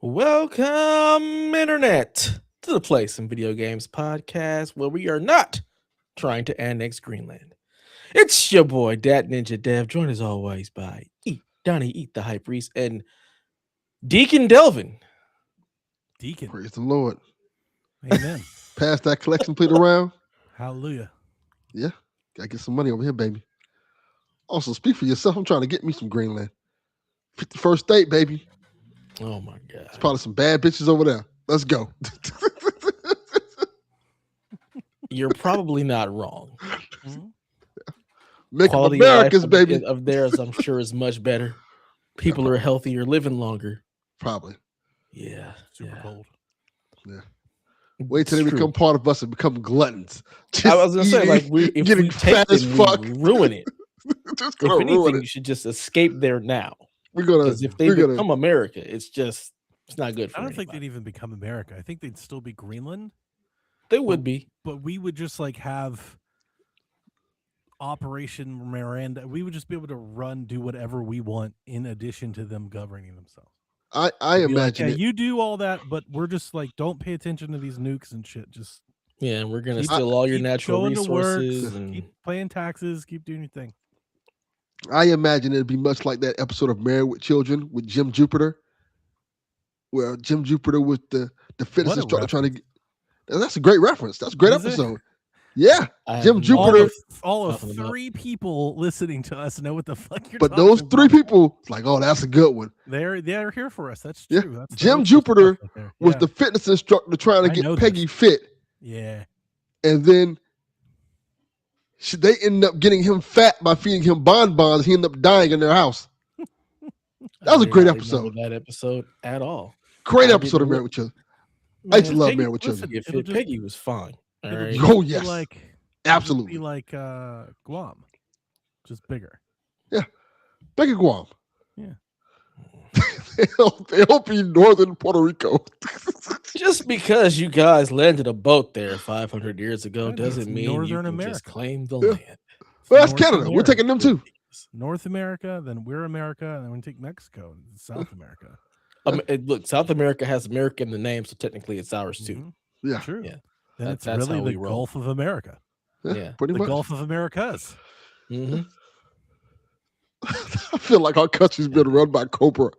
Welcome, Internet, to the Play Some Video Games podcast where we are not trying to annex Greenland. It's your boy, Dat Ninja Dev, joined as always by Donnie Eat the High Priest and Deacon Delvin. Deacon. Praise the Lord. Amen. Pass that collection plate around. Hallelujah. Yeah, gotta get some money over here, baby. Also, speak for yourself. I'm trying to get me some Greenland. 51st state, baby. Oh my God. There's probably some bad bitches over there. Let's go. You're probably not wrong. Make Quality America's, of life baby. of theirs, I'm sure, is much better. People are healthier, living longer. Probably. Yeah. Super cold. Yeah. Wait till It's they true. become part of us and become gluttons. I was gonna say, like, if getting we take fat as it, fuck. we ruin it. Just If gonna ruin anything, it. you should just escape there now. We're gonna. Because if they we're gonna. become America, it's not good for I don't think they'd anybody. even become America. I think they'd still be Greenland, They would be. but we would just like have Operation Miranda. We would just be able to do whatever we want in addition to them governing themselves. I Be like, imagine yeah, it. you do all that, but we're just like, don't pay attention to these nukes and shit. Just Yeah, and we're gonna Keep- steal all your keep natural going to work, resources. And keep paying taxes, keep doing your thing. I imagine it'd be much like that episode of Married with Children with Jim Jupiter, where Jim Jupiter was the fitness What a instructor trying to get. That's a great reference. That's a great Is it? episode. Yeah, I Jim have no Jupiter. idea. All of Nothing about- 3 people listening to us know what the fuck you're But talking those about. 3 people, it's like, oh, that's a good one. They're here for us. That's Yeah. true. That's the Jim real Jupiter stuff right there. Was Yeah. the fitness instructor trying to I get know Peggy this. fit, Yeah. and then they ended up getting him fat by feeding him bonbons. He ended up dying in their house. That was a I great did not episode. remember that episode at all. Great I episode didn't of Married with Children. I used to Man, love Peggy- Married with listen, Children. If It'll just- Peggy was fine. All It'll right. just Oh, be yes. like Absolutely. be like Guam, just bigger. Big Guam. Yeah. They'll be northern Puerto Rico. Just because you guys landed a boat there 500 years ago Yeah, doesn't it's mean you Northern can America. just claim the Yeah. land. Well, that's North Canada. We're America. taking them too. North America, then we're America, and then we take Mexico and South America. Look, South America has America in the name, so technically it's ours too. Mhm. Yeah. True. Yeah. Then it's That's really how the we roll. Gulf of America. Yeah. Pretty The much. Gulf of Americas. hmm I feel like our country's been run by Cobra.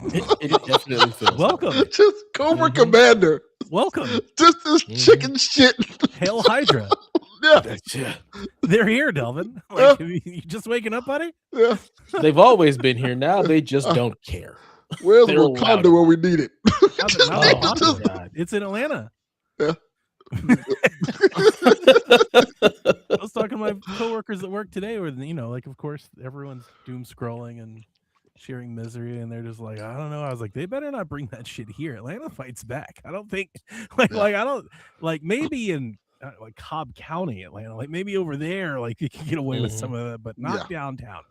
It definitely feels. Welcome. Just Cobra Mhm. Commander. Welcome. Just this Mhm. chicken shit. Hail Hydra. Yeah. Yeah. They're here, Delvin. Like, you just waking up, buddy? Yeah. They've always been here. Now they just don't care. Where's They're allowed Wakanda to- where we need it? Not Just the- not need the to Oh, just- God. It's in Atlanta. Yeah. I was talking to my coworkers at work today, where like of course everyone's doom scrolling and sharing misery, and they're just like, I don't know. I was like, they better not bring that shit here. Atlanta fights back. I don't think, I don't like maybe in like Cobb County, Atlanta, like maybe over there, like you can get away with some of that, but not downtown.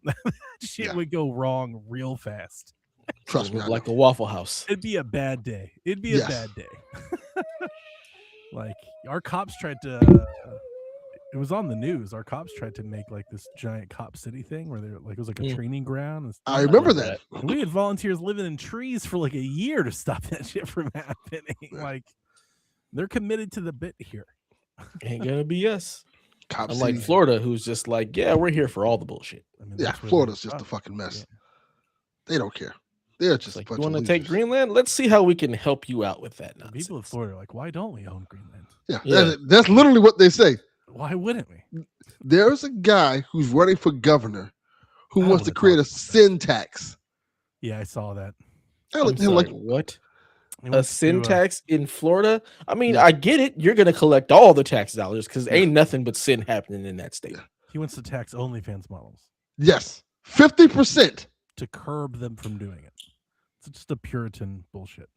That shit Yeah. would go wrong real fast. Trust me. I Like know. a Waffle House. It'd be a bad day. It'd be a Yes. bad day. Like our cops tried to. It was on the news. Our cops tried to make like this giant cop city thing where they're like it was like a Mm. training ground. And I stuff. remember that. And we had volunteers living in trees for like a year to stop that shit from happening. Yeah. Like they're committed to the bit here. Ain't gonna be us. Cop Unlike City. Florida, who's just like, yeah, we're here for all the bullshit. I mean, Yeah, that's where Florida's they're just a from. fucking mess. Yeah. They don't care. They're It's just like, a bunch you of want to take losers. Greenland? Let's see how we can help you out with that. The Nonsense. people of Florida are like, why don't we own Greenland? Yeah, Yeah. That's literally what they say. Why wouldn't we? There's a guy who's running for governor who I wants to wanna create a talk about that. sin tax. Yeah, I saw that. I I'm looked at him sorry, like, what? He A wants to, sin tax in Florida? I mean, Yeah. I get it. You're gonna collect all the tax dollars because ain't nothing but sin happening in that state. Yeah. He wants to tax OnlyFans models yes, 50%. to curb them from doing it. It's just a Puritan bullshit.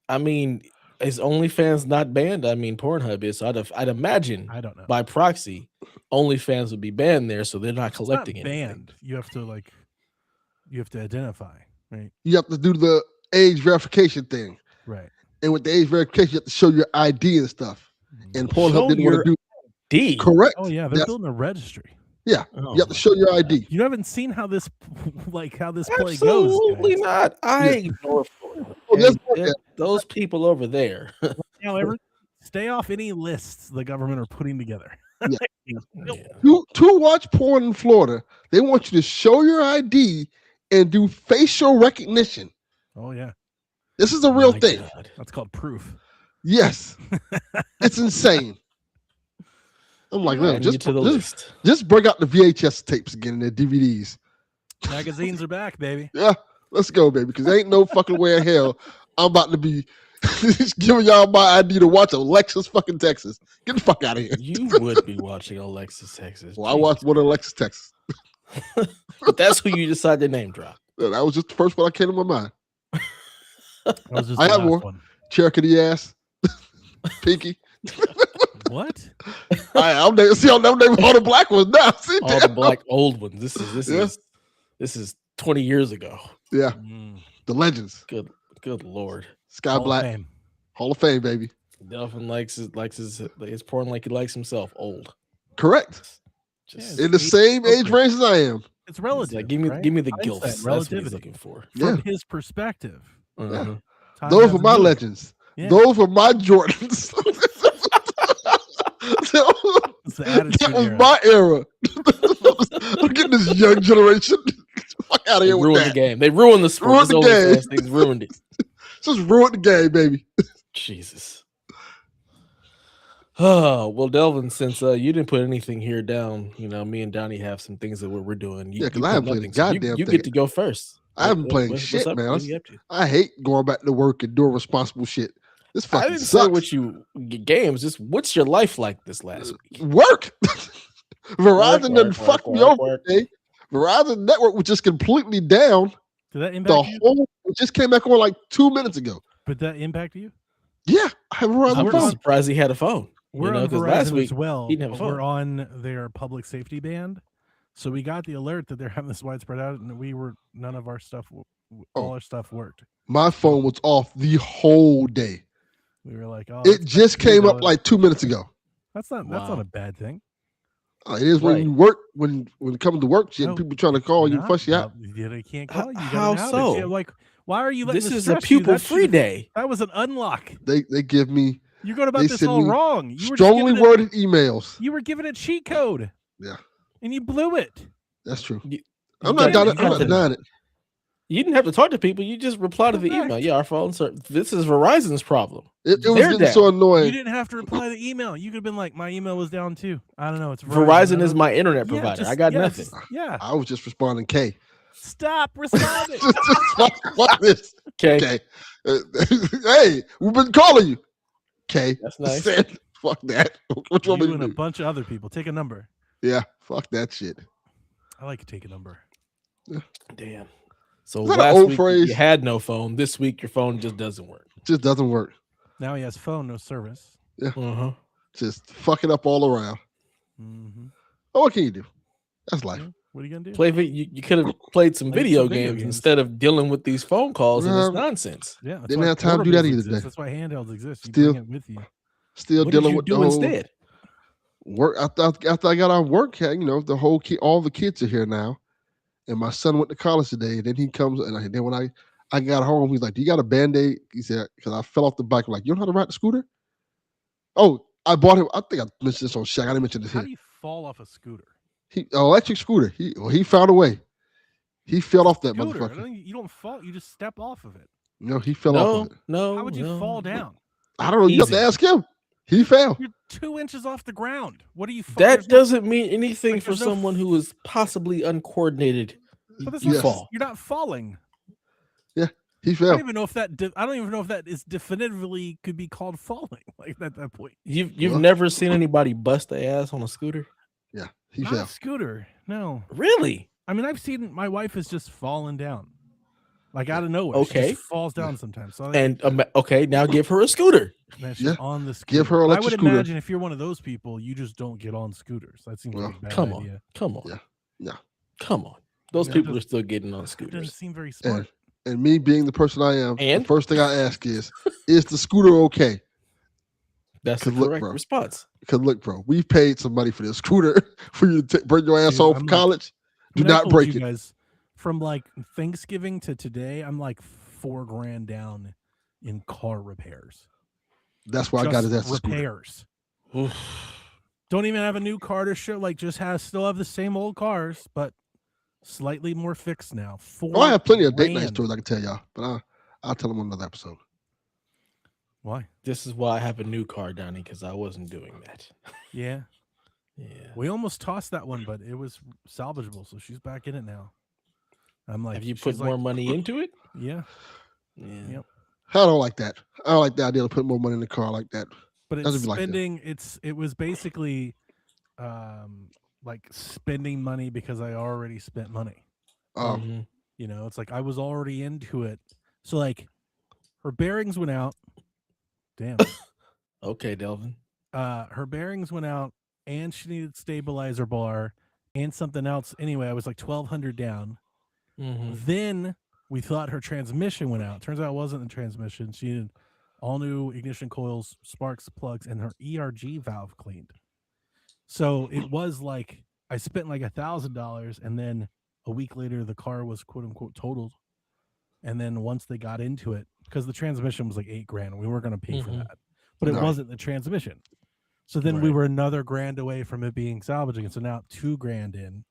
I mean, is OnlyFans not banned? I mean, Pornhub is. So I'd imagine I don't know. by proxy, OnlyFans would be banned there, so they're not It's not collecting it. banned. You have to identify, right? You have to do the age verification thing. Right. And with the age verification, you have to show your ID and stuff. And Pornhub Show didn't want your to do D. correct. Oh yeah, they're Yes. building a registry. Yeah, Oh you have to my show your God. ID. You haven't seen how this play goes. Absolutely Guys. not. I Yeah. ignore Florida Hey, that. those people over there. Now, stay off any lists the government are putting together. Yeah. Nope. Yeah. To watch porn in Florida, they want you to show your ID and do facial recognition. Oh yeah, This is a real My thing. God. that's called proof. Yes, it's insane. I'm like, look, Adding you to the list. just break out the VHS tapes again and the DVDs. Magazines are back, baby. Yeah, let's go, baby. Because ain't no fucking way in hell I'm about to be giving y'all my ID to watch Alexis fucking Texas. Get the fuck out of here. You would be watching Alexis Texas. Well, I watched one of Alexis Texas. But that's who you decide to name drop. That was just the first one that came to my mind. That was just I the have last more. one. Cherokee ass, Pinky. What? I'm naming all the black ones now. See, All the damn. black old ones. Yeah. This is 20 years ago. Yeah, Mm. the legends. Good Lord. Sky Hall of Black, Fame. Hall of Fame, baby. Delvin likes his porn like he likes himself. Old. Correct. Just Yeah, In the same age range as I am. It's he's relative. like, give me the Mindset, gilfs. That's what he's relativity. looking for. Yeah. From his perspective. Uh-huh. Time Those has were my moved. legends. Yeah. Those were my Jordans. It's the attitude That was era. my era. I'm getting this young generation. Fuck out of They here with ruined the that. game. They ruined the sport. Ruined This the game. OnlyFans thing's ruined it. Just ruined the game, baby. Jesus. Oh, well, Delvin, since you didn't put anything here down, me and Donnie have some things that we're doing. Yeah, 'cause I haven't played a nothing, so goddamn you thing. get to go first. I haven't played what's shit, up? man. What are you up to? I hate going back to work and doing responsible shit. This I fucking didn't sucks. say what you games. Just what's your life like this last week? Work. Verizon done Work, fucked me work, over work. today. Verizon network was just completely down. Did that The impact you? whole it just came back on like 2 minutes ago. But that impact you? Yeah, I have Verizon I'm we're phone. on- surprised he had a phone. We're on 'cause Verizon last week as well. he didn't have a But we're phone. on their public safety band. So we got the alert that they're having this widespread out, and none of our stuff, all our stuff worked. My phone was off the whole day. We were like, oh, It just came up like 2 minutes ago. that's not Wow. a bad thing. It is when Right. you work when it comes to work shit. No, People trying to it's call you, not. fuss you out. Yeah, they can't call you. You How gotta know so? it. Like, why are you letting This this is a stress you? pupil That free should've- day. That was an unlock. They give me You're going about They this send all me wrong. You were just strongly giving it- worded emails. You were given a cheat code. Yeah. And you blew it. That's true. You- I'm you not got- denying you I'm got not to- denying it. You didn't have to talk to people. You just reply to the Correct. email. Yeah, our phones are. This is Verizon's problem. It was They're getting down. so You annoying. didn't have to reply to the email. You could have been like, my email was down too. I don't know. It's Verizon I is don't- my internet Yeah, provider. just- I got yeah, nothing. just- Yeah. I was just responding, K. Stop responding. Fuck this. Okay, K. Hey, we've been calling you. K. that's nice. Said, fuck that. What you want me You to and a do? bunch of other people. Take a number. Yeah, fuck that shit. I like to take a number. Damn. So Is that an last old week phrase? you had no phone. This week your phone just doesn't work. Just doesn't work. Now he has phone, no service. Uh-huh. Just fucking up all around. Mm-hmm. Oh, what can you do? That's life. What are you gonna do? Play. You could have played some Played video some video games games. instead of dealing with these phone calls and this Um, nonsense. Yeah, that's Didn't why have time to do that portables either exist. today. That's why handhelds exist. You Still- bring it with you. Still What did dealing you with the do whole instead? work. After I got out of work, all the kids are here now, and my son went to college today. And then he comes, and then when I got home, he's like, "Do you got a Band-Aid?" He said, "Because I fell off the bike." I'm like, "You know how to ride the scooter?" Oh, I bought him. I think I mentioned this on Shaq. I didn't mention this How here. do you fall off a scooter? Electric scooter. He found a way. He fell off that Scooter. motherfucker. You don't fall. You just step off of it. No, he fell off No, of it. no. How would you no. fall down? I don't know. You have Easy. to ask him. He fell. You're 2 inches off the ground. What are you? That doesn't mean anything like, for there's no someone who is possibly uncoordinated. But that's You not, fall. You're not falling. He I fell. don't even know if that. I don't even know if that is definitively could be called falling. Like at that point. You've Well- never seen anybody bust their ass on a scooter? Yeah, he Not a fell. scooter. No. Really? I mean, I've seen my wife has just fallen down, like out of nowhere. She Okay. just falls down sometimes. So And okay, now give her a scooter. man, she's Yeah. on the scooter. Give her I electric would scooter. imagine if you're one of those people, you just don't get on scooters. That seems Well, like a bad Come on, idea. come on. Yeah. No. Come on. Those Yeah, people it are still getting on It doesn't scooters. seem very smart. And me being the person I am, And? the first thing I ask is the scooter okay? That's the Cause look, correct bro. response. Because look, bro, we paid some money for this scooter for you to bring your ass Dude, home I'm from like- college. Do I mean, I not told break you it. guys, from like Thanksgiving to today, I'm like $4,000 down in car repairs. That's why I got Just his ass a scooter. repairs. Oof. Don't even have a new car to show. Like, still have the same old cars, but slightly more fixed now. Oh, I have plenty of date night $4,000. stories I can tell y'all, but I'll tell them on another episode. Why? This is why I have a new car, Donnie, because I wasn't doing that. Yeah. Yeah. We almost tossed that one, but it was salvageable, so she's back in it now. I'm like, Have you she's put more like, money into it? Yeah. Yeah. Yep. I don't like that. I don't like the idea of putting more money in the car like that. But it's Doesn't be like that. spending. It was basically, like spending money because I already spent money. Mhm. You know, it's like I was already into it. So like, her bearings went out. Damn. Okay, Delvin. Her bearings went out, and she needed stabilizer bar and something else. Anyway, I was like $1,200 down. Mhm. Then we thought her transmission went out. Turns out it wasn't the transmission. She needed all new ignition coils, sparks, plugs, and her ERG valve cleaned. So it was like I spent like $1,000, and then a week later the car was quote unquote totaled. And then once they got into it, because the transmission was like $8,000, we weren't going to pay for Mhm. that, but it No. wasn't the transmission. So then we Right. were another grand away from it being salvaging. And so now $2,000 in.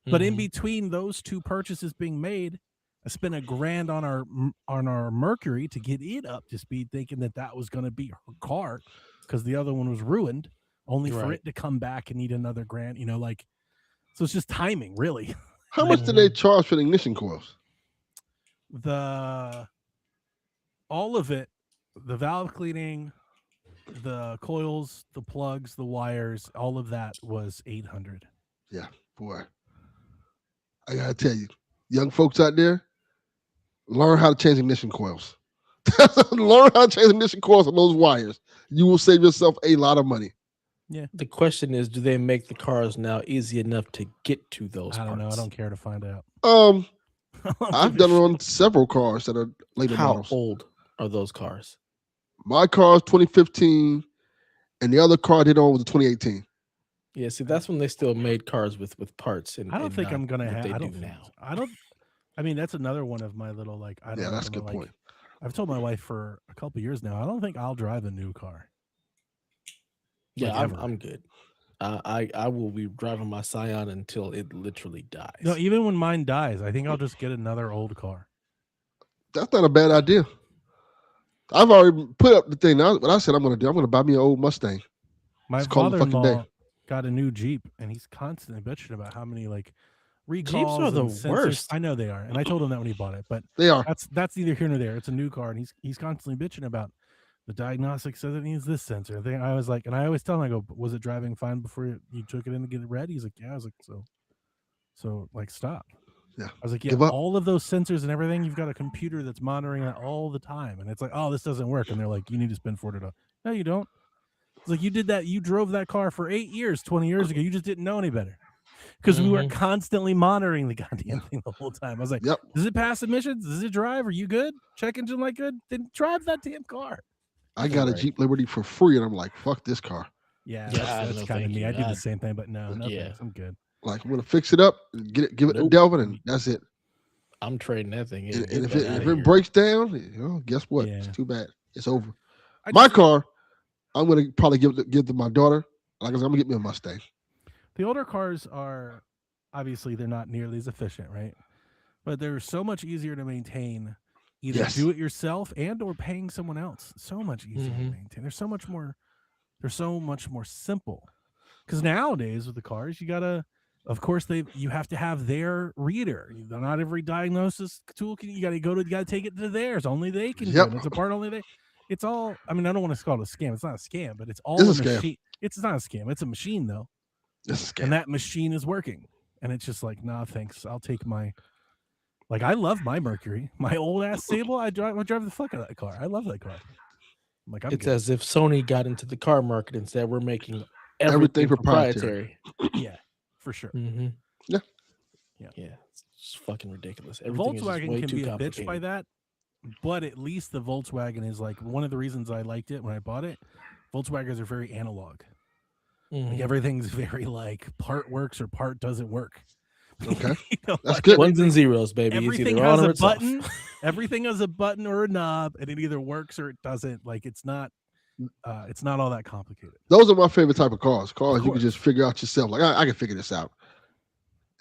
But in Mhm. between those two purchases being made, I spent $1,000 on our Mercury to get it up to speed, thinking that was going to be her car because the other one was ruined, only for Right. it to come back and need another grand. You know, like, so it's just timing, really. How much do they charge for the ignition coils? All of it, the valve cleaning, the coils, the plugs, the wires, all of that was $800. Yeah, boy. I gotta tell you, young folks out there, learn how to change ignition coils. Learn how to change ignition coils on those wires. You will save yourself a lot of money. The question is, do they make the cars now easy enough to get to those I don't know. I parts? don't care to find out. I've done it on several cars that are later How models. old are those cars? My car is 2015, and the other car I did on was 2018. Yeah, see, that's when they still made cars with parts. And I don't and think not I'm gonna what have. they I do don't. now. I mean, that's another one of my little like. I don't. Yeah, that's a know, good like, point. I've told my wife for a couple years now. I don't think I'll drive a new car. Yeah, Like, I'm good. I will be driving my Scion until it literally dies. No, even when mine dies, I think I'll just get another old car. That's not a bad idea. I've already put up the thing. What I said I'm going to do, I'm going to buy me an old Mustang. My Just call it the fucking father-in-law day. got a new Jeep, and he's constantly bitching about how many like Jeeps recalls are the and sensors. worst. I know they are, and I told him that when he bought it, but They are. that's neither here nor there. It's a new car, and he's constantly bitching about the diagnostic says it needs this sensor. I was like, and I always tell him, I go, was it driving fine before you took it in to get it read? He's like, yeah. I was like, so like stop. Yeah. I was like, yeah, Give up. all of those sensors and everything, you've got a computer that's monitoring that all the time, and it's like, oh, this doesn't work, and they're like, you need to spend $40. No, you don't. It's like you did that. You drove that car for 8 years, 20 years ago. You just didn't know any better because we were constantly monitoring the goddamn thing the whole time. I was like, Yep. does it pass emissions? Does it drive? Are you good? Check engine light good? Then drive that damn car. I got a Right. Jeep Liberty for free, and I'm like, fuck this car. Yeah, Yeah, that's no, kind of thank me. you. I do the same thing, but no Yeah. thanks. I'm good. Like, I'm going to fix it up, and give it to Nope. Delvin, and that's it. I'm trading that thing in. And Get if that it, outta if here. it breaks down, guess what? It's Yeah. too bad. It's over. I My just- car, I'm going to probably give to my daughter. Like I said, I'm going to get me a Mustang. The older cars are obviously they're not nearly as efficient, right? But they're so much easier to maintain. Either Yes. do it yourself and or paying someone else. So much easier to Mhm. maintain. They're so much more simple. Because nowadays with the cars, you gotta, of course, you have to have their reader. Not every diagnosis tool you gotta take it to theirs. Only they can do Yep. it. It's a part only they. It's all. I mean, I don't want to call it a scam. It's not a scam, but it's all It's a a scam. machine. It's not a scam. It's a machine though, This is and that machine is working. And it's just like, nah, thanks. I'll take my. Like I love my Mercury, my old ass Sable. I drive the fuck out of that car. I love that car. I'm like, I'm It's good. as if Sony got into the car market and said we're making Everything everything proprietary. proprietary. Yeah, for sure. Mm-hmm. Yeah. Yeah. It's just fucking ridiculous. The Everything is just Volkswagen way can too be a bitch complicated. by that, but at least the Volkswagen is like one of the reasons I liked it when I bought it. Volkswagens are very analog. Mhm. Like everything's very like part works or part doesn't work. Okay. You know, That's like good. Ones and zeros, baby. It's everything either has on or a it's off. button. Everything has a button or a knob, and it either works or it doesn't. Like it's not all that complicated. Those are my favorite type of cars. Cars Of you can just course. figure out yourself. Like I can figure this out.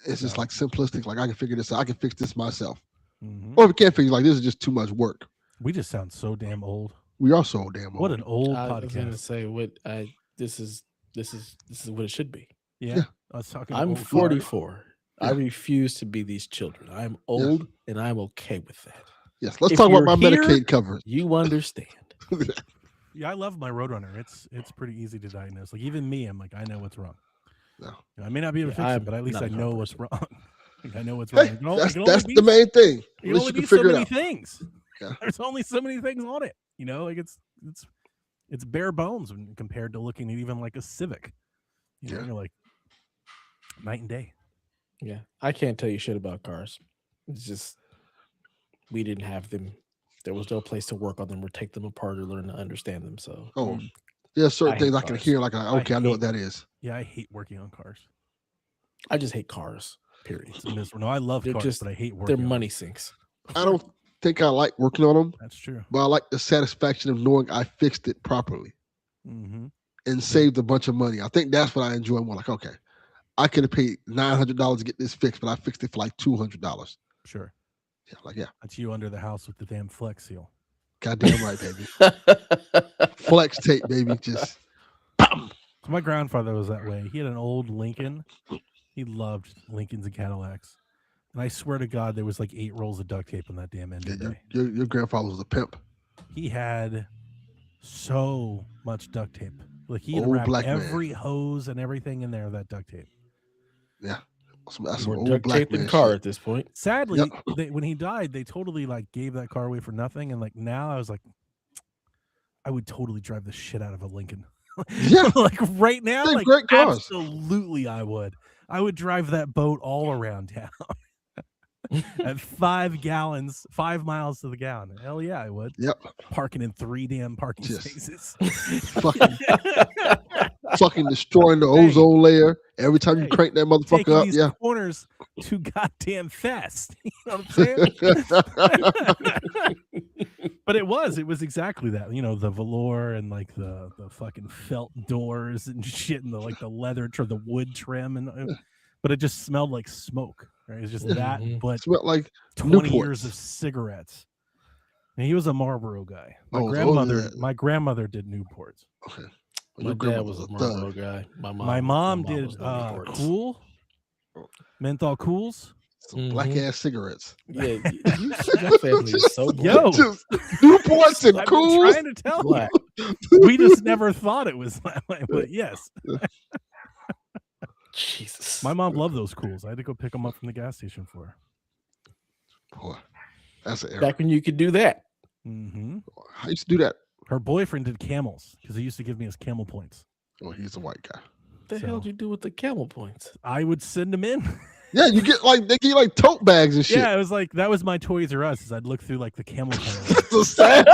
It's just No. like simplistic. Like I can figure this out. I can fix this myself. Mhm. Or if you can't figure, like this is just too much work. We just sound so damn old. We are so damn old. What an old I was gonna podcast. say this is what it should be. Yeah. I was talking. I'm old cars. 44. I Yeah. refuse to be these children. I'm old and I'm okay with that. Yes. Let's If talk about you're my here- Medicaid coverage. You understand. Yeah, I love my Roadrunner. It's pretty easy to diagnose. Like even me, I'm like, I know what's wrong. No. You know, I may not be able to Yeah, fix I'm it, but at least not I a car know what's person. wrong. Like, I know what's wrong. Hey, It can only that's be- the main thing. It At can least only you be can so figure it many out. things. Yeah. There's only so many things on it. You know, like it's bare bones when compared to looking at even like a Civic. You know, Yeah. you're like night and day. Yeah. I can't tell you shit about cars. It's just we didn't have them. There was no place to work on them or take them apart or learn to understand them. So Oh, there's certain I things hate I can cars. hear. Like, okay, I know what that is. Yeah, I hate working on cars. I just hate cars. Period. It's miserable. No, I love They're cars, just- but I hate working. They're on them. money sinks. I don't think I like working on them, That's true. but I like the satisfaction of knowing I fixed it properly Mm-hmm. and saved a bunch of money. I think that's what I enjoy more. Like, okay, I could have paid $900 to get this fixed, but I fixed it for like $200. Sure. Yeah, like yeah, That's you under the house with the damn Flex Seal. goddamn right, baby. Flex tape, baby. Just So my grandfather was that way. He had an old Lincoln. He loved Lincolns and Cadillacs. And I swear to God, there was like 8 rolls of duct tape on that damn end yeah, of the day. your grandfather was a pimp. He had so much duct tape. Like he had Old wrapped black man. every hose and everything in there with that duct tape. Yeah, that's some We're old duct black taped man in car shit. at this point. Sadly, Yep. when he died, they totally like gave that car away for nothing. And like now I was like, I would totally drive the shit out of a Lincoln. Yeah. Like right now, They're like great cars. absolutely I would. I would drive that boat all around town at 5 gallons, 5 miles to the gallon. Hell yeah, I would. Yep. Parking in 3 damn parking Yes. spaces. Fucking destroying the Hey. ozone layer every time you Hey, crank that Taking motherfucker up. these Yeah. corners too goddamn fast. You know what I'm saying? But it was exactly that. You know, the velour and like the fucking felt doors and shit and the leather or the wood trim and but it just smelled like smoke. Right? It's just that, Mhm. but Smelled like 20 years Newports. of cigarettes. And he was a Marlboro guy. My Oh, grandmother did Newports. Okay. My Your dad grandmother was a thug. Marlboro guy. My mom did was no Newports. Cool, menthol Cools. Some black ass cigarettes. Yeah, your family is so Yo. black. Just Newports and I've been Cools. trying to tell Black. you. We just never thought it was that way. But yes, Jesus. my mom loved those Cools. I had to go pick them up from the gas station for her. Boy, that's an era. Back when you could do that. Mm-hmm. I used to do that. Her boyfriend did Camels because he used to give me his Camel points. Oh, he's a white guy. What the So- hell did you do with the camel points? I would send them in. Yeah, you get like they give you like tote bags and shit. Yeah, it was like that was my Toys R Us. Is I'd look through like the Camel catalog. It's a sad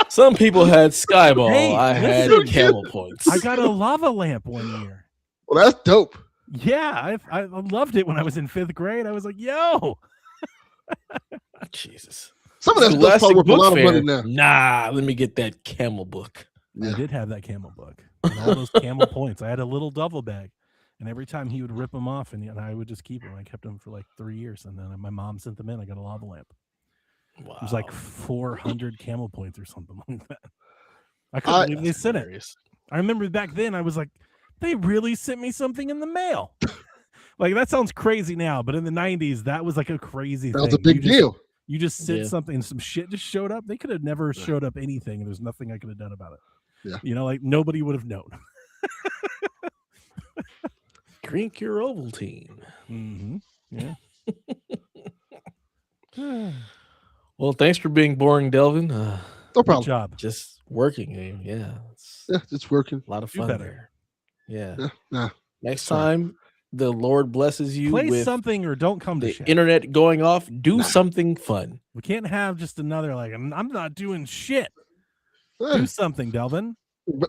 Some people had Skyball. Hey, I had listen. camel points. I got a lava lamp one year. Well, that's dope. Yeah, I loved it when I was in 5th grade. I was like, yo. Jesus. Some of that stuff's probably worth a lot of money now. Nah, let me get that camel book. I Yeah. did have that Camel book and all those Camel points. I had a little duffel bag, and every time he would rip them off, and I would just keep them. I kept them for like 3 years, and then my mom sent them in. I got a lava lamp. Wow. It was like 400 Camel points or something like that. I couldn't believe they sent it. hilarious. I remember back then I was like, they really sent me something in the mail. Like that sounds crazy now, but in the 90s, that was like a crazy That thing. was a big deal. You just sent Yeah. something and some shit just showed up. They could have never showed up anything, and there's nothing I could have done about it. Yeah. You know, like nobody would have known. Drink your Ovaltine. Mm-hmm. Yeah. Well, thanks for being boring, Delvin. No Good problem. job. Just working. Yeah. It's Yeah, it's working. a lot of Do fun better. there. Yeah. Yeah, nah. Next Sorry. time the Lord blesses you Play with something or don't come to the shit. internet going off, do something fun. We can't have just another like I'm not doing shit. Eh, Do something, Delvin.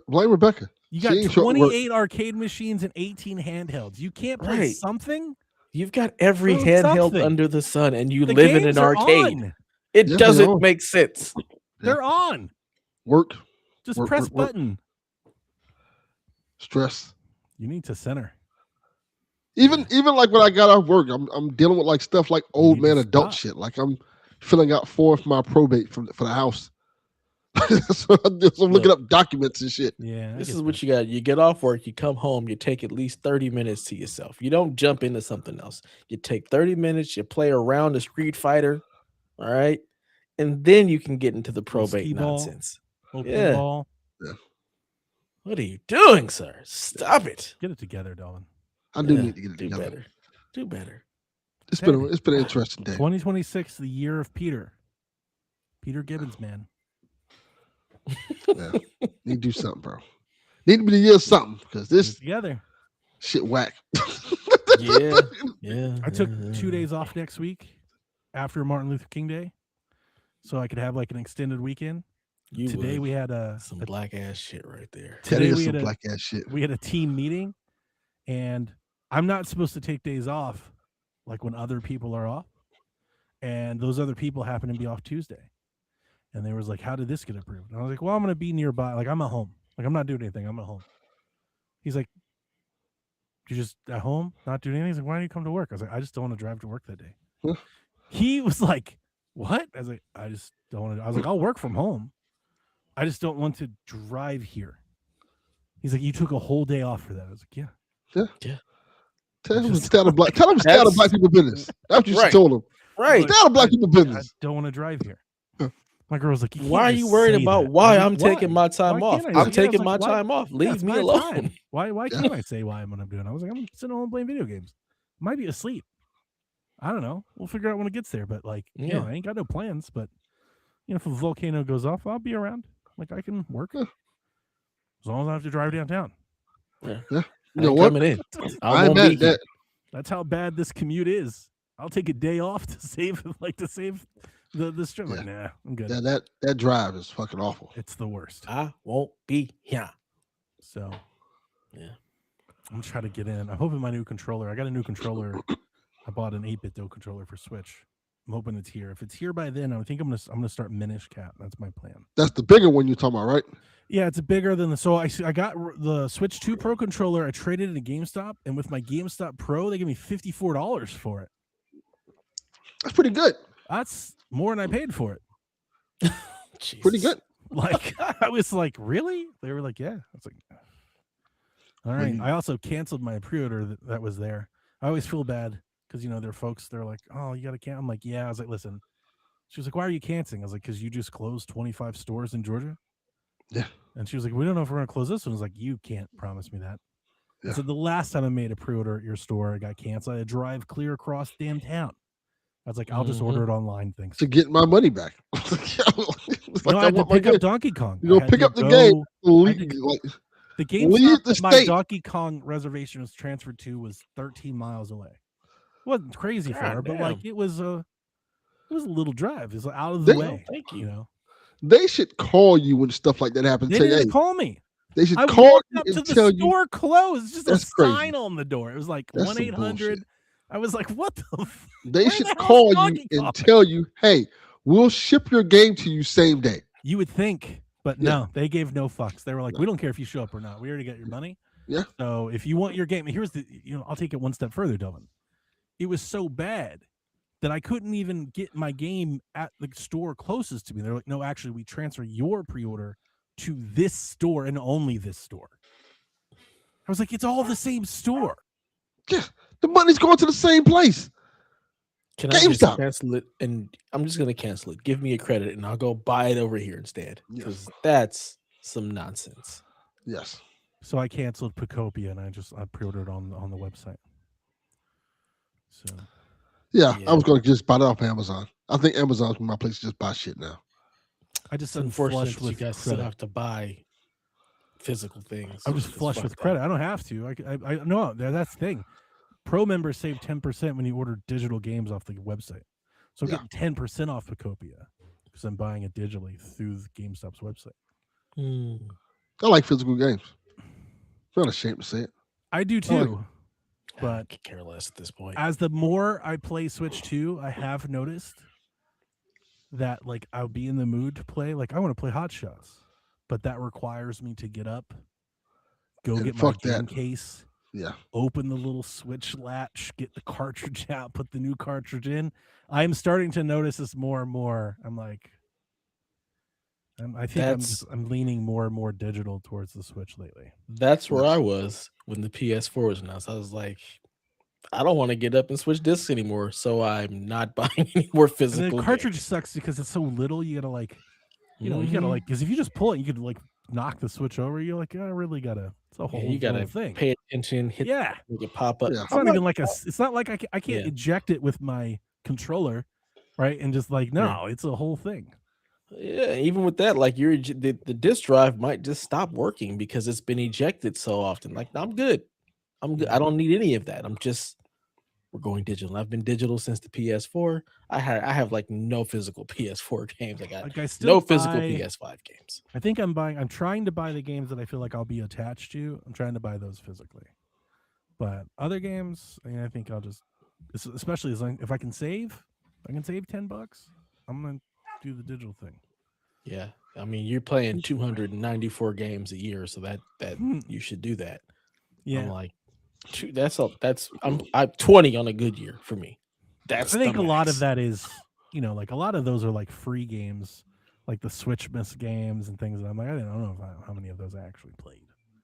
blame Rebecca. You got ain't short work. 28 arcade machines and 18 handhelds. You can't play Right. something? You've got every Well, handheld something. under the sun, and you The live in games an are arcade. on. It Yeah, they doesn't are. make sense. They're on. Work, Just Work, press work, work. button. stress. You need to center. Even like when I got off work, I'm dealing with like stuff like old need to man adult stop. shit. Like I'm filling out form for my probate for the house. So I'm looking up documents and shit. Yeah. This is what you got. You get off work, you come home, you take at least 30 minutes to yourself. You don't jump into something else. You take 30 minutes, you play around the Street Fighter, all right? And then you can get into the probate skee-ball, nonsense. little Yeah. pinball. What are you doing, sir? Stop it. Get it together, Dalvin. I do Yeah, need to get it do together. better. Do better. It's been an interesting day. 2026, the year of Peter. Peter Gibbons, man. Yeah. Need to do something, bro. Need to be the year of something because Get it this together. shit whack. Yeah. I took 2 days off next week after Martin Luther King Day, so I could have like an extended weekend. Today we had some black ass shit right there. That Today is we some had black ass shit. we had a team meeting, and I'm not supposed to take days off like when other people are off, and those other people happen to be off Tuesday. And they was like, how did this get approved? And I was like, well, I'm going to be nearby. Like, I'm at home. Like, I'm not doing anything. I'm at home. He's like, you just at home, not doing anything? He's like, why don't you come to work? I was like, I just don't want to drive to work that day. Huh? He was like, what? I was like, I just don't want to. I was like, I'll work from home. I just don't want to drive here. He's like, you took a whole day off for that. I was like, yeah. Tell him stay out of black people business. That's what you Right. told him. Right. Stay out of black people I business. don't want to drive here. My girl's like, Why are you worried about why I'm taking my time Why off? can't I? I'm Yeah, I was taking like, my why- time off. Yeah, Leave it's me my alone. time. Why can't I say why I'm doing? I was like, I'm sitting home playing video games. Might be asleep. I don't know. We'll figure out when it gets there. But like, you know, Yeah. I ain't got no plans. But you know, if a volcano goes off, I'll be around. Like I can work Yeah. as long as I have to drive downtown. You I know ain't what? coming in. I I'm won't mad be at that. That's how bad this commute is. I'll take a day off to save the strip. Like, nah, I'm good. That drive is fucking awful. It's the worst. I won't be here. So Yeah. I'm trying to get in. I'm hoping my new controller. I got a new controller. I bought an 8-bit Doe controller for Switch. I'm hoping it's here. If it's here by then, I think I'm gonna start Minish Cap. That's my plan. That's the bigger one you're talking about, right? Yeah, it's bigger than the. So I got the Switch 2 Pro controller. I traded it at GameStop, and with my GameStop Pro, they gave me $54 for it. That's pretty good. That's more than I paid for it. Pretty good. Like I was like, really? They were like, yeah. I was like, all right. I also canceled my pre-order that was there. I always feel bad because you know they're folks. They're like, oh, you got to cancel. I'm like, yeah. I was like, listen. She was like, why are you canceling? I was like, because you just closed 25 stores in Georgia. Yeah. And she was like, we don't know if we're gonna close this one. I was like, you can't promise me that. Yeah. I said the last time I made a pre-order at your store, it got canceled. I had to drive clear across damn town. I was like, I'll just order it online. Thanks. To get my money back. It's like I had to pick up Donkey Kong. You go pick up the game. The game that my Donkey Kong reservation was transferred to was 13 miles away. It wasn't crazy far, but like it was a little drive. It was out of the way. Thank you. You know, they should call you when stuff like that happens. They didn't call me. They should I call walked you up and to tell the you. store closed. It's just That's a crazy. sign on the door. It was like That's some 1-800. bullshit. I was like, what the? They where should the hell's call you Donkey Kong? and tell you, hey, we'll ship your game to you same day. You would think, but Yeah. no, they gave no fucks. They were like, No. we don't care if you show up or not. We already got your money. Yeah. So if you want your game, here's the, I'll take it one step further, Dylan. It was so bad that I couldn't even get my game at the store closest to me. They're like, no, actually, we transfer your pre-order to this store and only this store. I was like, it's all the same store. Yeah, the money's going to the same place. Can I just GameStop. cancel it? And I'm just gonna cancel it. Give me a credit, and I'll go buy it over here instead. Yes. Because that's some nonsense. Yes. So I canceled Pacopia and I pre-ordered on the website. So Yeah, Yeah. I was going to just buy it off Amazon. I think Amazon's my place to just buy shit now. I just It's am unfortunate flush that you with guys still credit. have to buy physical things. I'm just It's flush fucked with up. credit. I don't have to. I know that's the thing. Pro members save 10% when you order digital games off the website. So I'm Yeah. getting 10% off Pacopia because I'm buying it digitally through the GameStop's website. Hmm. I like physical games. not ashamed to say it. I do I like too. I But could care less at this point. as the more I play Switch 2, I have noticed that like I'll be in the mood to play. Like I want to play Hot Shots, but that requires me to get up, go and get my fuck that. game case, Yeah. open the little Switch latch, get the cartridge out, put the new cartridge in. I'm starting to notice this more and more. I'm like, I think That's I'm leaning more and more digital towards the Switch lately. that's where Yeah. I was when the PS4 was announced. I was like, I don't want to get up and switch discs anymore, so I'm not buying any more And the physical cartridge games. sucks because it's so little. You gotta like, you gotta Mhm. like, because if you just pull it, you could like knock the Switch over. You're like, I really gotta. It's a Yeah, whole you little gotta thing. pay attention, hit Yeah, make it pop up. Yeah. it's not even like it's not like I can't Yeah. eject it with my controller, right? And just like no, it's a whole thing. Yeah, even with that, like the disk drive might just stop working because it's been ejected so often. Like I'm good. I'm good. I don't need any of that. We're going digital. I've been digital since the PS4. I have like no physical PS4 games. I got Like I still no physical buy. PS5 games. I think I'm trying to buy the games that I feel like I'll be attached to. I'm trying to buy those physically. But other games, I mean, I think I'll just, especially as long, if I can save $10, I'm gonna do the digital thing. Yeah. I mean, you're playing 294 games a year, so that you should do that. Yeah, I'm like, I'm 20 on a good year for me. That's I think the a lot of max. that is, like a lot of those are like free games, like the Switch Miss games and things. And I'm like, I don't know how many of those I actually played.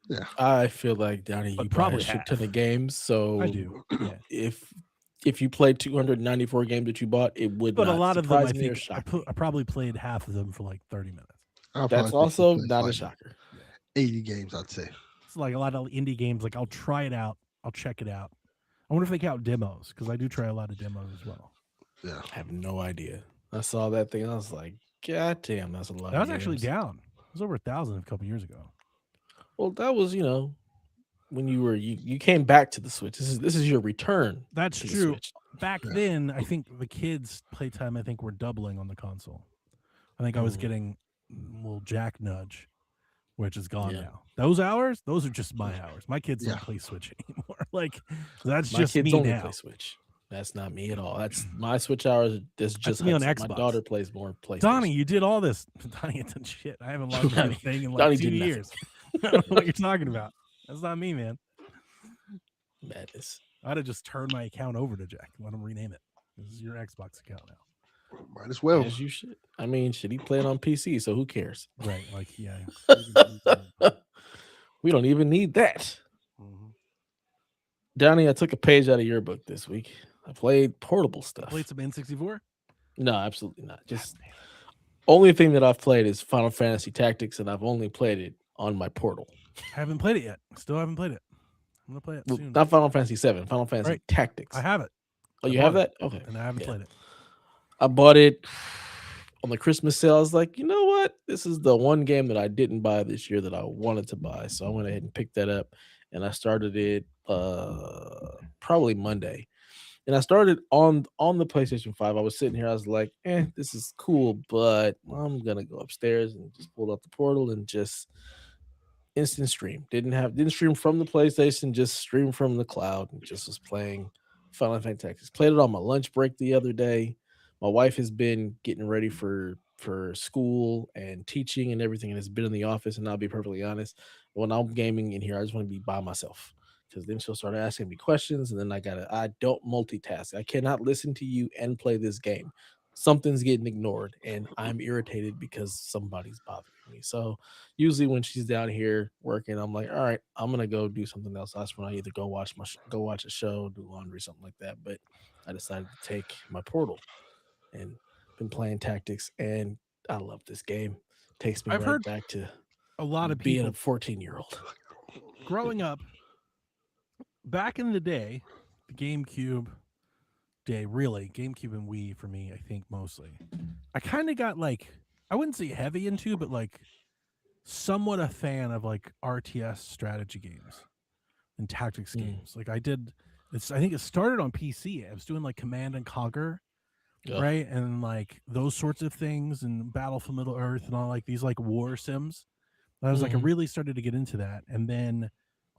Yeah. I feel like Donnie, But you buy probably a shit ton half. of games, so I do. Yeah, if you played 294 games that you bought, it would but a not lot of them, I surprise me or think shock me. I probably played half of them for like 30 minutes. I'll That's probably also play not a like shocker. 80 games, I'd say. It's like a lot of indie games. Like I'll try it out, I'll check it out. I wonder if they count demos because I do try a lot of demos as well. Yeah. I have no idea. I saw that thing. I was like, God damn, that's a lot. That was of actually games. down. It was over 1,000 a couple years ago. Well, that was when you came back to the Switch. This is your return. That's to the true. Switch. Back then, I think the kids' playtime, I think, were doubling on the console. I think I was getting a little jack nudge, which is gone Yeah. now. Those hours, those are just my hours. My kids Yeah. don't play Switch anymore. Like that's My just kids me only now. play Switch. That's not me at all. That's my Switch hours. That's just me on my Xbox. daughter plays more PlayStation. Donnie, you did all this. Donnie ain't done shit. I haven't logged into the thing in like Donnie 2 did nothing. years. I don't know what you're talking about. That's not me, man. Madness. I'd have just turned my account over to Jack and let him rename it. This is your Xbox account now. Might as well. As you should. I mean, should he play it on PC? So who cares? Right. Like, yeah. We don't even need that. Mm-hmm. Donnie, I took a page out of your book this week. I played portable stuff. Played some N64? No, absolutely not. Just only thing that I've played is Final Fantasy Tactics, and I've only played it on my portal. I haven't played it yet. Still haven't played it. I'm gonna play it soon. Not Final Fantasy 7, Final Fantasy Tactics. I have it. Oh, you have that? Okay. And I haven't played it. I bought it on the Christmas sale. I was like, you know what? This is the one game that I didn't buy this year that I wanted to buy. So I went ahead and picked that up, and I started it probably Monday. And I started on the PlayStation 5. I was sitting here. I was like, this is cool, but I'm gonna go upstairs and just pull up the portal and just instant stream. Didn't stream from the PlayStation, just stream from the cloud, and just was playing Final Fantasy Tactics. Played it on my lunch break the other day. My wife has been getting ready for school and teaching and everything, and has been in the office. And I'll be perfectly honest, when I'm gaming in here, I just want to be by myself, because then she'll start asking me questions, and then I don't multitask. I cannot listen to you and play this game. Something's getting ignored, and I'm irritated because somebody's bothering me. So usually when she's down here working, I'm like, all right, I'm gonna go do something else. That's when I either go watch a show, do laundry, something like that. But I decided to take my portal and been playing Tactics, and I love this game. Takes me right back to a lot of being people a 14-year-old. growing up. Back in the day, the GameCube GameCube and Wii for me, I think mostly. I kind of got like, I wouldn't say heavy into, but like somewhat a fan of like RTS strategy games and tactics games. Like I think it started on PC. I was doing like Command and Conquer, right? And like those sorts of things, and Battle for Middle Earth and all like these like war sims. I was like, I really started to get into that. And then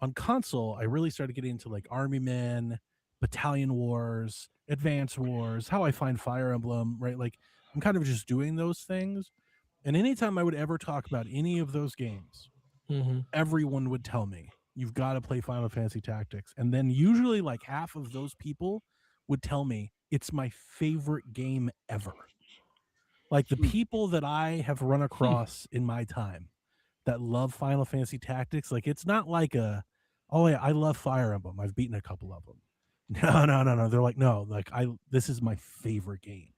on console, I really started getting into like Army Men, Battalion Wars, Advance Wars, how I find Fire Emblem, right? Like I'm kind of just doing those things. And anytime I would ever talk about any of those games, Mm-hmm. everyone would tell me, you've got to play Final Fantasy Tactics. And then usually like half of those people would tell me it's my favorite game ever. Like the people that I have run across in my time that love Final Fantasy Tactics, like it's not like oh yeah, I love Fire Emblem. I've beaten a couple of them. No. They're like, no, like this is my favorite game.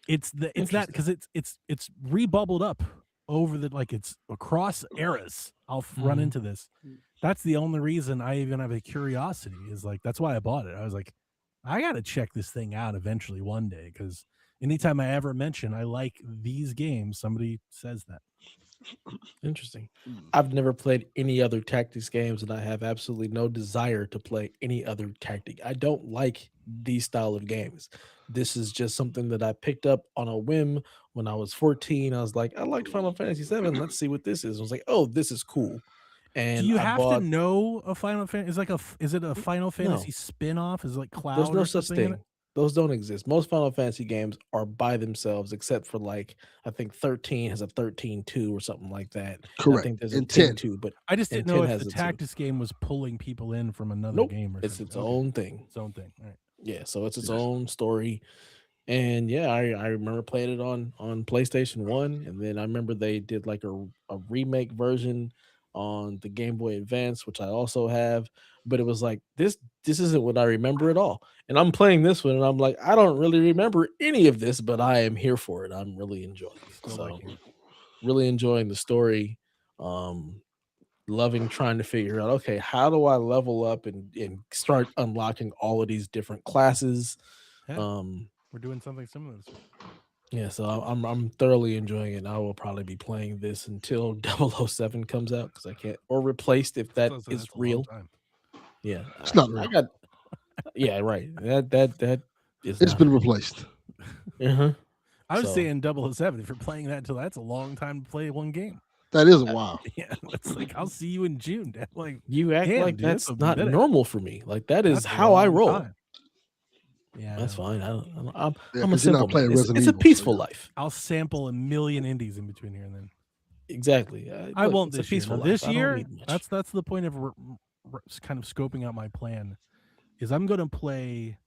It's that because it's rebubbled up over the like it's across eras. I'll run into this. That's the only reason I even have a curiosity is like that's why I bought it. I was like, I got to check this thing out eventually one day because anytime I ever mention I like these games, somebody says that. Interesting. I've never played any other tactics games, and I have absolutely no desire to play any other tactic. I don't like these style of games. This is just something that I picked up on a whim when I was 14. I was like, I liked Final Fantasy 7. Let's see what this is. I was like, oh, this is cool. Do And you I have to bought know a Final Fantasy? Is like is it a Final Fantasy no. spin-off? Is it like There's Cloud no or such something in it? thing. Those don't exist. Most Final Fantasy games are by themselves, except for like I think 13 has a 13-2 or something like that. And I Correct. think there's a And 10. 10-2, but I just and didn't know 10 if has the a 2. tactics game was pulling people in from another Nope. game or It's something. its own thing. Its own thing. All right. Yeah, so it's its Yes. own story. And yeah, I remember playing it on PlayStation 1, and then I remember they did like a remake version on the Game Boy Advance, which I also have, but it was like this isn't what I remember at all. And I'm playing this one and I'm like, I don't really remember any of this, but I am here for it. I'm really enjoying it. Still So like it. really enjoying the story. Loving trying to figure out, okay, how do I level up and start unlocking all of these different classes? Yeah. Um We're doing something similar this week. Yeah, so I'm thoroughly enjoying it. I will probably be playing this until 007 comes out because I can't or replaced if that That's is a long real. time. Yeah, It's not I real. got yeah, right. That is It's not been real. replaced. Uh-huh. I was So- saying 007. If you're playing that until that's a long time to play one game. That is a wow. Yeah, it's like I'll see you in June. Dad. Like You act damn, like dude, that's a not minute. normal for me. Like that is That's a how I long roll. time. Yeah, That's no. fine. I'm Yeah, a 'cause you're simple not playing man. Resident It's a Evil, so peaceful yeah. life. I'll sample a million indies in between here and then. Exactly. I Look, won't it's this a year. peaceful Now, life. this I don't year, need much. that's the point of kind of scoping out my plan. Is I'm going to play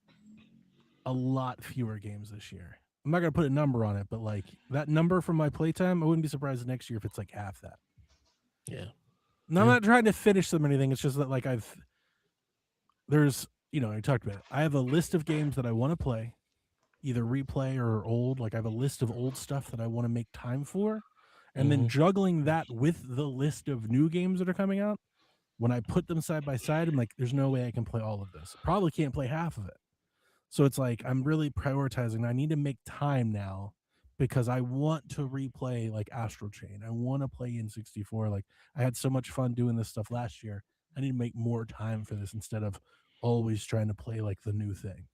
a lot fewer games this year. I'm not going to put a number on it, but like that number from my playtime, I wouldn't be surprised next year if it's like half that. Yeah. No, I'm Yeah. not trying to finish them or anything. It's just that like there's I talked about it. I have a list of games that I want to play, either replay or old. Like I have a list of old stuff that I want to make time for, and then Mhm. juggling that with the list of new games that are coming out. When I put them side by side, I'm like, there's no way I can play all of this. Probably can't play half of it. So it's like I'm really prioritizing. I need to make time now because I want to replay like Astral Chain. I want to play N64. Like I had so much fun doing this stuff last year. I need to make more time for this instead of always trying to play like the new thing.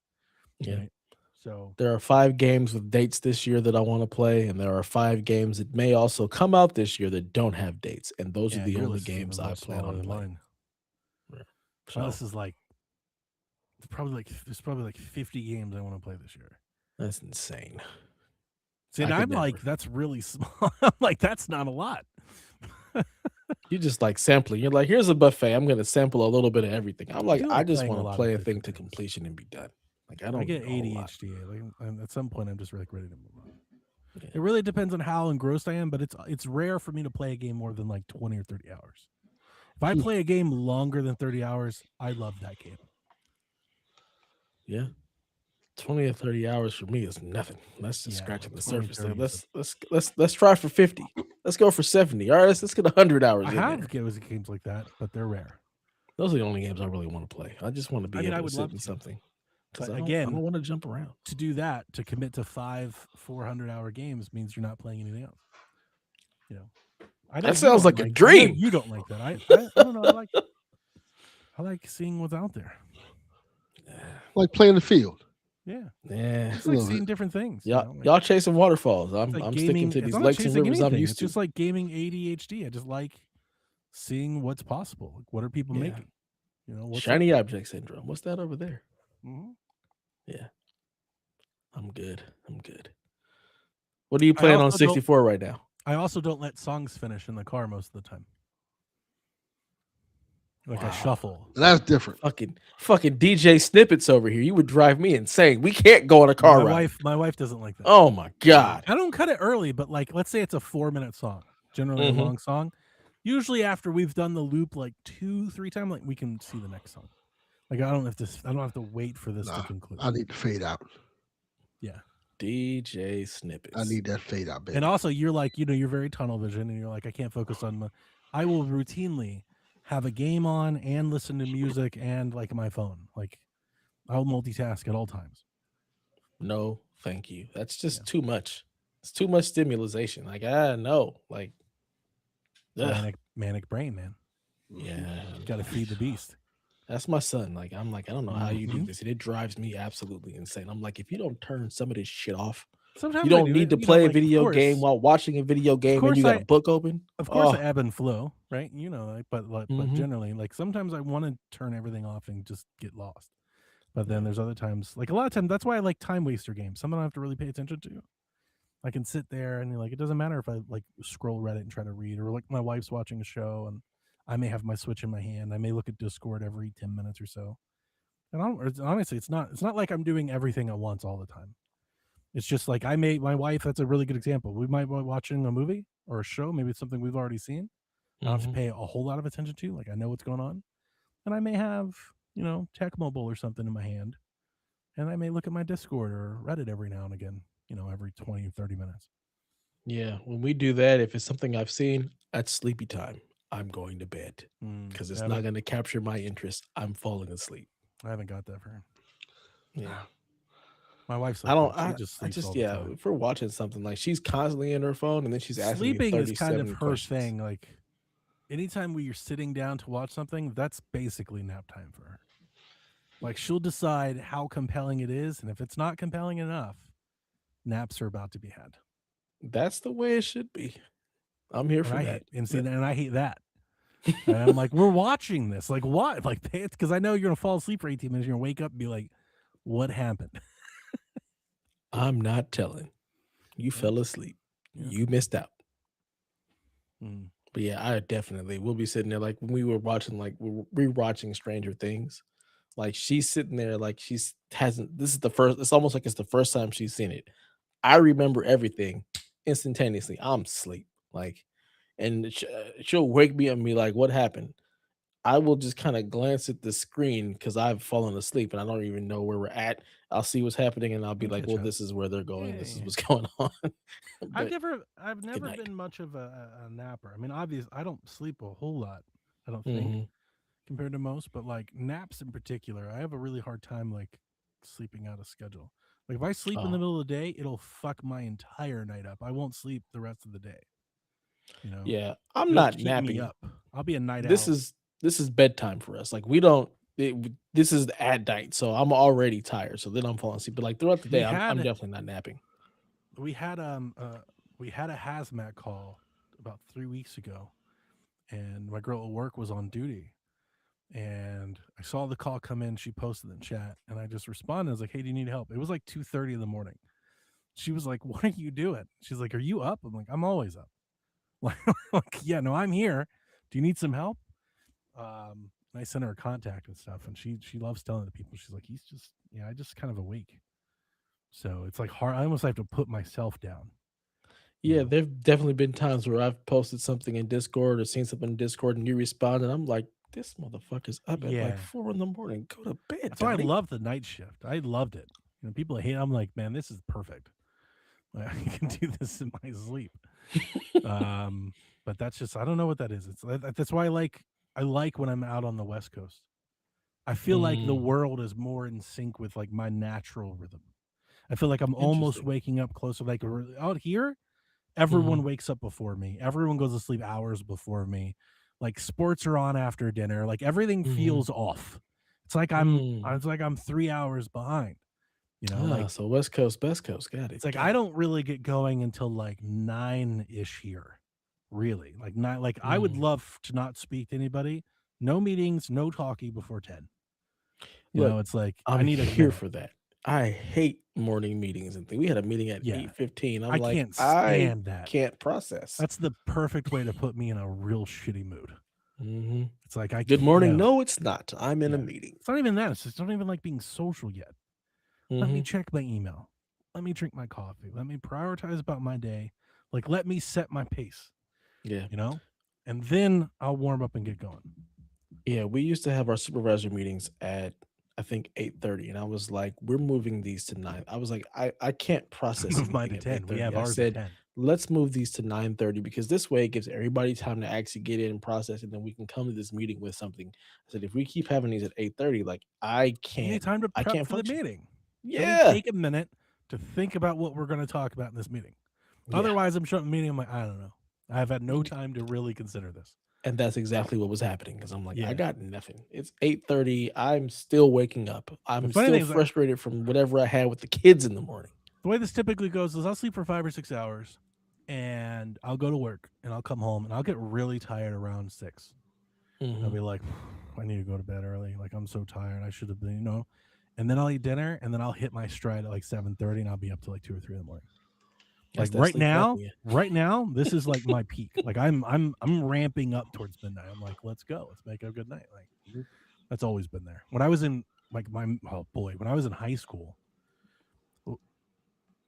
Yeah. Right? So There are 5 games with dates this year that I want to play, and there are 5 games that may also come out this year that don't have dates, and those are the your only list is even games I much plan smaller on than playing. mine. So My list is like there's probably like 50 games I want to play this year. that's insane. See, and I could I'm like, never. that's really small. I'm like, that's not a lot. You just like sampling. You're like, here's a buffet. I'm going to sample a little bit of everything. I'm like, do I like just playing a want to lot of play a thing different to things. completion and be done. Like I don't I get need a whole lot. ADHD. Like and at some point, I'm just like ready to move on. Yeah. It really depends on how engrossed I am, but it's rare for me to play a game more than like 20 or 30 hours. If I play a game longer than 30 hours, I love that game. Yeah. 20 or 30 hours for me is nothing. That's just Yeah, scratching the 20, surface. 30 Let's try for 50. Let's go for 70. All right, let's get 100 hours I in have there. games like that, but they're rare. Those are the only games I really want to play. I just want to be I mean, I able to would sit love in to. something. Because But I again, don't want to jump around. to do that, to commit to 5 400-hour games means you're not playing anything else. I know That you sounds don't like a I know dream. you don't like that. I don't know. I like seeing what's out there. Like playing the field. Yeah, Yeah. it's like Love seeing it. different things. Y'all chasing waterfalls. It's like I'm gaming. sticking to It's these not lakes and chasing rivers I'm anything. used It's to. just like gaming ADHD. I just like seeing what's possible. Like, what are people Yeah. making? What's Shiny object syndrome. What's that over there? Mm-hmm. Yeah. I'm good. What are you I playing on also don't. 64 right now? I also don't let songs finish in the car most of the time. Like I Wow. shuffle. That's different. Fucking DJ snippets over here. You would drive me insane. We can't go on a car ride. My wife doesn't like that. Oh my God. I don't cut it early, but like, let's say it's a 4-minute song, generally Mhm. a long song. Usually after we've done the loop like 2-3 times, like we can see the next song. Like I don't have to wait for this to conclude. I need to fade out. Yeah. DJ snippets. I need that fade out, baby. And also you're like, you're very tunnel vision and you're like, I can't focus on I will routinely have a game on and listen to music and like my phone. Like I'll multitask at all times. No, thank you. That's just too much. It's too much stimulation. Like, I know. Like, Manic brain, man. Yeah. Got to feed the beast. That's my son. Like, I'm like, I don't know how you do Mhm. this. And it drives me absolutely insane. I'm like, if you don't turn some of this shit off, Sometimes you I don't do need it, to play a video game while watching a video game and you got a book open. Of course, I ebb and flow, right? But Mhm. generally, like sometimes I want to turn everything off and just get lost. But then there's other times, like a lot of times, that's why I like time waster games. Something I have to really pay attention to. I can sit there and like it doesn't matter if I like scroll Reddit and try to read, or like my wife's watching a show and I may have my Switch in my hand. I may look at Discord every 10 minutes or so. And honestly, it's not like I'm doing everything at once all the time. It's just like my wife, that's a really good example. We might be watching a movie or a show, maybe it's something we've already seen. I don't have to pay a whole lot of attention to, like I know what's going on. And I may have, Tech Mobile or something in my hand. And I may look at my Discord or Reddit every now and again, every 20 or 30 minutes. Yeah, when we do that, if it's something I've seen, that's sleepy time. I'm going to bed because it's not going to capture my interest. I'm falling asleep. I haven't got that far. Yeah. My wife's like she just sleeps all the time. If we're watching something, like she's constantly in her phone and then she's asking Sleeping me is kind of her questions. thing. Like anytime you're sitting down to watch something, that's basically nap time for her. Like she'll decide how compelling it is, and if it's not compelling enough, naps are about to be had. That's the way it should be. I'm here for that. And I hate that. And I'm like, we're watching this. Like, what? Like, because I know you're gonna fall asleep for 18 minutes. You're gonna wake up and be like, what happened? I'm not telling. You fell asleep. Yeah. You missed out. But yeah, I definitely will be sitting there like when we were watching, like we're rewatching Stranger Things. Like she's sitting there like this is the first, it's almost like it's the first time she's seen it. I remember everything instantaneously. I'm asleep. Like, and she'll wake me up and be like, what happened? I will just kind of glance at the screen because I've fallen asleep and I don't even know where we're at. I'll see what's happening and I'll be like, well, this is where they're going. Yeah, this is what's going on. I've never been much of a napper. I mean, obviously, I don't sleep a whole lot, I don't think, compared to most, but like naps in particular, I have a really hard time like sleeping out of schedule. Like if I sleep in the middle of the day, it'll fuck my entire night up. I won't sleep the rest of the day. Yeah, I'm not napping. Up. I'll be a night owl. This is bedtime for us. Like we don't. This is at night, so I'm already tired. So then I'm falling asleep. But like throughout the day, I'm definitely not napping. We had a hazmat call about 3 weeks ago, and my girl at work was on duty, and I saw the call come in. She posted in chat, and I just responded. I was like, "Hey, do you need help?" It was like 2:30 in the morning. She was like, "What are you doing?" She's like, "Are you up?" I'm like, "I'm always up." Like, yeah, no, I'm here. Do you need some help? And I sent her a contact and stuff, and she loves telling the people. She's like, I just kind of awake. So it's like hard. I almost have to put myself down. Yeah, there've definitely been times where I've posted something in Discord or seen something in Discord and you respond, and I'm like, this motherfucker's up at like 4 in the morning. Go to bed. That's why I love the night shift. I loved it. People hate it. I'm like, man, this is perfect. I can do this in my sleep. But that's just, I don't know what that is. That's why I like when I'm out on the West Coast. I feel like the world is more in sync with like my natural rhythm. I feel like I'm almost waking up closer. Like out here, everyone wakes up before me. Everyone goes to sleep hours before me. Like sports are on after dinner. Like everything feels off. It's like I'm 3 hours behind. So West Coast, Best Coast, got it. It's like I don't really get going until like 9-ish here, really. Like not like I would love to not speak to anybody. No meetings, no talkie before 10. Look, It's like I I'm need a here minute. for that. I hate morning meetings and things. We had a meeting at Yeah. 8:15. I'm I like, can't I stand that. can't process. That's the perfect way to put me in a real shitty mood. hmm It's like I Good can't morning. No, it's not. I'm in a yeah. meeting. It's not even that. It's just I don't even like being social yet. Let me hmm check my email. Let me drink my coffee. Let me prioritize about my day. Like let me set my pace, Yeah. you know? And then I'll warm up and get going. Yeah, we used to have our supervisor meetings at I think 8:30, and I was like, "We're moving these to 9." I was like, "I can't process Move mine anything to at 10. We 8:30." have I ours at said, 10. "Let's move these to 9:30 because this way it gives everybody time to actually get in and process, and then we can come to this meeting with something." I said, "If we keep having these at 8:30, like We need time to I prep can't for the function." meeting. Let me Yeah, take a minute to think about what we're going to talk about in this meeting. yeah, Otherwise, I'm shutting the meeting. I'm like, I don't know. I've had no time to really consider this. and that's exactly what was happening because I'm like, I Yeah. got nothing. It's 8:30. I'm still waking up. The I'm funny still thing is, frustrated from whatever I had with the kids in the morning. the way this typically goes is I'll sleep for 5 or 6 hours and I'll go to work and I'll come home and I'll get really tired around 6. I'll hmm be like, I need to go to bed early. Like, I'm so tired. I should have been, And then I'll eat dinner and then I'll hit my stride at like 7:30 and I'll be up to like 2 or 3 in the morning. That's Like that sleep apnea. right now, this is like my peak. Like I'm ramping up towards midnight. I'm like, let's go. Let's make a good night. Like Mhm. that's always been there. When I was in like oh boy, when I was in high school,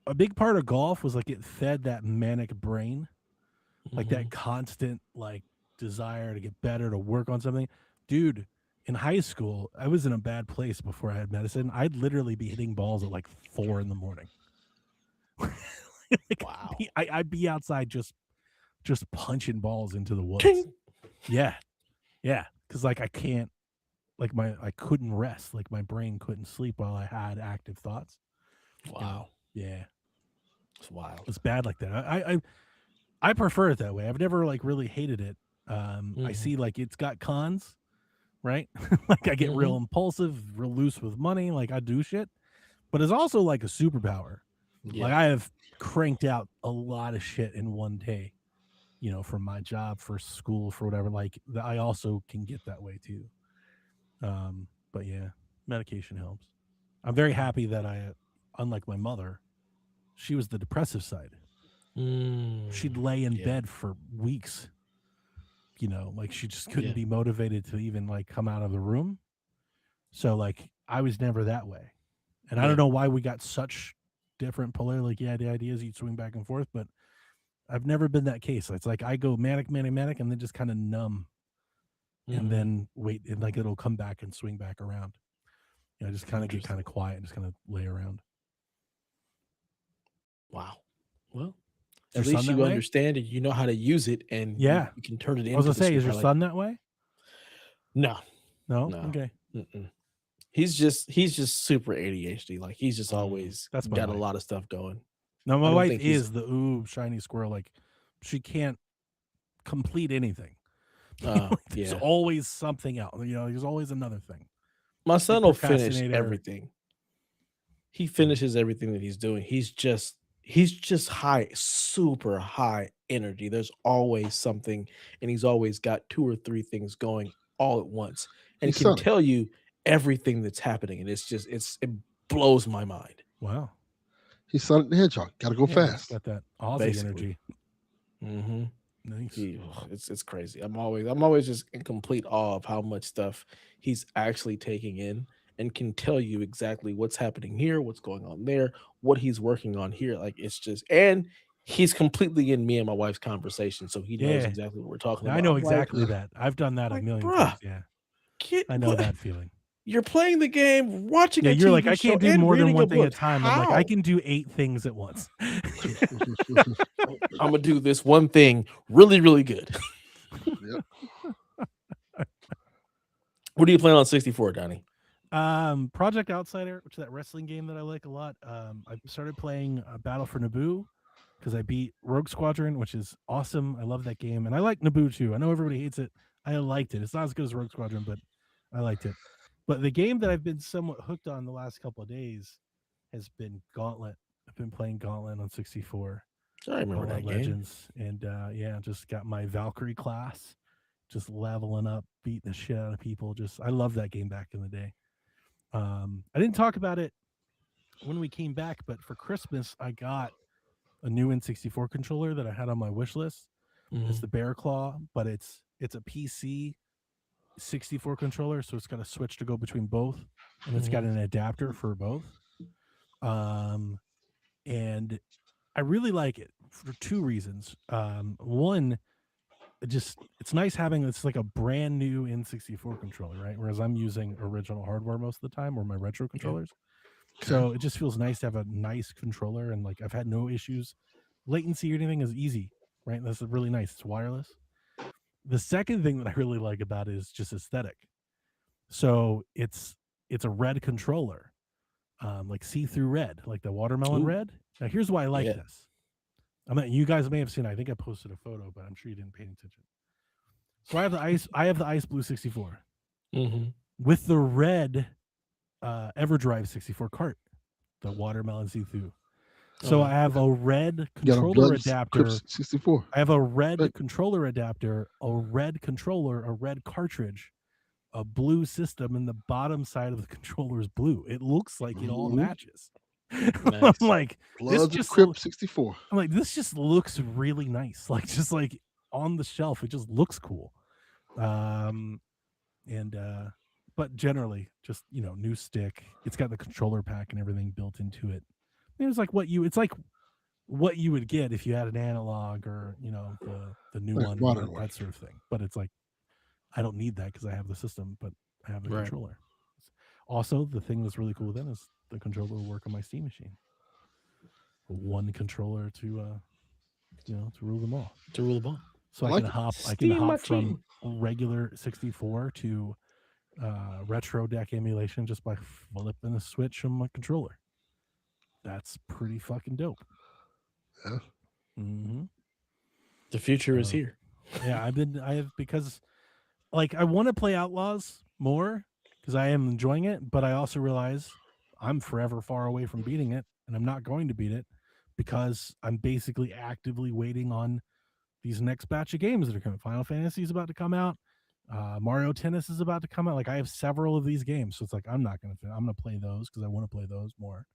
a big part of golf was like it fed that manic brain, like that Mhm. constant like desire to get better, to work on something. Dude, in high school, I was in a bad place before I had medicine. I'd literally be hitting balls at like 4 in the morning. Like Wow. I'd be outside just punching balls into the woods. King. Yeah. Yeah. Cause like I can't like I couldn't rest. Like my brain couldn't sleep while I had active thoughts. Wow. Yeah. It's wild. It's bad like that. I prefer it that way. I've never like really hated it. I Mhm. see like it's got cons, right? Like I get real Mhm. impulsive, real loose with money, like I do shit. But it's also like a superpower. Like Yeah. I have cranked out a lot of shit in one day, from my job, for school, for whatever. Like I also can get that way too. But yeah, medication helps. I'm very happy that unlike my mother, she was the depressive side. Mm. She'd lay in Yeah. bed for weeks, like she just couldn't Yeah. be motivated to even like come out of the room. So like I was never that way. And I don't Yeah. know why we got such different polar, like, yeah, the ideas you'd swing back and forth, but I've never been that case. It's like I go manic, manic, manic, and then just kind of numb and Mhm. then wait, and like it'll come back and swing back around. Just kind of get kind Interesting. of quiet and just kind of lay around. Wow. Well, Is your at son least that you way? understand it. You know how to use it, and Yeah. you can turn it I was into gonna the say, is your super. Like, son that way? no, No? no. Okay. Mm-mm. He's just super ADHD. Like he's just always That's my got a wife. lot of stuff going. No, I my don't wife think he's. is the shiny squirrel. Like she can't complete anything. Like, there's Yeah. always something else. There's always another thing. My Big son will finish procrastinator. everything. He finishes everything that he's doing. He's just high, super high energy. There's always something, and he's always got two or three things going all at once, and He's can Sonic. tell you everything that's happening. And it blows my mind. Wow. He's Sonic the Hedgehog. Got to go Yeah, he's fast. got that Aussie Basically. energy. hmm Nice. it's crazy. I'm always just in complete awe of how much stuff he's actually taking in and can tell you exactly what's happening here, what's going on there, what he's working on here. Like it's just and he's completely in me and my wife's conversation, so he knows Yeah. exactly what we're talking I about. know I'm like, exactly that. I've done that a million bruh, times. Yeah. get I know what that feeling. you're playing the game, watching Yeah, a you're like, TV I show, can't do and more than reading a one thing at book. a time. I'm like, I How? can do 8 things at once. I'm gonna do this one thing really, really good. Yep. What do you plan on 64, Donnie? Project Outsider, which is that wrestling game that I like a lot. I started playing Battle for Naboo because I beat Rogue Squadron, which is awesome. I love that game, and I like Naboo too. I know everybody hates it. I liked it. It's not as good as Rogue Squadron, but I liked it. But the game that I've been somewhat hooked on the last couple of days has been Gauntlet. I've been playing Gauntlet on 64. I remember Fallout that game. Legends, and yeah, just got my Valkyrie class, just leveling up, beating the shit out of people. Just I love that game back in the day. I didn't talk about it when we came back, but for Christmas I got a new N64 controller that I had on my wish list. It's Mhm. the Bear Claw, but it's a PC 64 controller, so it's got a switch to go between both, and it's got Mhm. an adapter for both. Um, and I really like it for two reasons. One, it's nice having it's like a brand new N64 controller, right? Whereas I'm using original hardware most of the time or my retro Yeah. controllers. Okay. So it just feels nice to have a nice controller, and like I've had no issues. Latency or anything is easy, right? That's really nice. It's wireless. The second thing that I really like about it is just aesthetic. So it's a red controller, like see-through red, like the watermelon Ooh. red. Now here's why I like Yeah. this. I mean, you guys may have seen. I think I posted a photo, but I'm sure you didn't pay attention. So I have the ice blue 64 Mm-hmm. with the red EverDrive 64 cart, the watermelon see-through. So I Okay. have a red You got a controller Blood adapter. Crips 64. I have a red Right. controller adapter, a red controller, a red cartridge, a blue system, and the bottom side of the controller is blue. It looks like it all Mhm. matches. I'm Nice. like, this Bloods of just Crip 64. I'm like, this just looks really nice. Like just like on the shelf, it just looks cool. And but generally, just new stick. It's got the controller pack and everything built into it. It's like it's like what you would get if you had an analog or the new Like one, modern one. that sort of thing. But it's like I don't need that because I have the system, but I have the Right. controller. Also, the thing that's really cool then is the controller will work on my Steam machine. One controller to to rule them all. To rule the ball. So I I like can it. hop Steam my from regular 64 to retro deck emulation just by flipping a switch on my controller. That's pretty fucking dope. Yeah. Mm-hmm. The future is here. Yeah, because like I want to play Outlaws more because I am enjoying it, but I also realize I'm forever far away from beating it, and I'm not going to beat it because I'm basically actively waiting on these next batch of games that are coming. Final Fantasy is about to come out. Mario Tennis is about to come out. Like I have several of these games, so it's like I'm gonna play those because I want to play those more.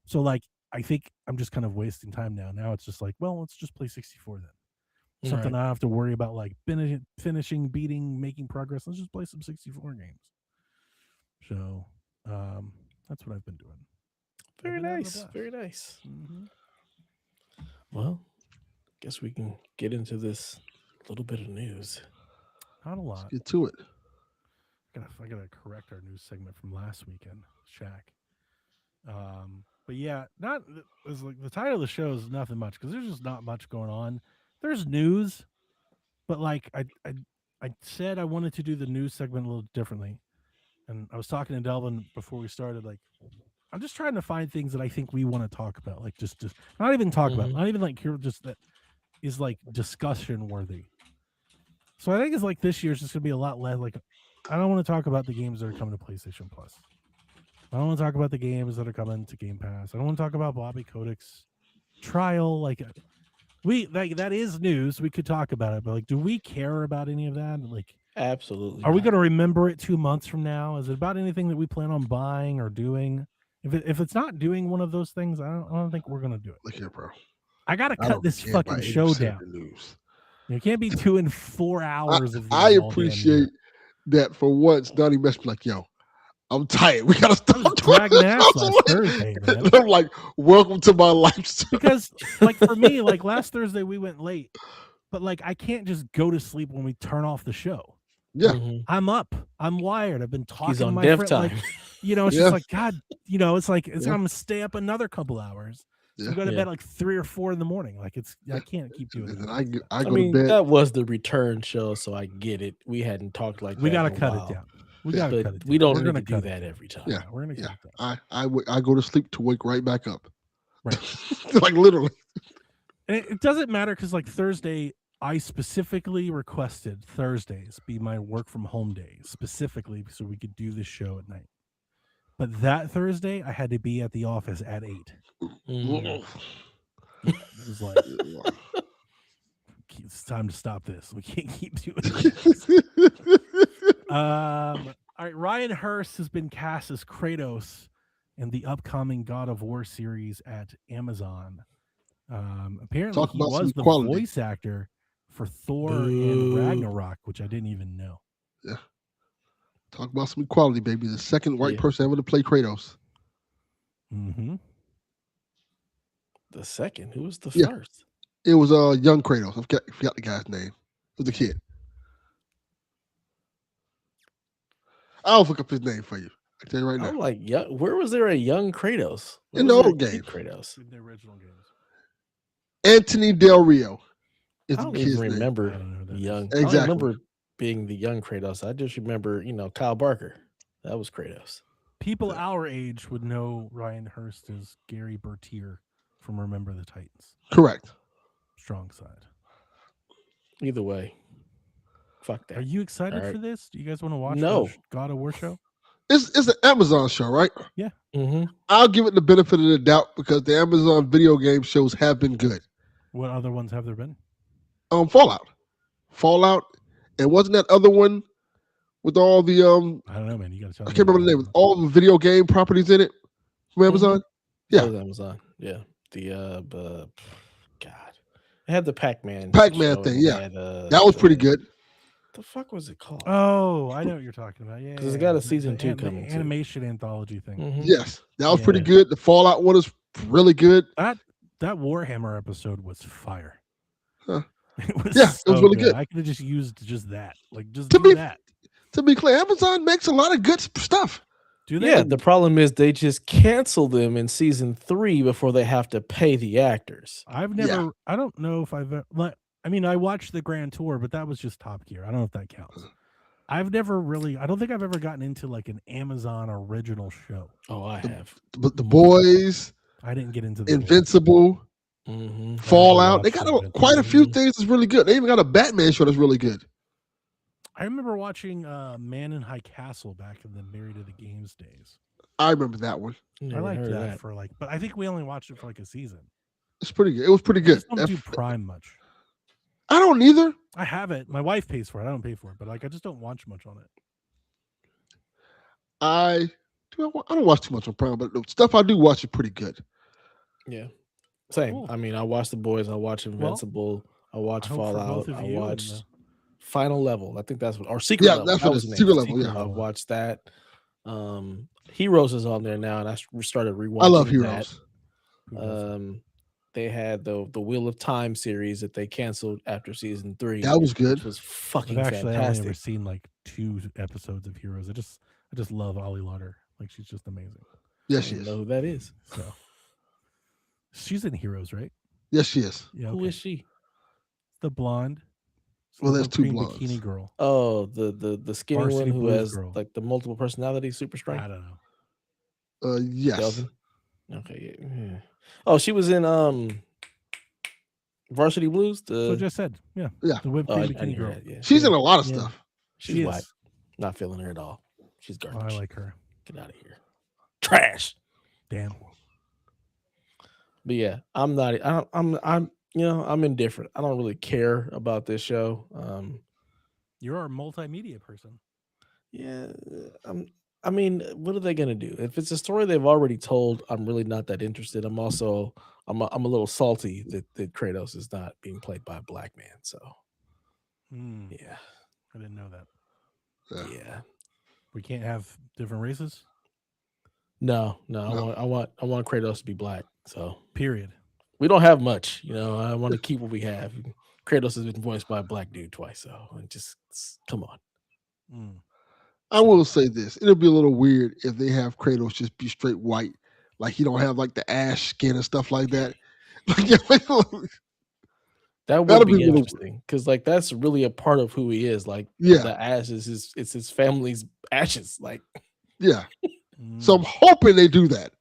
So like I think I'm just kind of wasting time now. Now it's just like, well, let's just play 64 then. Something Right. I don't have to worry about, like finishing, beating, making progress. Let's just play some 64 games. So that's what I've been doing. Very I've been having a nice. blast. Very nice. Mm-hmm. Well, guess we can get into this little bit of news. Not a Let's lot. get to it. I gotta correct our news segment from last weekend, Shaq. But yeah, not it's like the title of the show is nothing much because there's just not much going on. There's news, but like I said I wanted to do the news segment a little differently, and I was talking to Delvin before we started. Like, I'm just trying to find things that I think we want to talk about. Like, just not even talk about, Mhm. not even like here, just that is like discussion worthy. So I think it's like this year's just gonna be a lot less. Like, I don't want to talk about the games that are coming to PlayStation Plus. I don't want to talk about the games that are coming to Game Pass. I don't want to talk about Bobby Kodak's trial. Like, that is news. We could talk about it, but like, do we care about any of that? Like, Absolutely. are we not. going to remember it 2 months from now? Is it about anything that we plan on buying or doing? If it's not doing one of those things, I don't think we're going to do it. Look here, bro. I got to I cut don't this care about fucking 80% show of down. the news. You can't be doing 4 hours of these. I all damn appreciate year. that for once. Donnie messed me like, yo, I'm tired. We gotta stop I was dragging ass last Thursday, man. And I'm like, welcome to my lifestyle. Because like for me, like last Thursday we went late, but like I can't just go to sleep when we turn off the show. Yeah. Mhm. I'm up. I'm wired. I've been talking He's to on my dev friend. time. Like, it's Yeah. just like God. It's like Yeah. I'm gonna stay up another couple hours. So Yeah. go to Yeah. bed like 3 or 4 in the morning. Like I Yeah. can't keep doing And that. then I I go mean, to bed. that was the return show, so I get it. We hadn't talked like We that. gotta in a cut while. it down. We Yeah. gotta But cut it down. we don't We're need gonna to do cut it that down. every time. Yeah. We're gonna cut Yeah. it down. I go to sleep to wake right back up. Right. Like literally. And it doesn't matter because like Thursday, I specifically requested Thursdays be my work from home day, specifically so we could do this show at night. But that Thursday, I had to be at the office at 8. Mhm. It was like, it's time to stop this. We can't keep doing this. All right, Ryan Hurst has been cast as Kratos in the upcoming God of War series at Amazon. Apparently, Talk he about some was the equality. voice actor for Thor and Ragnarok, which I didn't even know. Yeah. Talk about some equality, baby. The second white Yeah. person ever to play Kratos. Mm-hmm. The second? Who was the Yeah. first? It was young Kratos. I forgot the guy's name. It was the kid. I'll look up his name for you. I tell you right now. I'm like, where was there a young Kratos? Where In was the there a old kid game. Kratos. In the original games. Anthony Del Rio is I the don't kid's even name. remember I don't know who that young. is. I don't Exactly. remember being the young Kratos. I just remember, Kyle Barker. That was Kratos. People our age would know Ryan Hurst as Gary Bertier from Remember the Titans. Correct. Strong side. Either way, fuck that. Are you excited All right. for this? Do you guys want to watch No. the God of War show? It's an Amazon show, right? Yeah. Mm-hmm. I'll give it the benefit of the doubt because the Amazon video game shows have been good. What other ones have there been? Fallout, and wasn't that other one with all the I don't know, man. You got to tell me. I can't remember the name. With all the video game properties in it from Amazon. That Yeah. was Amazon. Yeah. The God, it had the Pac-Man Pac-Man show, thing. and Yeah, had, that was pretty good. The fuck was it called? Oh, I know what you're talking about. Yeah, Because it got a season 2 coming. The animation anthology thing. Mhm. Yes, that was pretty Yeah. good. The Fallout one is really good. That Warhammer episode was fire. Huh. It was Yeah, it was really good. I could have just used just that. Like just To do be- that. To be clear, Amazon makes a lot of good stuff. Do they? Yeah, the problem is they just cancel them in season 3 before they have to pay the actors. I've never. I don't know if I've. I mean, I watched the Grand Tour, but that was just Top Gear. I don't know if that counts. I've never really. I don't think I've ever gotten into like an Amazon original show. Oh, I have. But the Boys, I didn't get into the Invincible, Mm-hmm. Fallout, they got Invincible. quite a few things that's really good. They even got a Batman show that's really good. I remember watching Man in High Castle back in the Married to the Games days. I remember that one. I liked that for like, but I think we only watched it for like a season. It's pretty good. It was pretty I good. just don't do Prime much. I don't either. I have it. My wife pays for it. I don't pay for it, but like I just don't watch much on it. I don't watch too much on Prime, but the stuff I do watch is pretty good. Yeah. Same. Cool. I mean, I watched The Boys. I watched Invincible. I watched I hope for Fallout. both of I you and, watched Final Level. I think that's what, or Secret Yeah, Level. that's that what was it the is. name. Secret Level, yeah. I watched that. Heroes is on there now, and I started rewatching. I love that. Heroes. They had the Wheel of Time series that they canceled after season 3. That was good. Which was fucking I've actually only fantastic. ever seen like 2 episodes of Heroes. I just love Ollie Lauder. Like she's just amazing. Yes, I she don't is. know who that is. So she's in Heroes, right? Yes, she is. Yeah. Who is she? The blonde. Well, there's two green blondes. bikini girl. Oh, the skinny Varsity one who Blues has girl. like the multiple personality super I strength. don't know. Yes. Delvin? Okay. Yeah. Oh, she was in Varsity Blues. So I just said, yeah. Yeah. The whipped Oh, I cream didn't bikini hear girl. that, yeah. She's in a lot of Yeah. stuff. She's She whack. is. Not feeling her at all. She's Oh, garbage. I like her. Get out of here. Trash. Damn. But yeah, I'm not. I'm indifferent. I don't really care about this show. You're a multimedia person. Yeah, I mean, what are they gonna do? If it's a story they've already told, I'm really not that interested. I'm a little salty that Kratos is not being played by a black man. So yeah, I didn't know that. yeah. We can't have different races. No. I want Kratos to be black. So Period. we don't have much. I want to keep what we have. Kratos has been voiced by a black dude twice. So just come on. I will say this. It'll be a little weird if they have Kratos just be straight white. Like he don't have like the ash skin and stuff like that. That would be interesting because like that's really a part of who he is. Like the ashes it's his family's ashes. Like yeah. So I'm hoping they do that.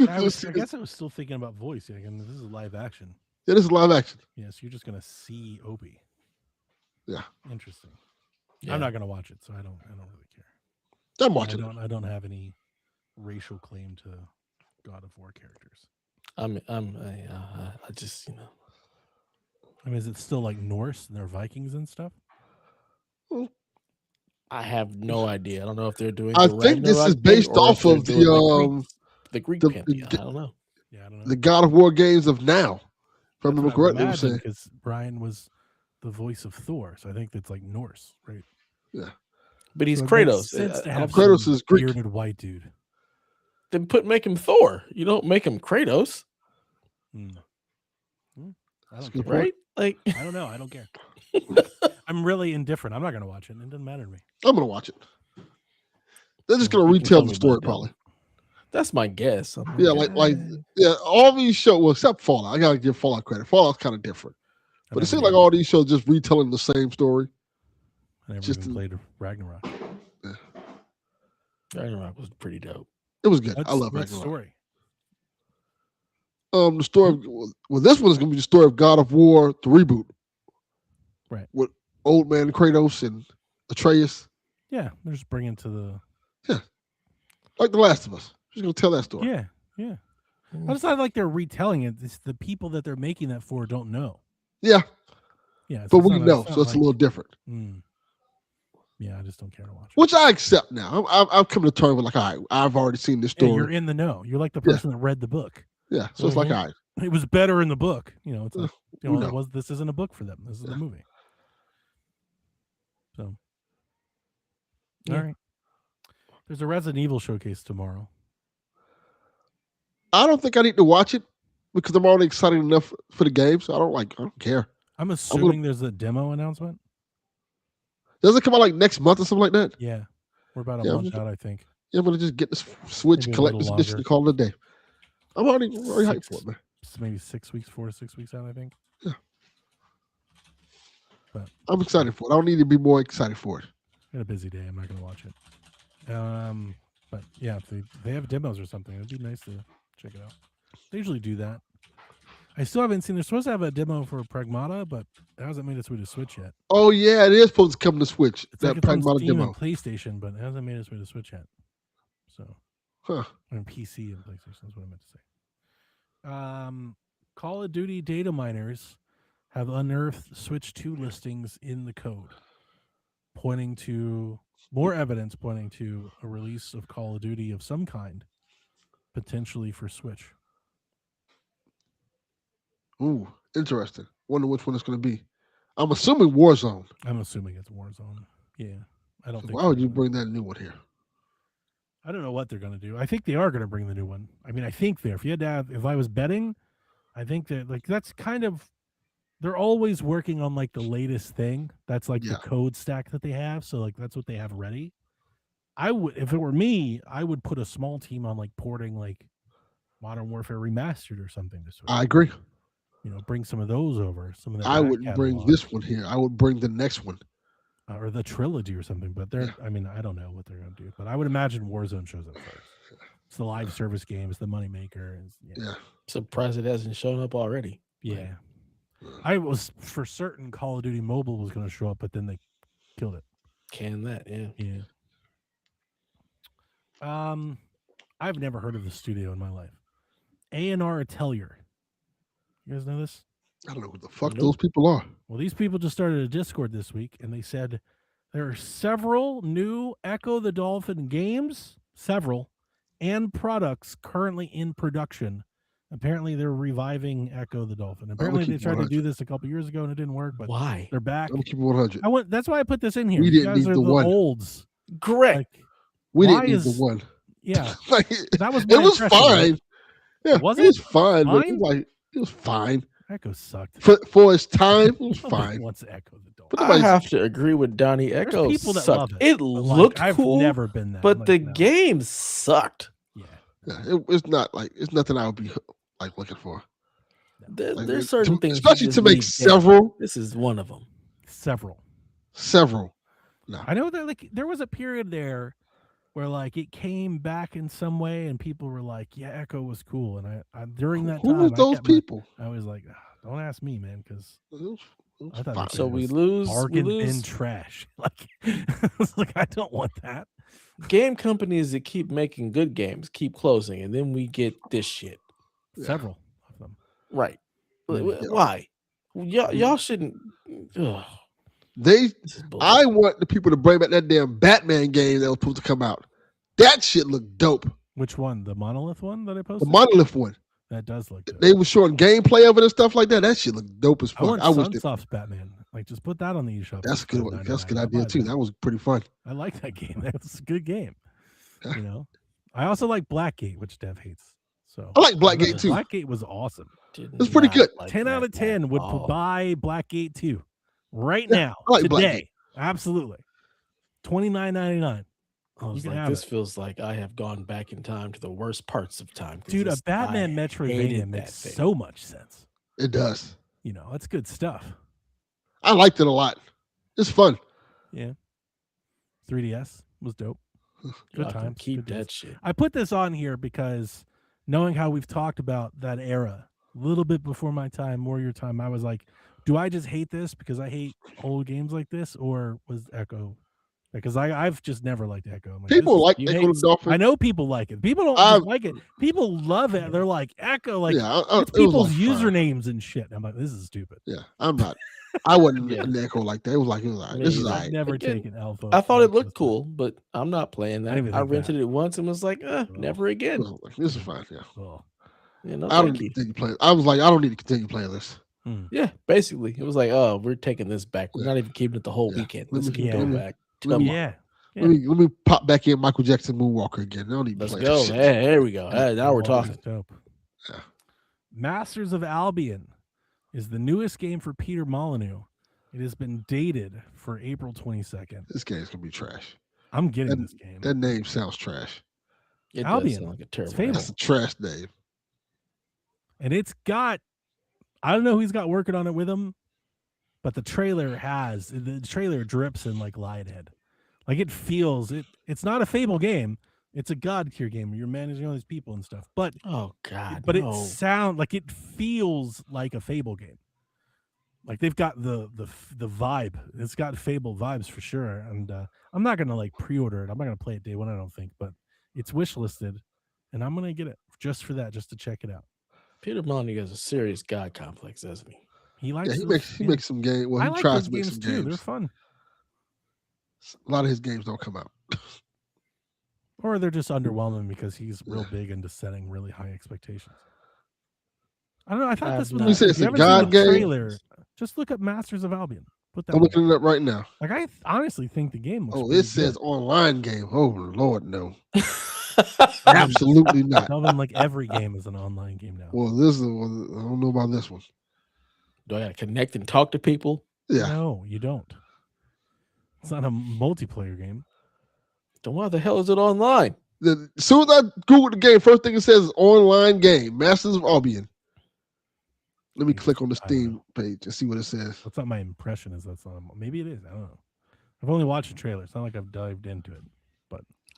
I guess I was still thinking about voice. Like, and this is live action. Yeah, this is live action. Yeah, so you're just gonna see Opie. Yeah. Interesting. Yeah. I'm not gonna watch it, so I don't really care. I'm watching it. I don't have any racial claim to God of War characters. I just I mean, is it still like Norse and they're Vikings and stuff? I have no idea. I don't know if they're doing I the think this is Ragnarok thing based or if off they're of doing the Greek the pantheon. I don't know. Yeah, I don't know. the God of War games of now. If I That's remember what I would correctly, I'm imagine, saying. because Brian was the voice of Thor, so I think that's like Norse, right? Yeah. But he's So it makes Kratos. sense to I have don't Kratos some is Greek. bearded white dude. Then make him Thor. You don't make him Kratos, I don't good care. right? Like I don't know. I don't care. I'm really indifferent. I'm not going to watch it. It doesn't matter to me. I'm gonna watch it. They're just Well, gonna you can retell tell the me story, about it, probably. that's my guess. I'm Yeah, like all these shows. Well, except Fallout, I gotta give Fallout credit. Fallout's kind of different, but it seems like all these shows just retelling the same story. I never just even played Ragnarok. Ragnarok was pretty dope. It was good. I love What Ragnarok. story? The story of, well, this one is gonna be the story of God of War, the reboot, Right. With old man Kratos and Atreus, Yeah, they're just bringing to the. like The Last of Us. She's gonna tell that story. Yeah. But it's not like they're retelling it. It's the people that they're making that for don't know. Yeah, Yeah, but we know, so it's a little different. Yeah, I just don't care to watch it. Which I accept now. I'm coming to terms with, like, all right, I've already seen this Yeah, story. you're in the know. You're like the person that read the book. Yeah, so it's like, all right, It was better in the book. It's like, we know. This isn't a book for them. This is the movie. So, all right. There's a Resident Evil showcase tomorrow. I don't think I need to watch it because I'm already excited enough for the game, so I don't care. I'm assuming there's a demo announcement. Does it come out like next month or something like that? Yeah, we're about a month out, I think. Yeah, I'm gonna just get this Switch Maybe a collector's little edition and call it a day. I'm already hyped for it, man. Maybe 6 weeks, 4 to 6 weeks out, I think. Yeah. But I'm excited for it. I don't need to be more excited for it. I had a busy day. I'm not going to watch it. But yeah, if they have demos or something, it'd be nice to check it out. They usually do that. I still haven't seen. They're supposed to have a demo for Pragmata, but it hasn't made its way to Switch yet. Oh yeah, it is supposed to come to Switch. It's that like it's on Pragmata Steam demo. and PlayStation, but it hasn't made its way to Switch yet. So, on PC and PlayStation is what I meant to say. Call of Duty data miners have unearthed Switch 2 listings in the code, pointing to more evidence pointing to a release of Call of Duty of some kind, potentially for Switch. Ooh, interesting. Wonder which one it's going to be. I'm assuming Warzone. I'm assuming it's Warzone. Yeah, I don't think. Why would you bring that new one here? I don't know what they're going to do. I think they are going to bring the new one. I mean, I think if you had to have, if I was betting, I think that that's kind of, they're always working on like the latest thing. That's like the code stack that they have. So like that's what they have ready. I would, if it were me, I would put a small team on like porting like Modern Warfare Remastered or something to Switch. I agree. Bring some of those over. Some of that. I wouldn't bring this one here. I would bring the next one. Or the trilogy or something. But I mean, I don't know what they're going to do. But I would imagine Warzone shows up first. It's the live service game. It's the moneymaker. Surprised it hasn't shown up already. Yeah. I was for certain Call of Duty Mobile was going to show up, but then they killed it. Can that? Yeah. I've never heard of the studio in my life. A&R Atelier. You guys know this? I don't know who the fuck those people are. Well, these people just started a Discord this week, and they said there are several new Echo the Dolphin games, and products currently in production. Apparently, they're reviving Echo the Dolphin. Apparently, they tried to do this a couple years ago and it didn't work. But why? They're back. I'm keeping 100. That's why I put this in here. We didn't need the one. Olds. Correct. Like, we didn't need the one. Yeah, that was. It was fine. Yeah, it was fine. But it was fine. Echo sucked for its time. It was fine. Wants Echo the Dolphin. I have to agree with Donnie. Echo people that sucked. love it. Looked cool. I've never been that, but the game sucked. Yeah, it's not like it's nothing I would be like looking for. There's certain things, especially to make several. This is one of them. Several. No, I know that like there was a period there where like it came back in some way, and people were like, "Yeah, Echo was cool." And I during that time, who was those people? I was like, "Don't ask me, man," because I thought so we lose. Bargain bin trash. Like, I was like, I don't want that. Game companies that keep making good games keep closing, and then we get this shit. Several. Right. Mm. Why? Y'all shouldn't. Ugh, They, this is I bullshit. want the people to bring back that damn Batman game that was supposed to come out. That shit looked dope. Which one? The monolith one that I The posted? Monolith one. That does look dope. They were showing gameplay of it and stuff like that. That shit looked dope as I fuck. want I wish they, Sunsoft's Batman. Like, just put that on the eShop. that's a good one. That's a good idea too. That was pretty fun. I like that game. That's a good game. Yeah. You know, I also like Blackgate, which Dev hates. So I like Blackgate too. Blackgate was awesome. It's pretty good. 10 out of 10 would buy Blackgate 2 right Yeah, now, I like today. Blackgate. Absolutely. $29.99. I was can like, have this it. feels like I have gone back in time to the worst parts of time. 'cause Dude, a this- Batman I Metroidvania hated makes that thing. so much sense. It does. You know, that's good stuff. I liked it a lot. It's fun. Yeah. 3DS was dope. Good Y'all can times. Keep good days. that shit. I put this on here because knowing how we've talked about that era a little bit before my time, more your time, I was like, do I just hate this because I hate old games like this, or was Echo? Because I've just never liked Echo. I'm like, People like you Echo hate- the Dolphin. I know people like it. People don't just like it. People love it. They're like Echo, like yeah, it's it was people's like usernames and shit. I'm like, this is stupid. Yeah, I'm not. I wasn't Yeah. an Echo like that. It was like Me this is either. all I've right. never Again, taken Alpha. I thought it Echo looked stuff. cool, but I'm not playing I that. didn't even I think rented that. it once and was like, Oh. never again. This is fine. Yeah, Oh. You know, I don't thank need you. to continue playing. I was like, I don't need to continue playing this. Yeah, basically, it was like, oh, we're taking this back. We're Yeah. not even keeping it the whole Yeah. weekend. Let This me- can go yeah. back. let me- tomorrow. Yeah. Let me pop back in Michael Jackson Moonwalker again. I don't need to Let's play go. this shit. Hey, there we go. Hey, now we're Oh, talking. that's dope. Yeah. Masters of Albion is the newest game for Peter Molyneux. It has been dated for April 22nd. This game's gonna be trash. I'm getting this game. That name sounds trash. It Albion. does sound like a terrible. Fable. name. That's a trash name. And it's got, I don't know who's got working on it with him, but the trailer drips in like Lionhead. Like it feels it's not a Fable game. It's a God tier game where you're managing all these people and stuff. But Oh God, but no. it sounds like it feels like a Fable game. Like they've got the vibe. It's got Fable vibes for sure. And I'm not gonna like pre-order it. I'm not gonna play it day one, I don't think, but it's wish listed, and I'm gonna get it just for that, just to check it out. Peter Molyneux has a serious God complex, doesn't he? He likes Yeah, he makes some games. Well, I he like tries those to make games some too. They're games. fun. A lot of his games don't come out. Or they're just underwhelming because he's real big into setting really high expectations. I don't know. I thought this was. You say If it's you a haven't seen God the game? trailer, just look up Masters of Albion. Put that. I'm on. looking it up right now. Like I honestly think the game looks. Oh, pretty it says good. online game. Oh Lord, no. Absolutely not. Delvin, like every game is an online game now. Well, this is. I don't know about this one. Do I gotta connect and talk to people? Yeah. No, you don't. It's not a multiplayer game. Then why the hell is it online? As soon as I Google the game, first thing it says is online game, Masters of Albion. Let me click on the I don't Steam page and see what it says. That's not my impression. Is that's not? Maybe it is. I don't know. I've only watched the trailer. It's not like I've dived into it.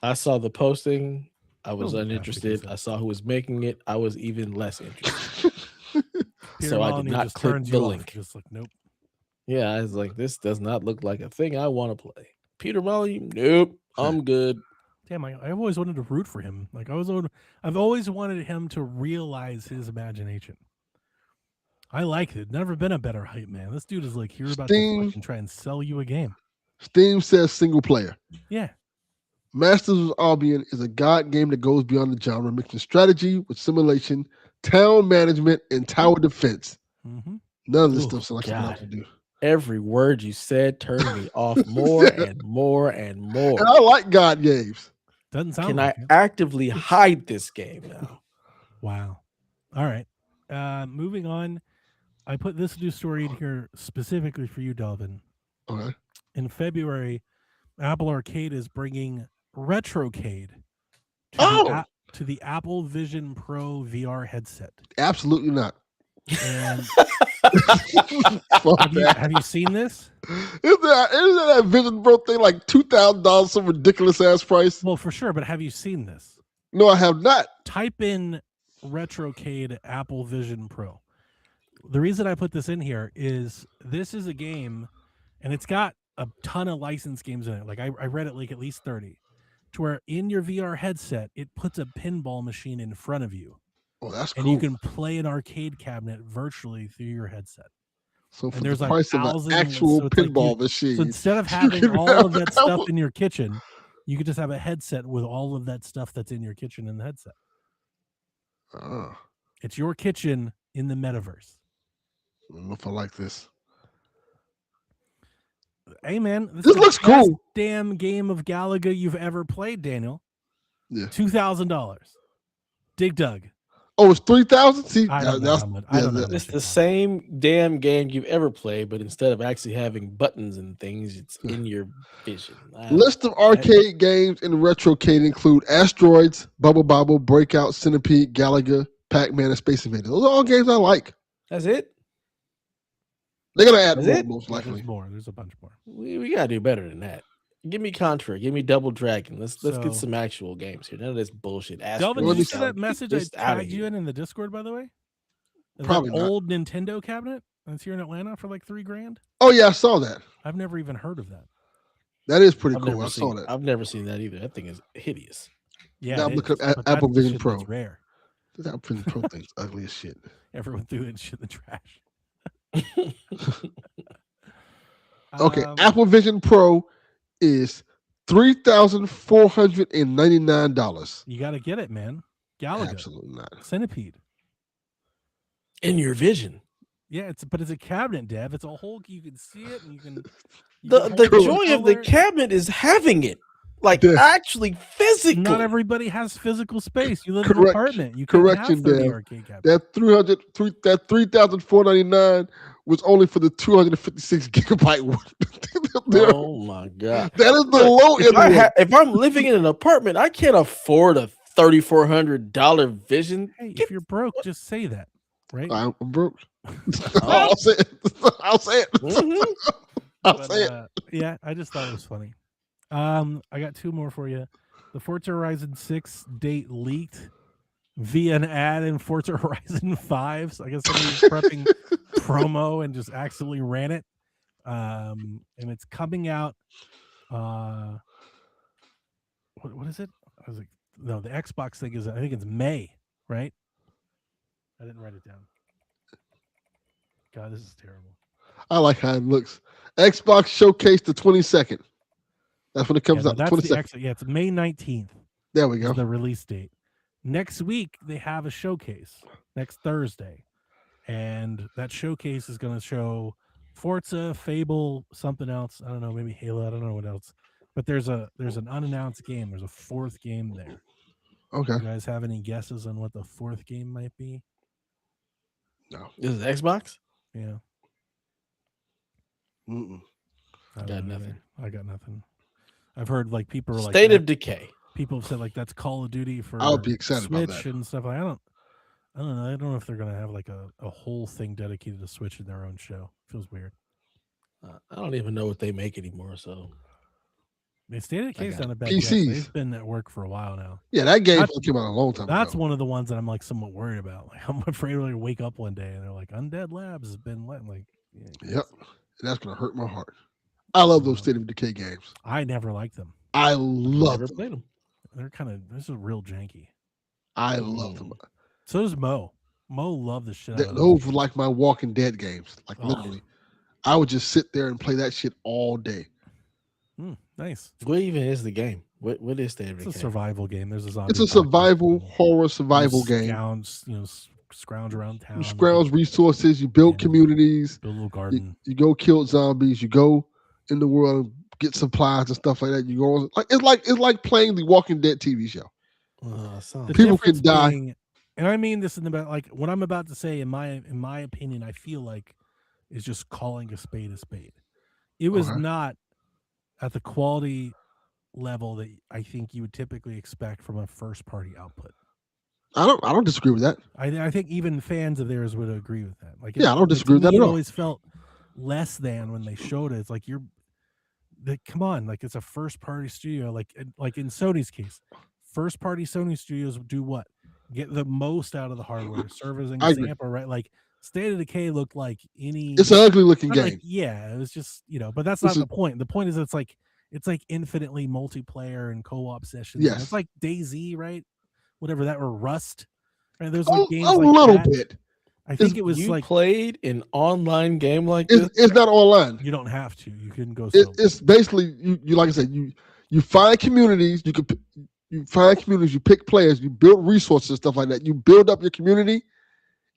I saw the posting. I was Feels fantastic, uninterested. isn't I it? saw who was making it. I was even less interested. Peter So I did Molyneux not just click turns the you off. link. Just like nope. Yeah, I was like, this does not look like a thing I want to play. Peter Molyneux, nope, I'm good. Damn, I've always wanted to root for him. Like I've always wanted him to realize his imagination. I like it. Never been a better hype man. This dude is like here about to Steam. fucking try and sell you a game. Steam says single player. Yeah. Masters of Albion is a God game that goes beyond the genre, mixing strategy with simulation, town management, and tower defense. Mm-hmm. None of this Ooh, stuff sounds like something I God. can do. Every word you said turned me off more and more and more. And I like God games. Doesn't sound Can I like it. actively hide this game now? Wow. All right. Moving on. I put this news story in here specifically for you, Delvin. Okay. In February, Apple Arcade is bringing Retrocade to, Oh! to the Apple Vision Pro VR headset. Absolutely not. And Fuck that. have you seen this? Isn't that Vision Pro thing like $2,000, some ridiculous ass price? Well, for sure, but have you seen this? No, I have not. Type in Retrocade Apple Vision Pro. The reason I put this in here is this is a game, and it's got a ton of licensed games in it. Like I read it like at least 30, to where in your VR headset, it puts a pinball machine in front of you. Oh, that's and cool. you can play an arcade cabinet virtually through your headset. So for And the there's like price of an thousands. actual So it's like pinball so machine, instead of you having can all have of that an stuff Apple. in your kitchen, you could just have a headset with all of that stuff that's in your kitchen in the headset. Ah, It's your kitchen in the metaverse. I don't know if I like this. Hey man, this This is the looks best cool. damn game of Galaga you've ever played, Daniel. Yeah. $2,000. Dig Dug. Oh, it's 3,000. See, I don't know that's how much. I don't know. How much It's it the costs. same damn game you've ever played, but instead of actually having buttons and things, it's in your vision. List of arcade games in Retrocade include Asteroids, Bubble Bobble, Breakout, Centipede, Galaga, Pac-Man, and Space Invaders. Those are all games I like. That's it. They're gonna add That's more, it? most Yeah, likely. there's more. There's a bunch more. We gotta do better than that. Give me Contra. Give me Double Dragon. Let's get So- some actual games here. None of this bullshit. Delvin, Well, did you this- see that message I Just outta tagged you here. in the Discord, by the way? Is Probably that not. old Nintendo cabinet that's here in Atlanta for like $3,000? Oh yeah, I saw that. I've never even heard of that. That is pretty I've cool. never I saw seen. that. I've never seen that either. That thing is hideous. Yeah, Now it look is, up but Apple that's the Vision shit Pro. that's rare. That Apple Vision Pro thing's ugly as shit. Everyone threw that shit in the trash. Okay, Um, Apple Vision Pro is $3,499. You got to get it, man. Galaga, Absolutely not. Centipede. In your vision. Yeah, it's a cabinet, Dev. It's a whole. You can see it, and you can. The can the hold joy of the controller. cabinet is having it. Like Yeah. actually physically. Not everybody has physical space. You live in an Correct- apartment. You can't correction, have 30 Dev. arcade cabinets. That $3,499 was only for the 256 gigabyte one. Oh my god. That is the low end one. If I'm living in an apartment, I can't afford a $3,400 vision. Hey, if you're broke, just say that, right? I'm broke. I'll say it. I'll say it. Mhm. I'll But, say it. yeah, I just thought it was funny. I got two more for you. The Forza Horizon 6 date leaked via an ad in Forza Horizon 5. So I guess somebody's prepping promo and just accidentally ran it. And it's coming out. What is it? I was like, no, the Xbox thing is, I think it's May, right? I didn't write it down. God, this is terrible. I like how it looks. Xbox Showcase the 22nd. That's when it comes Yeah, out. that's 22nd. yeah, it's May 19th. There we Is go. the release date. Next week they have a showcase next Thursday, and that showcase is going to show Forza, Fable, something else. I don't know, maybe Halo. I don't know what else. But there's an unannounced game. There's a fourth game there. Okay. You guys have any guesses on what the fourth game might be? No. This is Xbox? Yeah, Mm-mm. I don't Got know either. nothing. I got nothing. I've heard like people are like State that- of Decay. people have said like that's Call of Duty for I would be excited Switch about that. and stuff. I don't know. I don't know if they're gonna have like a whole thing dedicated to Switch in their own show. Feels weird. I don't even know what they make anymore. So They State of Decay's got not a bad PCs. guess. They've been at work for a while now. Yeah, that game That's- came out a long time That's ago. one of the ones that I'm like somewhat worried about. Like I'm afraid to like wake up one day and they're like Undead Labs has been let like. Yeah, Yep. And that's gonna hurt my heart. I love those State of Decay games. I never liked them. I love never them. played them. They're kind of this is real janky. I love them. So does Mo. Mo loved the shit out of those. Those were like my Walking Dead games. Like Oh. literally. I would just sit there and play that shit all day. Nice. What even is the game? What is State of It's a Decay? survival game. There's a zombie. It's a apocalypse survival, going on. horror survival You game. Scrounge around town. You scrounge resources, you build Yeah. communities, build a little you, garden. you go kill zombies, you go in the world and get supplies and stuff like that. You go like it's like playing the Walking Dead TV show. Sounds The people can difference die. being- and I mean this in about like what I'm about to say. In my opinion, I feel like is just calling a spade a spade. It was Okay. not at the quality level that I think you would typically expect from a first party output. I don't disagree with that. I think even fans of theirs would agree with that. Like, Yeah, I don't to disagree with me, that at it all. always felt less than when they showed it. It's like come on, like it's a first party studio. Like in Sony's case, first party Sony studios do what? Get the most out of the hardware. Serve as an I agree. example, right? Like State of Decay looked like any. It's an ugly looking not game. like- yeah, it was just but that's It's not the point. The point is it's like infinitely multiplayer and co-op sessions. And Yes. it's like DayZ, right? Whatever that or Rust. Right? There's A, like a games like little that. bit. I think it was You like played an online game like this? It's not online. you don't have to. You can go solo. It's basically you like I said, you find communities, you find communities, you pick players, you build resources and stuff like that. You build up your community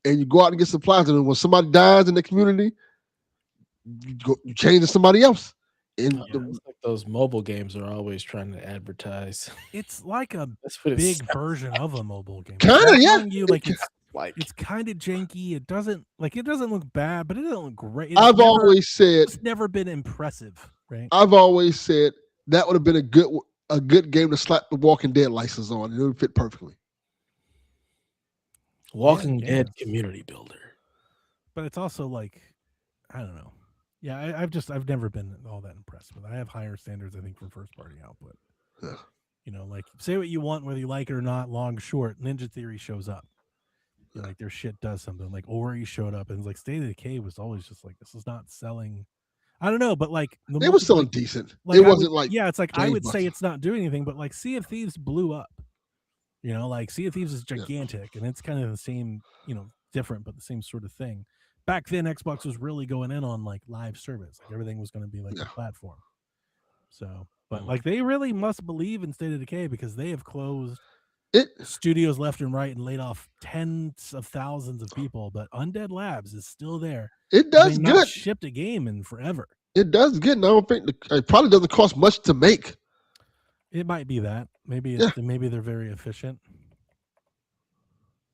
and you go out and get supplies. And when somebody dies in the community, you change to somebody else. And It's like those mobile games are always trying to advertise. It's like a That's what it big sounds version of a mobile game. Kinda, I'm yeah. telling you, like like. it's kind of janky. It doesn't look bad, but it doesn't look great. I've never been impressive, right? always said that would have been a good game to slap the Walking Dead license on. It would fit perfectly. Walking Yeah, Dead community builder. But it's also like, I don't know. Yeah, I've never been all that impressed with it. I have higher standards, I think, for first party output. Yeah. You know, like say what you want, whether you like it or not. Long, short, Ninja Theory shows up. You know, like their shit does something. Like Ori showed up, and it's like State of Decay was always just like, this is not selling. I don't know, but like It was selling decent. Like it wasn't like it's like I would say gangbusters. it's not doing anything, but like Sea of Thieves blew up. You know, like Sea of Thieves is gigantic, and it's kind of the same, you know, different but the same sort of thing. Back then, Xbox was really going in on like live service, like everything was going to be like a platform. So, but like they really must believe in State of Decay because they have closed studios left and right and laid off tens of thousands of people. But Undead Labs is still there. It does good. Not shipped a game in forever. It does good. And I don't think it probably doesn't cost much to make. It might be that. Maybe maybe they're very efficient.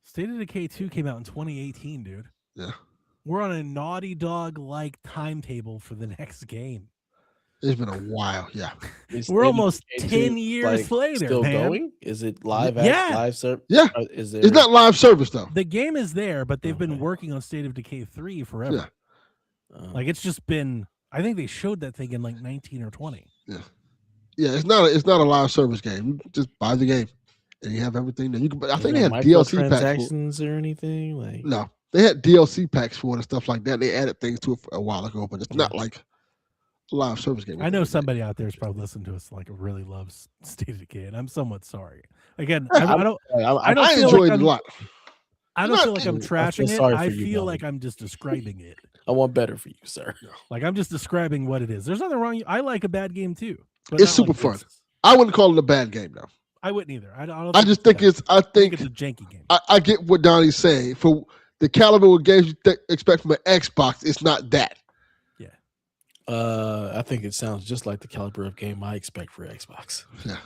State of Decay 2 came out in 2018, dude. Yeah. We're on a Naughty Dog like timetable for the next game. It's been a while, yeah. We're almost 10 years later. Still man. Going? Is it live? Live service? Yeah. Is there? It's not live service though. The game is there, but they've been working on State of Decay 3 forever. Yeah. Like it's just been. I think they showed that thing in like 19 or 20. Yeah. Yeah, it's not a live service game. You just buy the game and you have everything. That you can. I think they had DLC packs or anything like. No, they had DLC packs for it and stuff like that. They added things to it a while ago, but it's not like a live service game. I know somebody out there is probably listening to us like really loves State of Decay, and I'm somewhat sorry. Again, I enjoyed it a lot. I don't feel like I'm trashing it. I feel like I'm just describing it. I want better for you, sir. Like I'm just describing what it is. There's nothing wrong. I like a bad game too. But it's super fun. I wouldn't call it a bad game though. I wouldn't either. I just think it's. I think it's a janky game. I get what Donnie's saying. For the caliber of games you expect from an Xbox, it's not that. Yeah. I think it sounds just like the caliber of game I expect for Xbox. Yeah.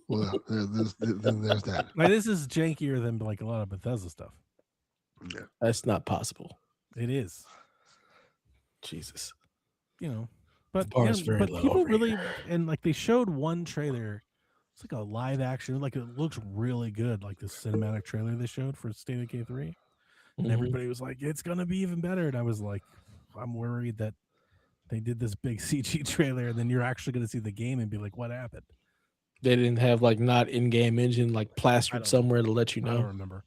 Well, there's that. Like this is jankier than like a lot of Bethesda stuff. Yeah. That's not possible. It is. Jesus. You know, but low people really and like they showed one trailer. It's like a live action, like it looks really good, like the cinematic trailer they showed for State of Decay 3. And everybody was like, it's gonna be even better. And I was like, I'm worried that they did this big CG trailer and then you're actually gonna see the game and be like, what happened? They didn't have like not in-game engine like plastered somewhere to let you know. I don't remember.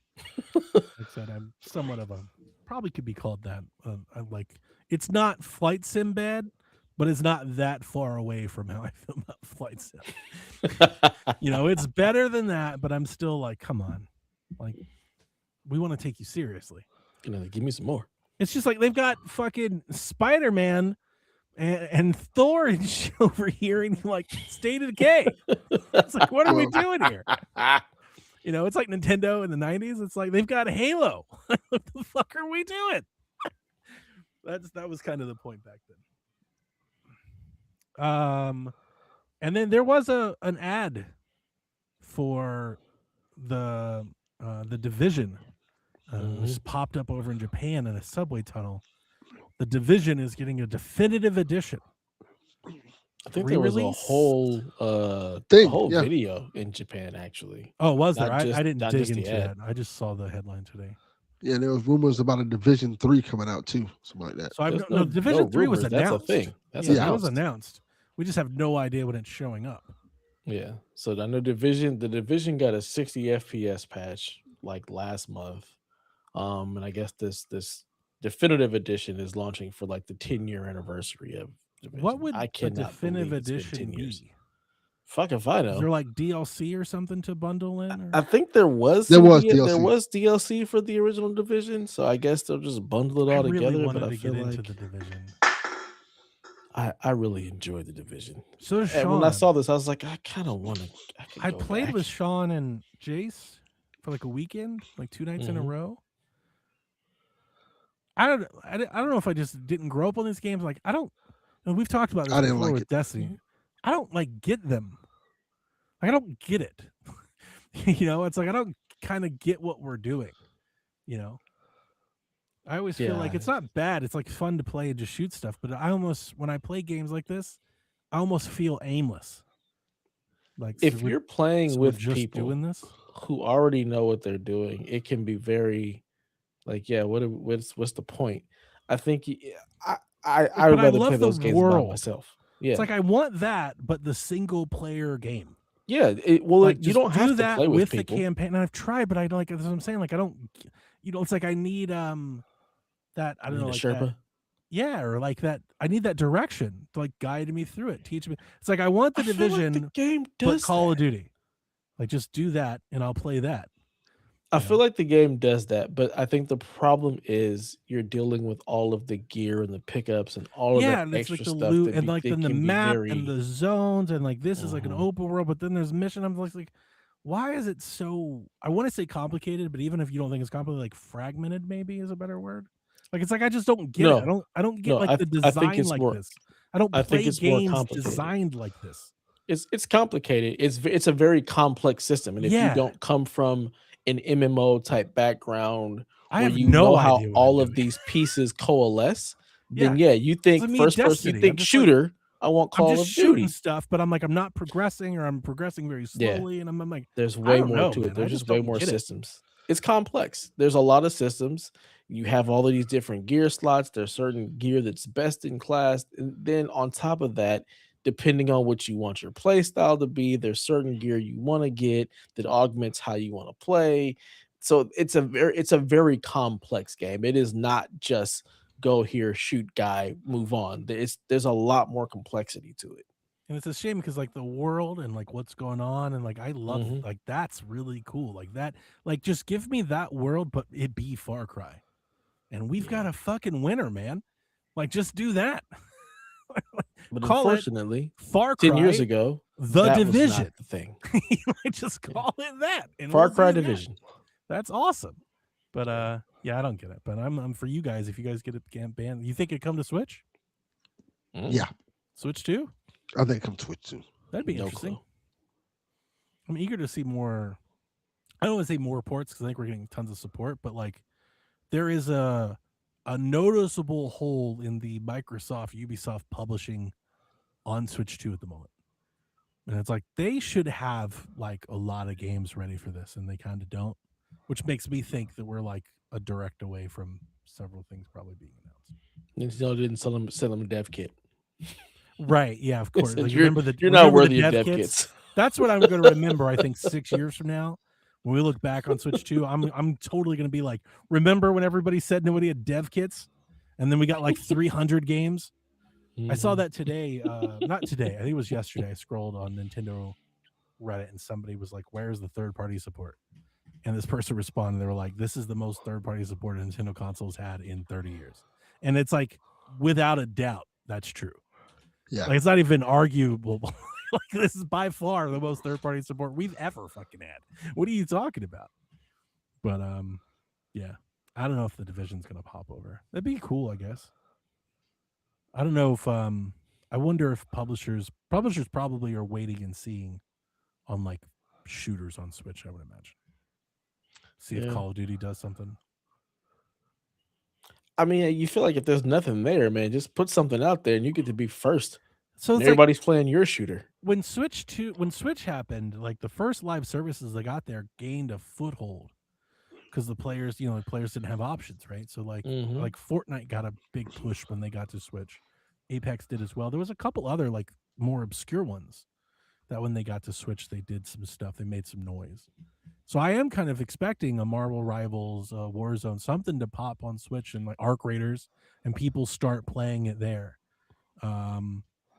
Like I said, I'm somewhat of a probably could be called that. I'm like it's not flight sim bad, but it's not that far away from how I feel about flight sim. You know, it's better than that, but I'm still like, come on, like we want to take you seriously. You know, give me some more. It's just like they've got fucking Spider-Man and Thor and shit over here, and like State of Decay. It's like, what are we doing here? You know, it's like Nintendo in the 90s. It's like they've got Halo. What the fuck are we doing? That was kind of the point back then. And then there was an ad for the Division. Just popped up over in Japan in a subway tunnel. The Division is getting a definitive edition. I think there was a whole video in Japan actually. Oh, was there? I didn't dig into that. I just saw the headline today. Yeah, there was rumors about a Division 3 coming out too, something like that. So Division 3 was announced. That's a thing. That was announced. We just have no idea when it's showing up. Yeah. So I know the Division got a 60 FPS patch like last month. And I guess this definitive edition is launching for like the 10-year anniversary of Division. What would the definitive edition be? Fuck if I Is there know. like DLC or something to bundle in? Or I think there was There was there DLC. was DLC for the original Division, so I guess they'll just bundle it I all really together. But wanted I to get feel into like the Division. I really enjoyed the Division. So does And when I Sean. saw this, I was like, I kind of want to. I could I go played back. with Sean and Jace for like a weekend, like 2 nights in a Mhm. row. I don't know if I just didn't grow up on these games. Like I don't. And we've talked about this I didn't before like with it. Destiny. I don't like get them. Like I don't get it. It's like I don't kind of get what we're doing. You know, I always feel like Yeah. it's not bad. It's like fun to play and just shoot stuff. But I almost when I play games like this, I almost feel aimless. Like If you're playing we're with just doing people this. who already know what they're doing, it can be very like, yeah, what's the point? I think I would But I rather play love the those games by world. myself. It's Yeah. like I want that, but the single player game. Yeah, Like you just don't do have to that play with with the people. campaign. And I've tried, but I don't like that's what I'm saying. Like I don't it's like I need that I You don't know, need a like that. Sherpa. Yeah, or like that I need that direction to like guide me through it, teach me. It's like I want the I feel like the Division, game but does Call of that. Duty. Like just do that and I'll play that. I You feel know? like the game does that, but I think the problem is you're dealing with all of the gear and the pickups and all of Yeah, that and it's like extra the stuff loot and like they then the can be map and very. the zones and like this is like an Mhm. open world, but then there's mission. I'm like, why is it so I want to say complicated, but even if you don't think it's complicated, like fragmented maybe is a better word. Like it's like I just don't get it. No, I don't get no, like the I think design it's like more. this. I don't I think play it's more games complicated. designed like this. It's complicated. It's a very complex system, and if you Yeah. don't come from an MMO type background I where have you know no how idea what I'm all of doing. these pieces coalesce, Yeah. then yeah, you So think me and first person, you Destiny, I'm think just like shooter. I want I'm Call just of shooting Duty. stuff, but I'm like I'm not progressing or I'm progressing very Yeah, slowly and I'm like there's I way don't more know, to it. man. I There's just just way don't more get it. systems. It's complex. There's a lot of systems. You have all of these different gear slots. There's certain gear that's best in class. And then on top of that, depending on what you want your play style to be, there's certain gear you want to get that augments how you want to play. So it's a very complex game. It is not just go here, shoot guy, move on. There's a lot more complexity to it. And it's a shame because like the world and like what's going on and like I love Mhm. like that's really cool. Like that like just give me that world, but it be Far Cry. And we've got Yeah. a fucking winner, man. Like just do that. But Call it unfortunately, Far 10 years Cry ago, The that was not Division. the thing. Like just Yeah. call it that and Far we'll Cry do that. Division. That's awesome. But Yeah. yeah, I don't get it. But I'm for you guys. If you guys get it can't ban, you think it come to Switch? Mm, Yeah, Switch 2? I think come Twitch soon. That'd be no interesting. clue. I'm eager to see more. I don't want to say more reports because I think we're getting tons of support, but like there is a noticeable hole in the Microsoft Ubisoft publishing on Switch 2 at the moment. And it's like they should have like a lot of games ready for this and they kind of don't, which makes me think that we're like a direct away from several things probably being announced. Nintendo didn't sell them a dev kit. Right, yeah, of course. Said, Like you're remember not the worthy of dev dev kits? kits. That's what I'm going to remember I think 6 years from now. When we look back on Switch 2, I'm totally going to be like, remember when everybody said nobody had dev kits? And then we got like 300 games. I saw Mhm. that today. Not today. I think it was yesterday. I scrolled on Nintendo Reddit and somebody was like, "Where's the third party support?" And this person responded. They were like, "This is the most third party support Nintendo consoles had in 30 years." And it's like, without a doubt, that's true. Yeah, Like it's not even arguable. Like this is by far the most third party support we've ever fucking had. What are you talking about? But yeah, I don't know if the Division's gonna pop over. That'd be cool, I guess. I don't know if I wonder if publishers probably are waiting and seeing on like shooters on Switch, I would imagine. See if Yeah. Call of Duty does something. I mean, you feel like if there's nothing there, man, just put something out there and you get to be first. So And it's like everybody's playing your shooter. when Switch happened, like the first live services that got there gained a foothold because the players, the players didn't have options, right? So Mhm. like Fortnite got a big push when they got to Switch. Apex did as well. There was a couple other like more obscure ones that when they got to Switch, they did some stuff. They made some noise. So I am kind of expecting a Marvel Rivals, Warzone, something to pop on Switch and like Arc Raiders, and people start playing it there.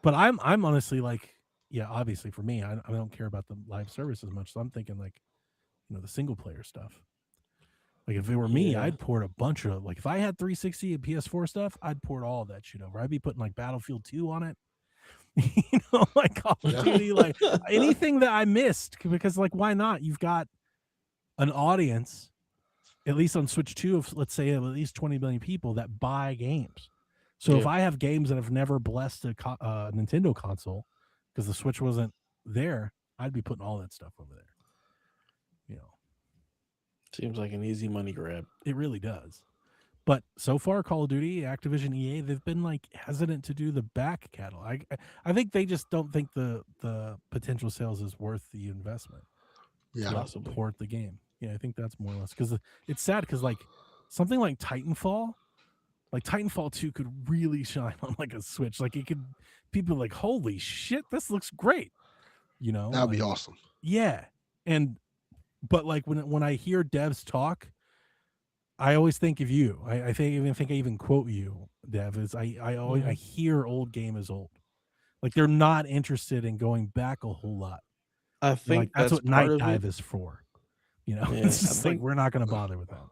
But I'm honestly like yeah, obviously for me, I don't care about the live service as much. So I'm thinking like, the single player stuff. Like if it were me, Yeah. I'd port a bunch of like if I had 360 and PS4 stuff, I'd port all that shit over. I'd be putting like Battlefield 2 on it. Like Call of Yeah. Duty, like anything that I missed because like why not? You've got an audience, at least on Switch 2 of let's say at least 20 million people that buy games. So if Yeah. I have games that have never blessed a Nintendo console because the Switch wasn't there, I'd be putting all that stuff over there. Seems like an easy money grab. It really does. But so far, Call of Duty, Activision, EA, they've been like hesitant to do the back catalog. I think they just don't think the potential sales is worth the investment Yeah. to Possibly. port the game. Yeah, I think that's more or less because it's sad because like something like Titanfall 2 could really shine on like a Switch. Like it could, people are like, holy shit, this looks great. That'd be Like, awesome. yeah, but like when I hear devs talk, I always think of you. I think I even quote you, Dev. Is I always I hear old game is old. Like they're not interested in going back a whole lot. I They're like think that's that's what part Night of it. Dive is for. Yeah, It's I just like think we're not going to bother with that.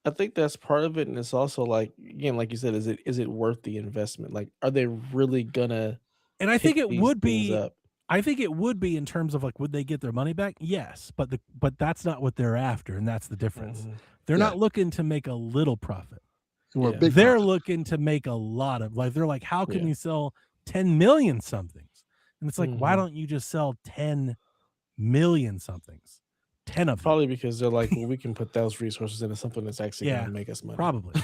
I think that's part of it, and it's also like again, like you said, is it worth the investment? Like, are they really gonna And I think pick it these would things be. up? I think it would be in terms of like would they get their money back? Yes, but that's not what they're after, and that's the difference. Mhm. They're Yeah. not looking to make a little profit. We're a Yeah. big They're profit. looking to make a lot of like they're like, how can Yeah. you sell 10 million somethings? And it's like, why Mhm. don't you just sell 10 million somethings? 10 of them. Probably because they're like, well, we can put those resources into something that's actually Yeah, gonna make us money. probably.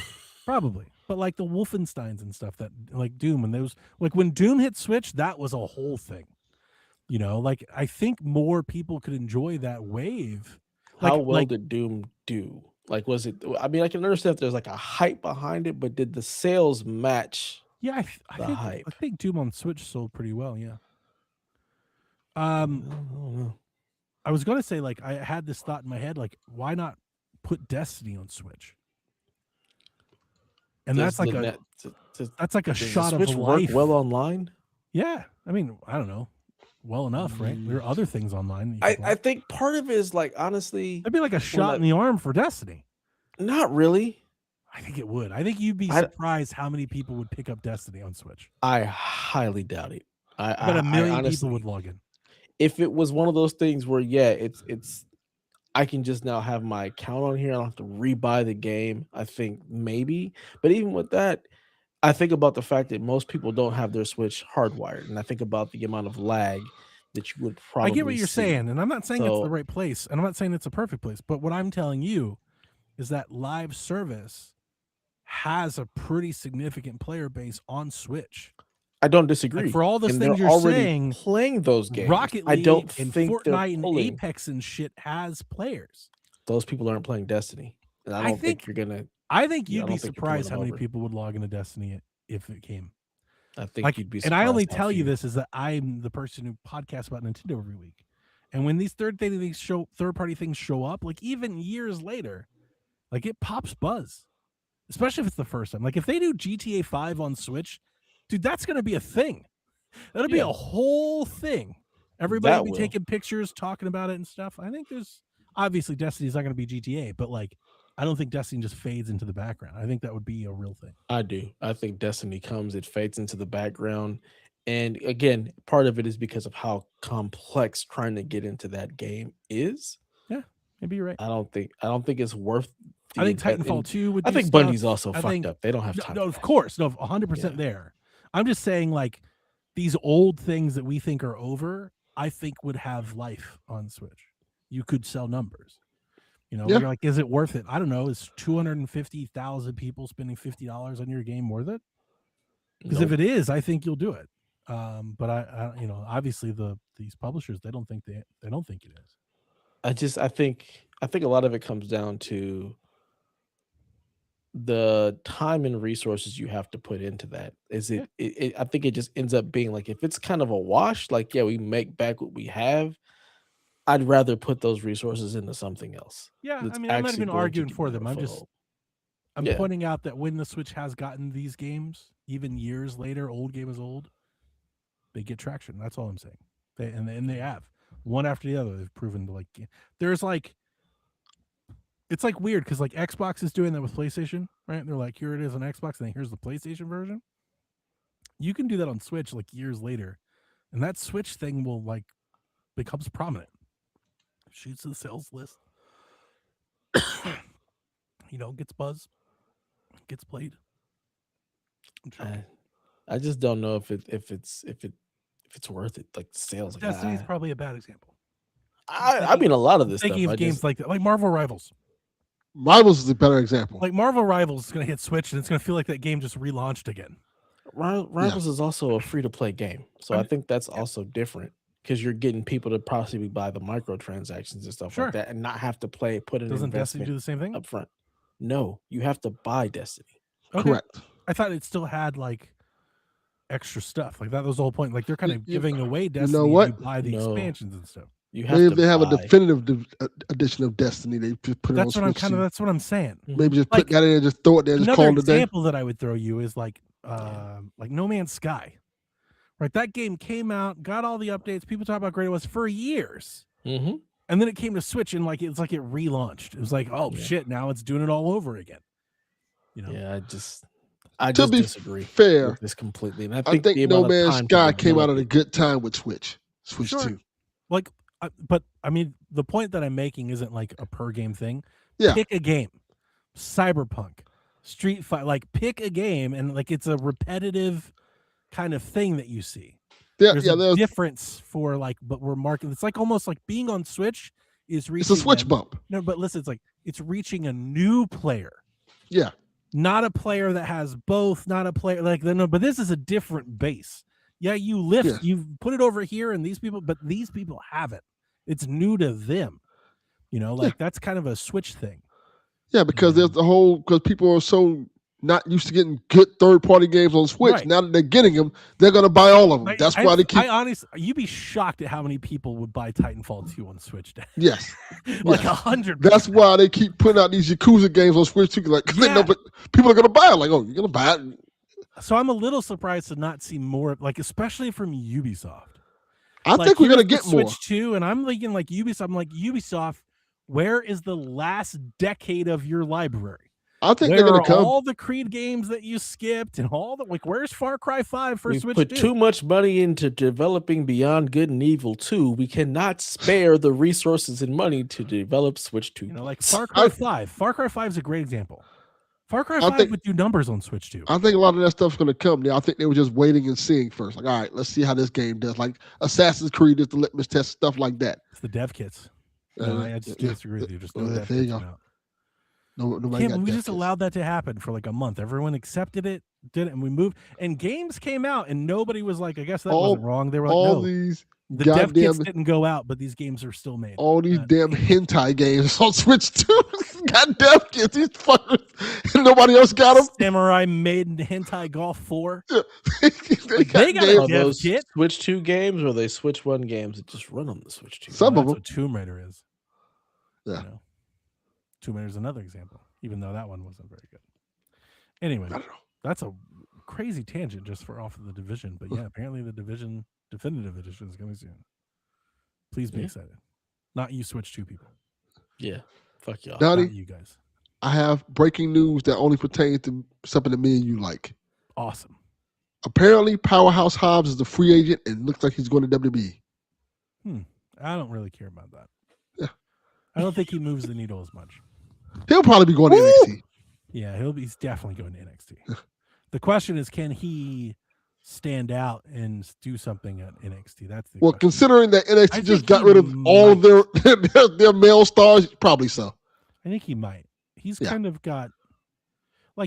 Probably. But like the Wolfensteins and stuff that like Doom and those like when Doom hit Switch, that was a whole thing. Like I think more people could enjoy that wave. How Like well did Doom do? Like, was it? I mean, I can understand if there's like a hype behind it, but did the sales match yeah, the I hype? think Doom on Switch sold pretty well, yeah. I don't know. I was gonna say like I had this thought in my head, like, why not put Destiny on Switch? And Does that's like the a net? that's like a Does the shot of Switch work life. well online? Yeah. I mean, I don't know. Well enough, right? There are other things online. That you can I play. think part of it is like honestly, It'd be like a shot in the arm for Destiny. not really. I think it would. I think you'd be I surprised how many people would pick up Destiny on Switch. I highly doubt it. I bet a I million honestly, people would log in. if it was one of those things where yeah, it's I can just now have my account on here. I don't have to rebuy the game. I think maybe, but even with that, I think about the fact that most people don't have their Switch hardwired, and I think about the amount of lag that you would I get what probably you're see. saying, and I'm not saying it's the So right place, and I'm not saying it's a perfect place, but what I'm telling you is that live service has a pretty significant player base on Switch. I don't Like disagree. for all those And things they're you're already saying, playing those games. Rocket I don't League and think they're Fortnite and pulling. Apex and shit has players. Those people aren't playing Destiny, and I I don't think think you're gonna. I think I you'd don't be think you're pulling surprised them how many over. people would log into Destiny if it came. I think Like, you'd be and I only surprised how tell you few. this is that I'm the person who podcasts about Nintendo every week. And when these third party things show up, like even years later, like it pops buzz. Especially if it's the first time. Like if they do GTA 5 on Switch, dude, that's gonna be a thing. That'll be a Yeah, whole thing. Everybody will that be will. taking pictures, talking about it and stuff. I think there's obviously Destiny's not gonna be GTA, but like I don't think Destiny just fades into the background. I think that would be a real thing. I do. I think Destiny comes, it fades into the background. And again, part of it is because of how complex trying to get into that game is. Yeah, maybe you're right. I don't think it's worth I the think invest. Titanfall 2 would I do think stuff. Bungie's also I fucked think up. They don't have no, time no, for of that. course, no, 100% Yeah. there. I'm just saying, like these old things that we think are over, I think would have life on Switch. You could sell numbers. Yeah. You're like, is it worth it? I don't know. Is 250,000 people spending $50 on your game worth it? Because if Nope. it is, I think you'll do it. But obviously these publishers they don't think it is. I think a lot of it comes down to the time and resources you have to put into that. Is Yeah, I think it just ends up being like if it's kind of a wash, like yeah, we make back what we have. I'd rather put those resources into something else yeah. I that's mean, I'm not actually even going to arguing give for me them. more foothold. I'm Yeah, pointing out that when the Switch has gotten these games, even years later, old game is old, they get traction. That's all I'm saying. And they have one after the other. They've proven to there's it's weird because Xbox is doing that with PlayStation, right? They're like, here it is on Xbox, and then here's the PlayStation version. You can do that on Switch years later, and that Switch thing will becomes prominent. Shoots to the sales list. Gets buzz, gets played. I just don't know if it's worth it. Like sales. Destiny's probably a bad example. I mean, a lot of this thinking stuff. Of games like that, like Marvel Rivals. Rivals is a better example. Like Marvel Rivals is going to hit Switch, and it's going to feel like that game just relaunched again. Rivals is also a free-to-play game, so I think that's also different because you're getting people to possibly buy the microtransactions and stuff like that, and not have to put an Doesn't investment Destiny do the same thing up front. No, you have to buy Destiny. Okay. Correct. I thought it still had extra stuff. That was the whole point. They're kind of giving away Destiny. You know what? You buy the expansions and stuff. You have Maybe if they have buy. a definitive edition of Destiny, they just put it on Switch. That's what I'm saying. Maybe just put that in and just throw it there and just call it a day. Another example that I would throw you is No Man's Sky. Right, that game came out, got all the updates. People talk about how great it was for years, mm-hmm. and then it came to Switch, and it relaunched. It was shit! Now it's doing it all over again. Yeah, I just disagree. Fair, with this completely. And I think No Man's Sky came out at a good time with Switch 2. But I mean, the point that I'm making isn't a per game thing. Yeah, pick a game, Cyberpunk, Street Fighter. Pick a game, and it's a repetitive kind of thing that you see. There's a difference for but we're marketing. It's almost like being on Switch is reaching. It's a Switch bump. No, but listen, it's reaching a new player. Yeah, not a player that has both. Not a player but this is a different base. Yeah, you lift, you put it over here, and these people haven't. It's new to them. That's kind of a Switch thing. Yeah, because there's because people are so not used to getting good third-party games on Switch. Right. Now that they're getting them, they're going to buy all of them. That's why they keep. You'd be shocked at how many people would buy Titanfall 2 on Switch. Yes, 100. That's why they keep putting out these Yakuza games on Switch too. They know, but people are going to buy it. You're going to buy it. So I'm a little surprised to not see more, especially from Ubisoft. I think we're going to get more. Switch 2, and I'm thinking Ubisoft. I'm Ubisoft, where is the last decade of your library? I think they're going to come. All the Creed games that you skipped, and all the where's Far Cry 5 for Switch 2? We put too much money into developing Beyond Good and Evil 2. We cannot spare the resources and money to develop Switch 2. Far Cry 5. Far Cry 5 is a great example. Far Cry 5 would do numbers on Switch 2. I think a lot of that stuff's going to come now. I think they were just waiting and seeing first. All right, let's see how this game does. Assassin's Creed is the litmus test, stuff like that. It's the dev kits. I just disagree with you. Just no dev there you kits. go. We just allowed that to happen for a month. Everyone accepted it, did it, and we moved. And games came out, and nobody was I guess that wasn't wrong. They were no. The dev kits didn't go out, but these games are still made. All these damn hentai games on Switch 2 got dev kits. These fuckers, and nobody else got them. Samurai Maiden Hentai Golf 4. Yeah. they got a dev kit. Switch 2 games, or they Switch 1 games that just run on the Switch 2? Some of them. That's what Tomb Raider is. Yeah. Tomb Raider is another example, even though that one wasn't very good. Anyway, that's a crazy tangent just for off of the Division. But yeah, apparently the Division Definitive Edition is coming soon. Please be excited. Not you Switch 2 people. Yeah. Fuck y'all. Donnie, not you guys. I have breaking news that only pertains to something that me and you like. Awesome. Apparently, Powerhouse Hobbs is a free agent and looks like he's going to WWE. I don't really care about that. Yeah. I don't think he moves the needle as much. He'll probably be going to NXT. Yeah, he's definitely going to NXT. The question is, can he stand out and do something at NXT? That's the question. Considering that NXT just got rid of all of their male stars, probably so. I think he might. He's kind of got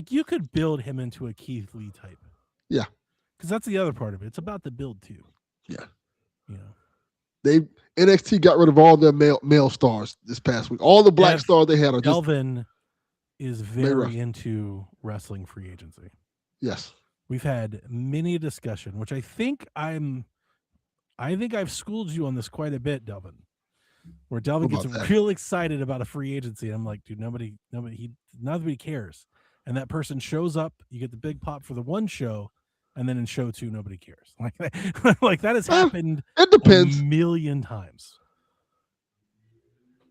you could build him into a Keith Lee type. Yeah. Because that's the other part of it. It's about the build too. Yeah. You know. NXT got rid of all their male stars this past week. All the black stars they had are Delvin is very into wrestling free agency. Yes. We've had many discussion, which I think I've schooled you on this quite a bit, Delvin. Where Delvin gets real excited about a free agency. I'm like, dude, nobody cares. And that person shows up, you get the big pop for the one show, and then in show 2 nobody cares. Like that has happened It depends. a million times.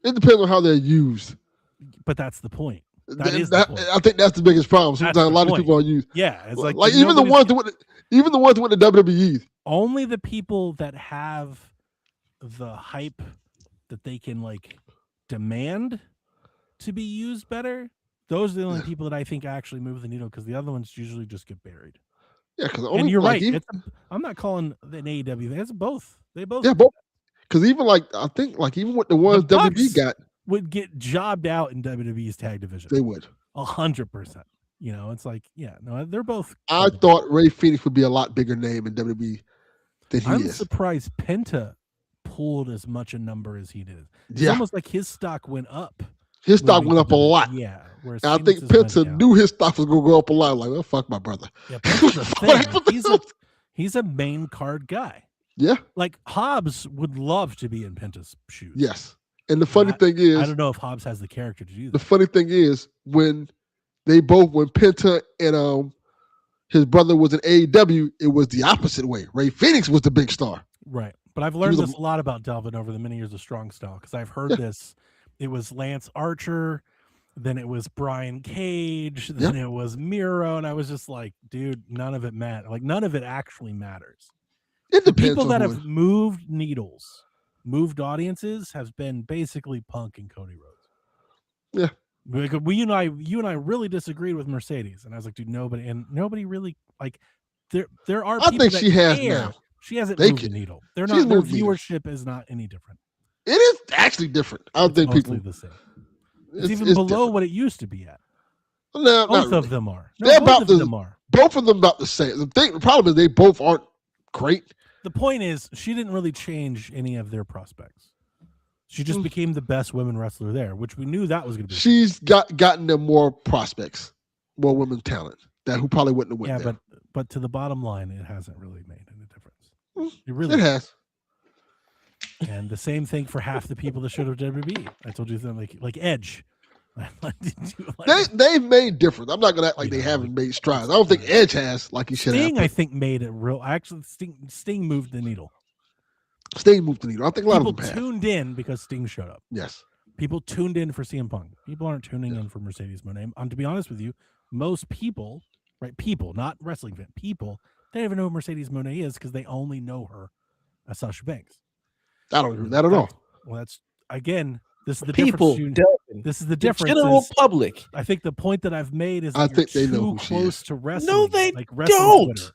It depends on how they're used. But that's the point. That is the point. I think that's the biggest problem. Sometimes a lot of people are used. Yeah, it's like even the ones that went to WWE. Only the people that have the hype that they can like demand to be used better. Those are the only people that I think actually move the needle, because the other ones usually just get buried. Yeah, because and you're right. I'm not calling an AEW. It's both. They both. Yeah, both. Because even I think even with the ones WWE got, would get jobbed out in WWE's tag division. They would 100%. You know, it's like, yeah, no, they're both. I thought Ray Phoenix would be a lot bigger name in WWE than he is. I'm surprised Penta pulled as much a number as he did. It's Yeah, almost like his stock went up. His stock went up a lot. Yeah, and I think Penta knew his stock was going to go up a lot. Like, oh, fuck my brother. Yeah, Penta's a thing. He's a main card guy. Yeah, like Hobbs would love to be in Penta's shoes. Yes, and the funny thing is, I don't know if Hobbs has the character to do that. The funny thing is, when Penta and his brother was in AEW, it was the opposite way. Ray Phoenix was the big star. Right. But I've learned this a lot about Delvin over the many years of Strong Style, because I've heard this. It was Lance Archer, then it was Brian Cage, then it was Miro, and I was just like, dude, none of it matters. Like, none of it actually matters. It the people that have moved needles, moved audiences, has been basically Punk and Cody Rhodes. Yeah. Like, you and I really disagreed with Mercedes, and I was like, dude, nobody really, like, there are people. I think she has care. now. She hasn't moved the needle. Their viewership is not any different. It is actually different. I don't think people the same. It's even below different. What it used to be at. No, both of them are. They're both of them about the same. The problem is they both aren't great. The point is, she didn't really change any of their prospects. She just became the best women wrestler there, which we knew that was going to be. She's gotten them more prospects, more women talent who probably wouldn't have went there. But to the bottom line, it hasn't really made any difference. It has. And the same thing for half the people that showed up to WWE. I told you them like Edge. They've made difference. I'm not gonna act like they haven't made strides. I don't think Edge has, like he should have. Sting, I think, made it real. Actually, Sting moved the needle. Sting moved the needle. I think a lot of people tuned in because Sting showed up. Yes. People tuned in for CM Punk. People aren't tuning in for Mercedes Moné. To be honest with you, most people, right? People, not wrestling fan, people, they don't even know who Mercedes Moné is because they only know her as Sasha Banks. I don't agree with that at all. Well, that's again. This is the people. This is the difference. General public. I think the point that I've made is I think they too know close to wrestling. No, they don't. Twitter.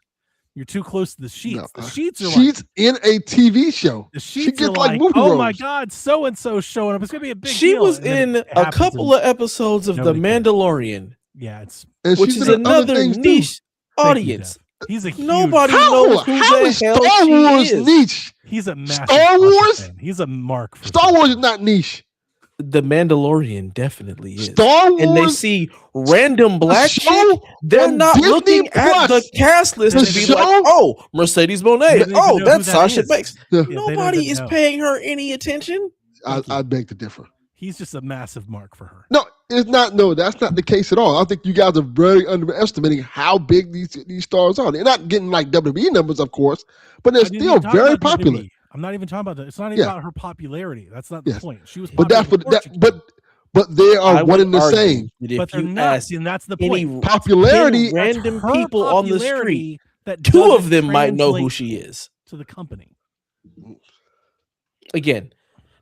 You're too close to the sheets. No. The sheets are she's in a TV show. The sheets are like movie oh roles. my god, so and so showing up. It's gonna be a big. She deal. was in a couple of episodes of The Mandalorian. Yeah, it's which is another niche audience. He's a huge, nobody knows who the hell Star Wars is. niche. He's a massive Star Wars. He's a mark. For Star Wars is not niche. The Mandalorian definitely is. Star Wars, and they see random black chick. They're not Disney looking at the cast list to be like, "Oh, Mercedes Moné. Oh, that's Sasha Banks." Nobody is paying her any attention. I beg to differ. He's just a massive mark for her. No, it's not. No, that's not the case at all. I think you guys are very underestimating how big these stars are. They're not getting like WWE numbers, of course, but they're still very popular. I'm not even talking about that. It's not even about her popularity. That's not the point. She was, but that's what But they are one and the same. But they're not, and that's the point. Popularity, random people on the street. That two of them might know who she is. To the company. Again,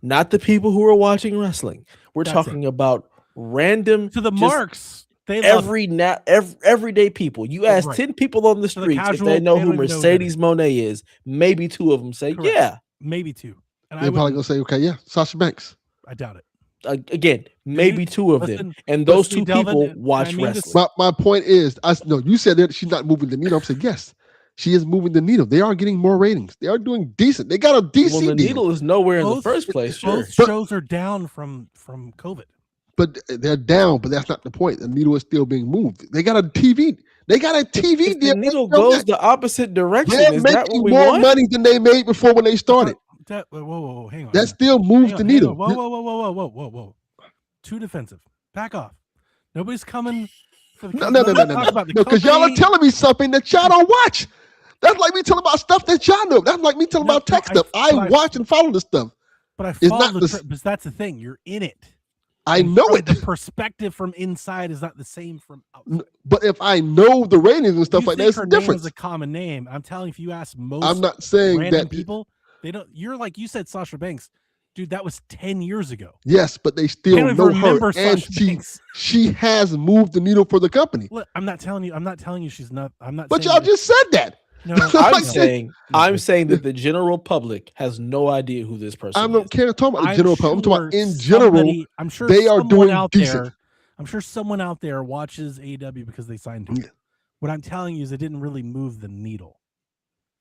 not the people who are watching wrestling. We're talking about random to the marks. They everyday people. You ask 10 people on the street if they know who Mercedes Moné is. Maybe 2 of them say, "Yeah." Maybe 2. And they're probably gonna say, "Okay, yeah, Sasha Banks." I doubt it. Again, maybe 2 of them, and those 2 people watch wrestling. My point is, you said that she's not moving the needle. I'm saying yes, she is moving the needle. They are getting more ratings. They are doing decent. They got a DC Well, the needle is nowhere in the first place. Both shows are down from COVID. But they're down. But that's not the point. The needle is still being moved. They got a TV. They got a TV if deal. The needle goes the opposite direction. They're is making that what we more want? money than they made before when they started. Whoa, hang on. That still moves the needle. Whoa. Too defensive. Back off. Nobody's coming for the No. Because y'all are telling me something that y'all don't watch. That's like me telling about stuff that y'all know. That's like me telling about tech stuff. I watch and follow this stuff. But I It's follow not the but that's the thing. You're in it. I know it. The perspective from inside is not the same from outside. But if I know the ratings and stuff You like that, think it's a her name difference. is a common name. I'm telling you, if you ask most I'm not saying random that people, they don't. You're like you said, Sasha Banks, dude. That was 10 years ago. Yes, but they They still don't even know her, remember and Sasha Banks. she has moved the needle for the company. Look, I'm not telling you she's not. I'm not. But saying y'all that, just said that. no. I'm saying that the general public has no idea who this person I is. don't care talking about the general public. I'm talking about in general. general. I'm sure they are doing out decent. there. I'm sure someone out there watches AEW because they signed to it. What I'm telling you is it didn't really move the needle.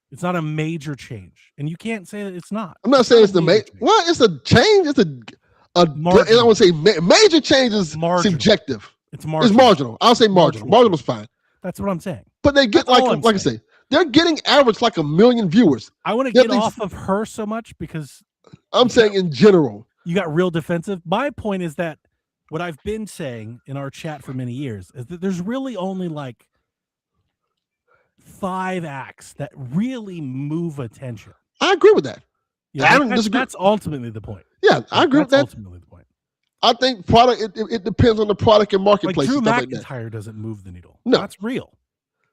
It's not a major change, and you can't say that it's not. I'm not saying it's the major. Well, it's a change. It's I want to say major change is subjective. It's marginal. It's marginal. I'll say marginal. Marginal's fine. That's what I'm saying. But they get like I say, they're getting average like 1 million viewers. I want to get off of her so much because I'm saying in general. You got real defensive. My point is that what I've been saying in our chat for many years is that there's really only like 5 acts that really move attention. I agree with that. I don't disagree. That's ultimately the point. Yeah, I agree with that. Ultimately the point. I think product. It depends on the product and marketplace. Like Drew and stuff McIntyre like that. doesn't move the needle. No, that's real.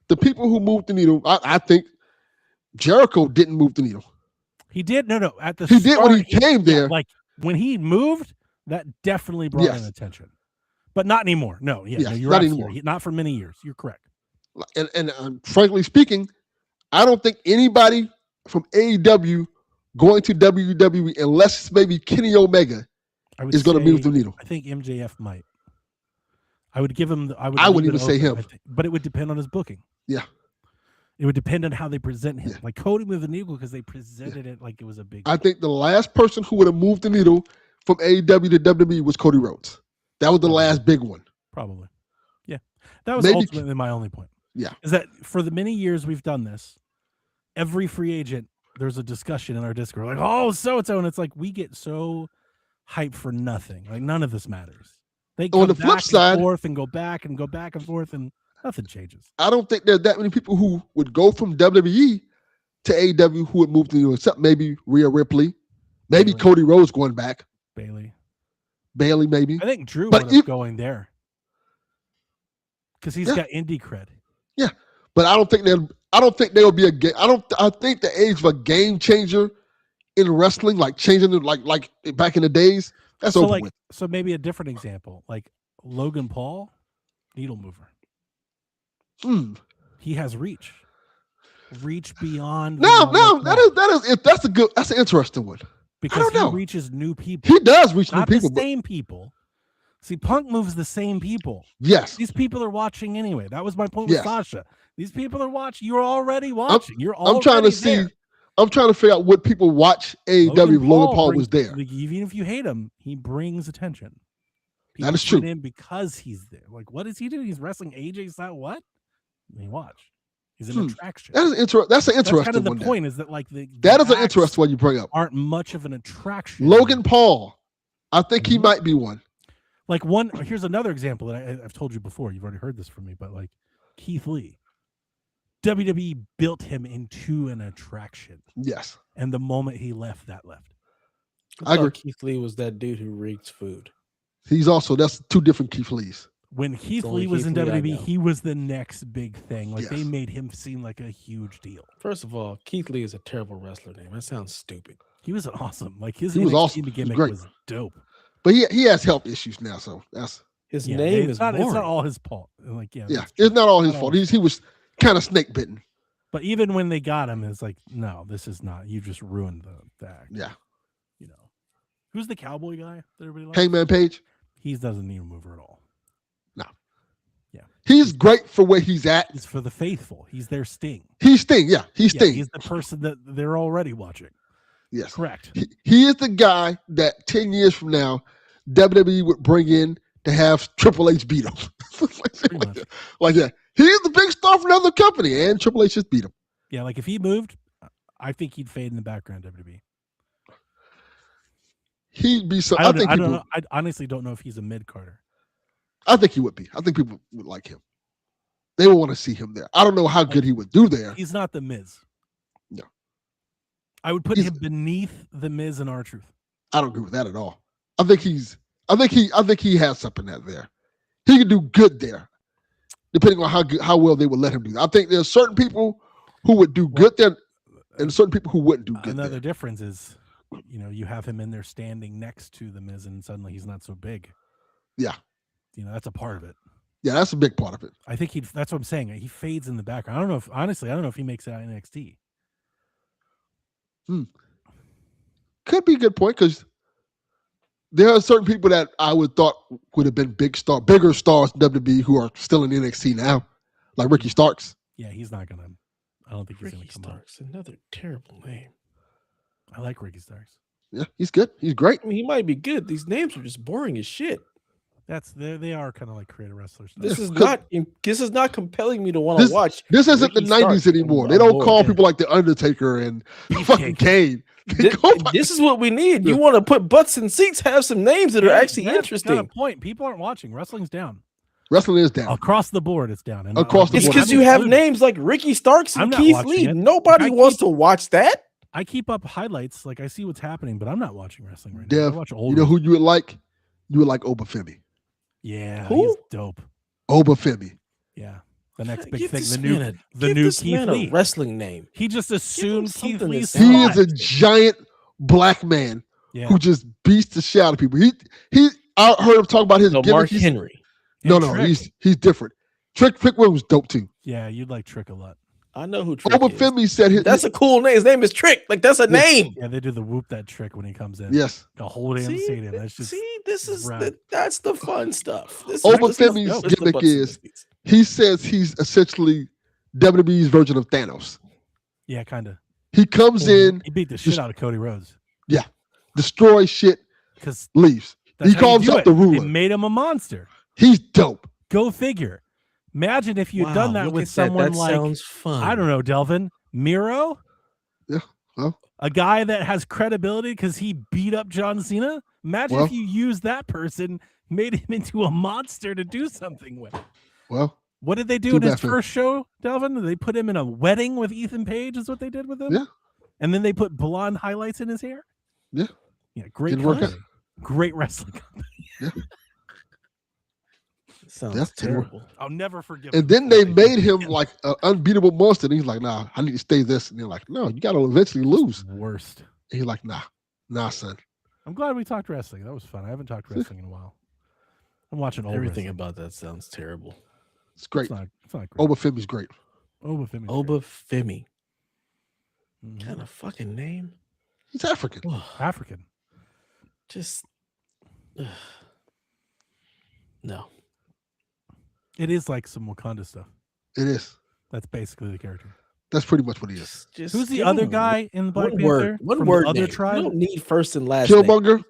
The people who moved the needle, I think Jericho didn't move the needle. He did. No. At the he did when he came there. Like when he moved, that definitely brought in attention. But not anymore. No, no, you're not anymore. Not for many years. You're correct. And frankly speaking, I don't think anybody from AEW going to WWE, unless it's maybe Kenny Omega, is going to move the needle. I think MJF might. I would give him. I wouldn't even say him, but it would depend on his booking. Yeah, it would depend on how they present him. Yeah. Like Cody moved the needle because they presented it like it was a big. I think the last person who would have moved the needle from AEW to WWE was Cody Rhodes. That was the last big one. Probably. Yeah, that was ultimately my only point. Yeah, is that for the many years we've done this, every free agent, there's a discussion in our Discord like, oh, so-and-so, and it's like we get so hyped for nothing. Like none of this matters. They come on the flip side, forth and go back and forth, and nothing changes. I don't think there's that many people who would go from WWE to AEW who would move to New, except maybe Rhea Ripley, maybe Bailey. Cody Rhodes going back, Bailey, maybe. I think Drew would have going there because he's got indie cred. Yeah, but I don't think there'll be a game. I think the age of a game changer in wrestling, like changing it, like back in the days, that's over with. So maybe a different example, like Logan Paul, needle mover. He has reach beyond. No, that's an interesting one. Because he reaches new people. He does reach new people. Not the same people. See, Punk moves the same people. Yes. These people are watching anyway. That was my point with Sasha. These people are watching. You're already watching. I'm trying to see. I'm trying to figure out what people watch AEW if Logan Paul was there. Like, even if you hate him, he brings attention. That is true. In because he's there. Like, what does he do? He's wrestling AJ Styles. What? I mean, watch. He's an attraction. That's an interesting. That's kind of the point. Is that like that is an interesting one you bring up. Aren't much of an attraction. Logan Paul, I think he might be one. Like here's another example that I've told you before. You've already heard this from me, but like Keith Lee, WWE built him into an attraction. Yes. And the moment he left, that left. I agree. Keith Lee was that dude who reeks food. That's 2 different Keith Lees. When Keith Lee was in WWE, he was the next big thing. Like they made him seem like a huge deal. First of all, Keith Lee is a terrible wrestler name. That sounds stupid. He was awesome. Like his gimmick was dope. But he has health issues now, so that's his name is boring. It's not all his fault. Like it's not all his fault. He was kind of snake bitten. But even when they got him, it's like, no, this is not. You just ruined the act. Yeah. You know, who's the cowboy guy that everybody likes? Hangman Page. He doesn't need a mover at all. No. Yeah. He's great for where he's at. He's for the faithful. He's their Sting. He's Sting. Yeah, he's Sting. He's the person that they're already watching. Yes. Correct. He is the guy that 10 years from now, WWE would bring in to have Triple H beat him. like that. He's the big star for another company, and Triple H just beat him. Yeah, like if he moved, I think he'd fade in the background WWE. He'd be so. I don't know. I honestly don't know if he's a mid-carder. I think he would be. I think people would like him. They would want to see him there. I don't know how good he would do there. He's not the Miz. No. I would put him beneath the Miz and R-Truth. I don't agree with that at all. I think he has something there. He can do good there, depending on how well they would let him do that. I think there's certain people who would do good there, and certain people who wouldn't do good Another there. difference is, you have him in there standing next to the Miz, and suddenly he's not so big. Yeah. That's a part of it. Yeah, that's a big part of it. I think that's what I'm saying. He fades in the background. I don't know if he makes it out in NXT. Could be a good point, because there are certain people that I would thought would have been bigger stars in WWE who are still in NXT now, like Ricky Starks. Yeah, he's not gonna. I don't think he's Ricky gonna come Starks, another terrible name. up. I like Ricky Starks. Yeah, he's good. He's great. I mean, he might be good. These names are just boring as shit. They are kind of like creative wrestlers. This is not compelling me to want to watch. This isn't Ricky the 90s Starks. anymore. They don't call people like The Undertaker and fucking Kane. This is what we need. You want to put butts in seats, have some names that are actually interesting. Got a point. People aren't watching. Wrestling's down. Wrestling is down. Across the board, it's down. And Across the It's board. because you have names like Ricky Starks and I'm not Keith watching Lee. it. Nobody wants to watch that. I keep up highlights. Like, I see what's happening, but I'm not watching wrestling right Dev, now. I watch old. you know who you would like? You would like Obafemi. Yeah, Who? he's dope. Obafemi. Yeah, the next big Give thing. this The new man Keith man Lee. A wrestling name. He just assumed Keith something to Lee. say. He is a giant black man who just beats the shit out of people. I heard him talk about his No, gimmick. Mark Henry. No, he's different. Trick Williams was dope too. Yeah, you'd like Trick a lot. I know who Trick is. Obafemi said That's a cool name. His name is Trick. Like, that's a name. Yeah, they do the whoop that trick when he comes in. Yes. The whole damn stadium. That's just That's the fun stuff. Obafemi's gimmick is he says he's essentially WWE's version of Thanos. Yeah, kind of. He comes in. He beat the shit out of Cody Rhodes. Yeah. Destroys shit. Because leaves. He calls himself the ruler. He made him a monster. He's dope. Go figure. Imagine if you'd done that with someone like, sounds fun. I don't know, Delvin, Miro? Yeah. Well, a guy that has credibility because he beat up John Cena? Imagine if you used that person, made him into a monster to do something with. Well, what did they do in his first show, Delvin? They put him in a wedding with Ethan Page, is what they did with him? Yeah. And then they put blonde highlights in his hair? Yeah. Yeah, great Didn't work out. Great wrestling company. Yeah. Sounds terrible. I'll never forgive And then they made him like an unbeatable monster. And he's like, nah, I need to stay this. And they're like, no, you got to eventually lose. Worst. And he's like, nah, son. I'm glad we talked wrestling. That was fun. I haven't talked wrestling in a while. I'm watching old Everything wrestling. about that sounds terrible. It's great. It's not great. Obafemi's great. Obafemi. Kind of fucking name. He's African. African. Just no. It is like some Wakanda stuff. It is. That's basically the character. That's pretty much what he is. Just who's the other guy in the Black Panther? One word. Other name. tribe? You don't need first and last. Killmonger.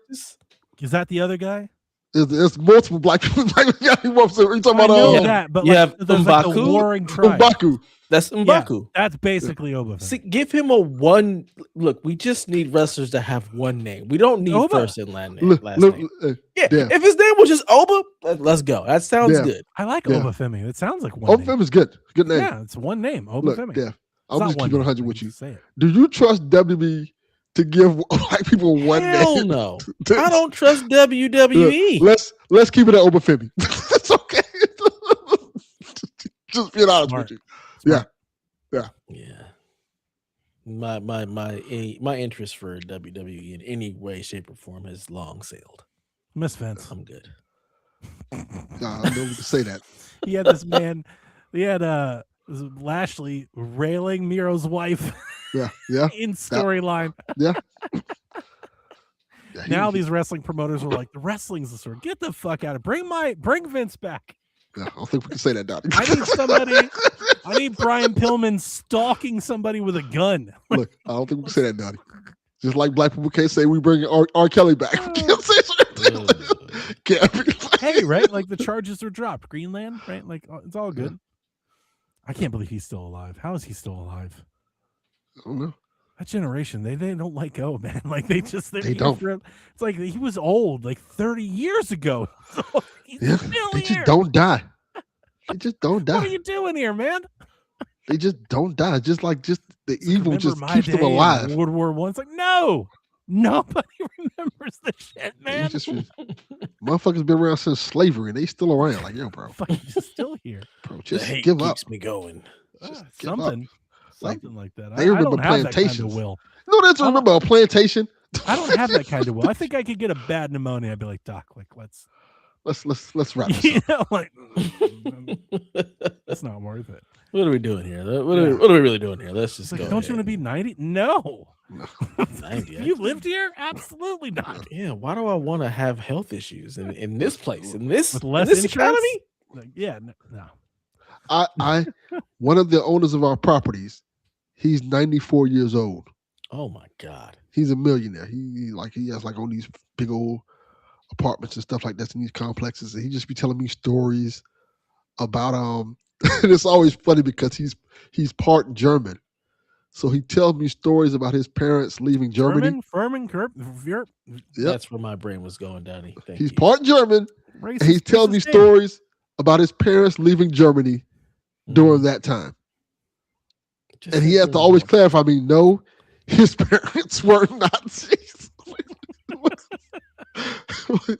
Is that the other guy? There's multiple black people. Are you talking about? I know that, but you have there's like the warring tribe. M'Baku. That's M'Baku. Yeah, that's basically Obafemi. See, give him a one. Look, we just need wrestlers to have one name. We don't need first and last name. Yeah, if his name was just Oba, let's go. That sounds good. I like Obafemi. It sounds like one name. Obafemi's good. Good name. Yeah, it's one name. Obafemi. Yeah, I'll just keep it 100 with you. Say it. Do you trust WWE to give white people one Hell name? No. I don't trust WWE. Let's keep it at Obafemi. It's okay. Just being honest with you. Yeah. My interest for WWE in any way, shape, or form has long sailed. Miss Vince. I'm good. Nah, I don't need to say that. He had this man. He had Lashley railing Miro's wife. Yeah. In storyline. Yeah. Now these wrestling promoters were like, the wrestling's the sword. Get the fuck out of it. Bring Vince back. Yeah, I don't think we can say that, Donnie. I need Brian Pillman stalking somebody with a gun. Look, I don't think we can say that, Donnie. Just like black people can't say we bring R. Kelly back. We can't say something. Hey, right? Like the charges are dropped. Greenland, right? Like it's all good. I can't believe he's still alive. How is he still alive? I don't know. That generation, they don't let go, man. Like they don't. It's like he was old, like 30 years ago. So he's still they here. just don't die. They just don't die. What are you doing here, man? They just don't die. Just the evil Remember just my keeps them day in alive. World War One. It's like, no, nobody remembers the shit, man. Motherfuckers been around since slavery and they still around. Like, yo, bro, Fucking still here. bro, The just hate give up. keeps me going. Just give up. Something Like, like that. they I remember don't have that kind of plantations. will. No, that's remember a plantation. I don't have that kind of will. I think I could get a bad pneumonia. I'd be like, Doc, like let's Let's wrap this you up. know, like that's not worth it. What are we doing here? What are we really doing here? Let's just It's like, go. don't you want to be 90? No. 90? You lived here? Absolutely not. Yeah. Why do I want to have health issues in this place in this With less in this insurance? economy? Like, yeah, no. I one of the owners of our properties, he's 94 years old. Oh my God. He's a millionaire. He has like all these big old apartments and stuff like that in these complexes, and he just be telling me stories about and it's always funny because he's part German, so he tells me stories about his parents leaving Germany. Yep. That's where my brain was going, Donnie. He's part German, Racist, and he's telling me racist name. stories about his parents leaving Germany during that time. Just And he sit has there to and always look. clarify me, no, his parents were Nazis.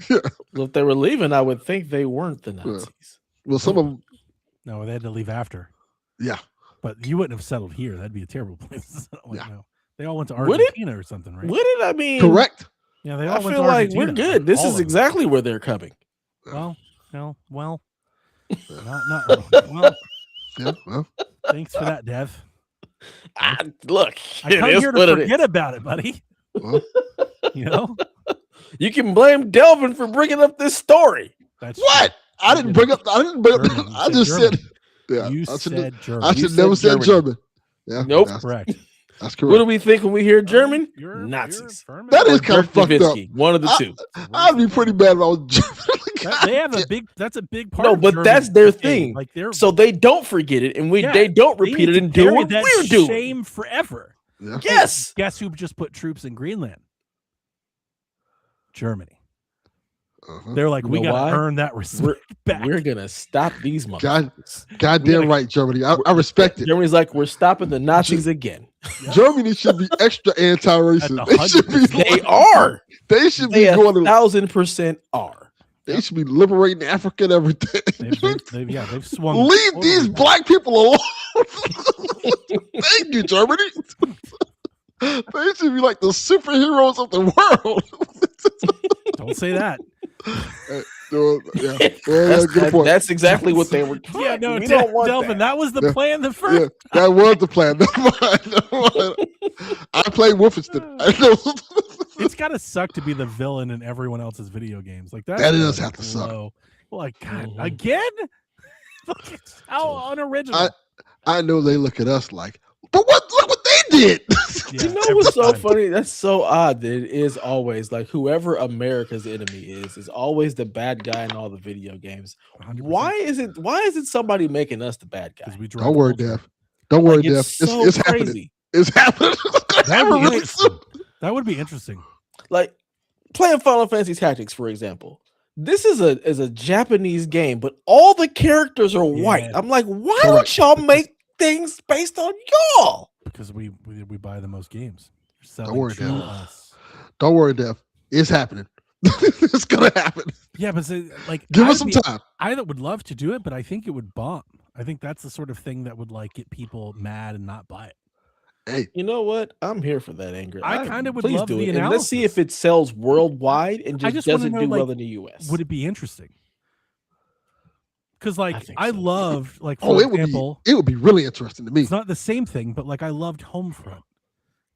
Yeah. Well, if they were leaving, I would think they weren't the Nazis. Well, some of them, No, they had to leave after. yeah. But you wouldn't have settled here. That'd be a terrible place to settle. Like, Yeah. no. They all went to Would it? Argentina or something, right? What did I mean? Correct. Yeah, they all I went feel to like Argentina. we're good. This All is of them. exactly where they're coming. Well. Well. Yeah. Well, Thanks for that, Dev. Look, I it come is here what to it is. forget about it, buddy. well, You know? You can blame Delvin for bringing up this story. That's what? I didn't bring up. German. You I said just German. said. Yeah. You I should. said German. I You should never said said German. Yeah. Nope. That's Correct. correct. What do we think when we hear German? You're Nazis. affirmative. That is Or kind of Dirk fucked up. Nowitzki, one of the two. I'd be pretty mad if I was German. They have a big. That's a big part. No, of but German that's their thing. thing. Like they're So they don't forget it, and Yeah, they don't they repeat need it to and do bury what that we're doing. shame forever. Yeah. Yes. Guess who just put troops in Greenland? Germany. Uh-huh. They're like, You we know got to why? earn that respect back. We're gonna stop these God- motherfuckers. Goddamn like- right, Germany. I respect it. Germany's like, we're stopping the Nazis again. Germany should be extra anti-racist. At They should be. 100%. They are. They should They be going to. 1,000% are. They should be liberating Africa and everything. They've swung. Leave totally these back. black people alone. Thank you, Germany. They should be like the superheroes of the world. Don't say that. Yeah, well, good point. That's exactly what they were trying. Yeah, no, we don't want Delvin, that. that was the Yeah. plan. The Yeah, first. that was the plan. Never mind. I played Wolfenstein. I know. It's got to suck to be the villain in everyone else's video games. Like that. That does have to suck. blow. Like God, Mhm. again. How unoriginal. I know they look at us like, but look what they did. Yeah, You know what's so every time. funny? That's so odd that it is always like whoever America's enemy is always the bad guy in all the video games. 100%. Why isn't somebody making us the bad guy? Because we drive Don't worry, culture. Dev. Don't worry, Like, Dev. it's so It's happening. crazy. It's happening. It's gonna That happen would, be really interesting. soon. That would be interesting. Like playing Final Fantasy Tactics, for example. This is a Japanese game, but all the characters are white. Yeah. I'm like, why Correct. don't y'all make things based on y'all? Because we buy the most games. They're selling worry, to Dev. us. Don't worry, Dev. It's happening. It's gonna happen. Yeah, but see, like Give I'd us some be- time. I would love to do it, but I think it would bomb. I think that's the sort of thing that would like get people mad and not buy it. Hey, You know what? I'm here for that anger. I kinda would please love do the it. And let's see if analysis. it sells worldwide and I just, just wanna doesn't know, do like, well in the US. Would it be interesting? Because like think I so. loved like oh, for it would example, be really interesting to me. it's not the same thing, but like I loved Homefront.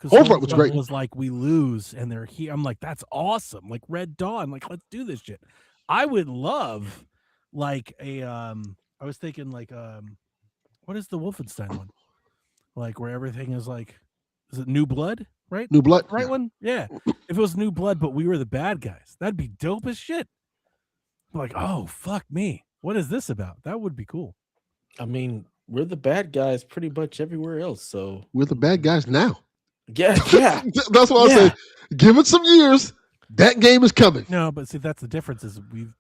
Because Homefront was great. Was like we lose and they're here. I'm like that's awesome. Like Red Dawn. Like let's do this shit. I would love like a I was thinking like what is the Wolfenstein one? Like where everything is like is it New Blood? Right? New blood, Right yeah. one? Yeah. If it was New Blood, but we were the bad guys, that'd be dope as shit. Like, oh fuck me. What is this about? That would be cool. I mean, we're the bad guys pretty much everywhere else. So We're the bad guys now. yeah. That's why I Yeah. say, give it some years. That game is coming. No, but see, that's the difference. Is we've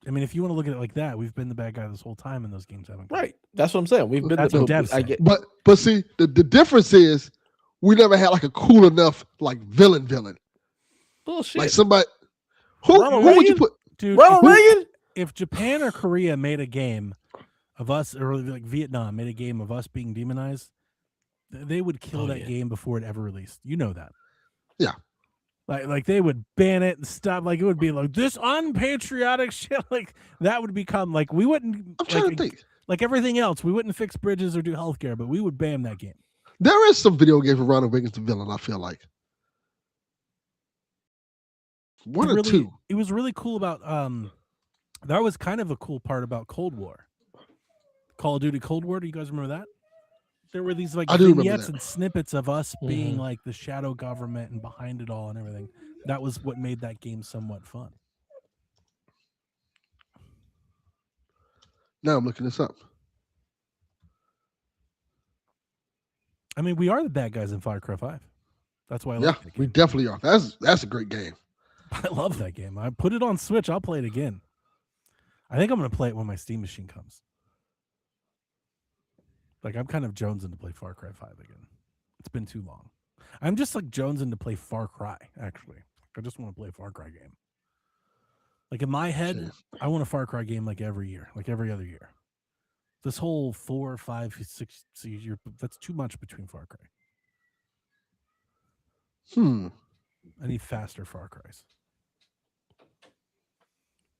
I mean, if you want to look at it like that, we've been the bad guy this whole time in those games, haven't we? Right. That's what I'm saying. We've been That's the what but Dev I said. get But see, the difference is we never had like a cool enough like villain. bullshit. Like somebody Ronald who would you Reagan? put? Dude, Ronald Reagan? if Japan or Korea made a game of us, or like Vietnam made a game of us being demonized, they would kill that game before it ever released. You know that. Yeah. Like they would ban it and stop. Like it would be like this unpatriotic shit. Like that would become like we wouldn't. I'm trying to think. Like everything else, we wouldn't fix bridges or do healthcare, but we would ban that game. There is some video games where Ronald Reagan's the villain, I feel like. One or two. It was really cool about that was kind of a cool part about Cold War. Call of Duty Cold War. Do you guys remember that? There were these like vignettes and snippets of us being like the shadow government and behind it all and everything. That was what made that game somewhat fun. Now I'm looking this up. I mean, we are the bad guys in Far Cry 5. That's why I like that game. We definitely are. That's a great game. I love that game. I put it on Switch. I'll play it again. I think I'm going to play it when my Steam machine comes. Like, I'm kind of jonesing to play Far Cry 5 again. It's been too long. I'm just like jonesing to play Far Cry, actually. I just want to play a Far Cry game. Like, in my head, I want a Far Cry game like every year, like every other year. This whole 4, 5, 6 year, that's too much between Far Cry. I need faster Far Cries.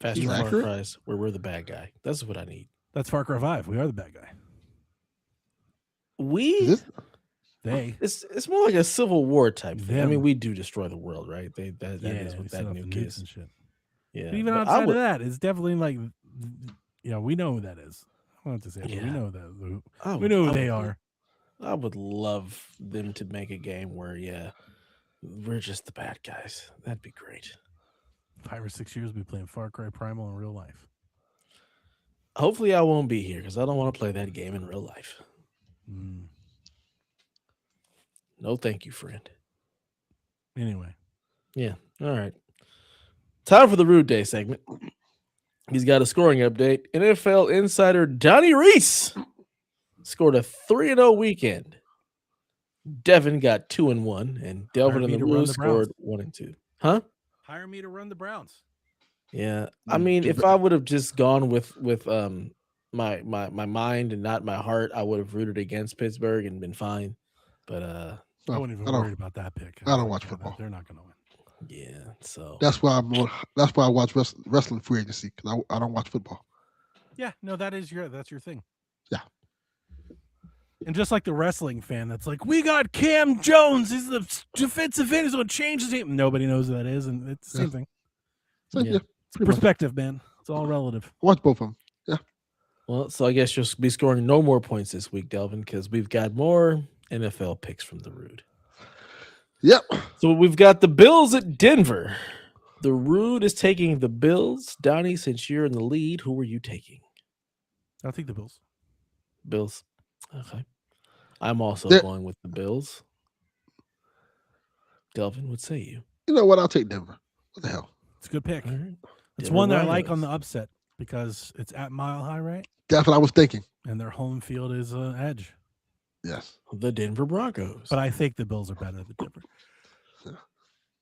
Faster Far Cries where we're the bad guy. That's what I need. That's Far Cry 5. We are the bad guy. It's more like a Civil War type thing. I mean, we do destroy the world, right? That is what that nuke is. And shit. Yeah, but even outside of that, it's definitely like, we know who that is. I don't have to say it, but we know that. We know who they are. I would love them to make a game where, we're just the bad guys. That'd be great. 5 or 6 years, we'll be playing Far Cry Primal in real life. Hopefully, I won't be here because I don't want to play that game in real life. No, thank you, friend. Anyway. Yeah. All right. Time for the Rude Day segment. He's got a scoring update. NFL insider Donnie Reese scored a 3-0 weekend. Devin got 2-1, and Delvin and the Rude scored 1-2. Huh? Hire me to run the Browns. Yeah. I mean, if I would have just gone with my mind and not my heart, I would have rooted against Pittsburgh and been fine. But I wasn't even worried about that pick. I don't watch football. They're not going to win. Yeah, so that's why I watch wrestling free agency because I don't watch football. Yeah, no, that's your thing. Yeah. And just like the wrestling fan that's like, we got Cam Jones. He's the defensive end. He's going to change his team. Nobody knows who that is, and it's the same thing. So, it's perspective, man. It's all relative. Watch both of them. Yeah. Well, so I guess you'll be scoring no more points this week, Delvin, because we've got more NFL picks from the Rude. Yep. So we've got the Bills at Denver. The Rude is taking the Bills. Donnie, since you're in the lead, who are you taking? I'll take the Bills. Bills. Okay. I'm also going with the Bills. Delvin, what say you? You know what? I'll take Denver. What the hell? It's a good pick. Right. It's one that I like on the upset because it's at Mile High, right? That's what I was thinking. And their home field is an edge. Yes. The Denver Broncos. But I think the Bills are better than Denver.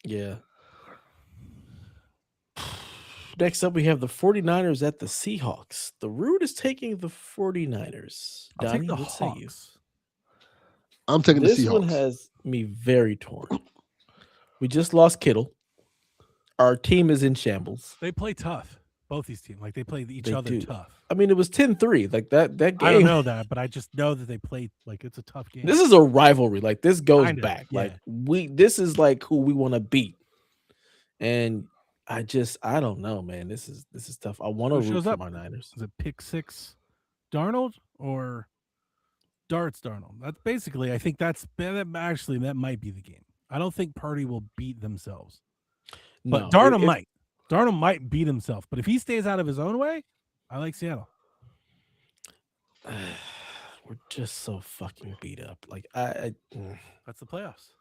Yeah. Next up, we have the 49ers at the Seahawks. The Rude is taking the 49ers. I'll Donnie, take the what say you? Hawks. I'm taking the Seahawks. This one has me very torn. We just lost Kittle. Our team is in shambles. They play tough. Both these teams. Like, they play each other tough. I mean, it was 10-3. Like, that game. I don't know that, but I just know that they play, like, it's a tough game. This is a rivalry. Like, this goes back. Yeah. Like, this is, like, who we want to beat. And I don't know, man. This is tough. I want to root for my Niners. Is it pick six Darnold or darts Darnold? That's basically, I think that might be the game. I don't think Purdy will beat themselves. But Darnold might. Darnold might beat himself. But if he stays out of his own way, I like Seattle. We're just so fucking beat up. Like, that's the playoffs.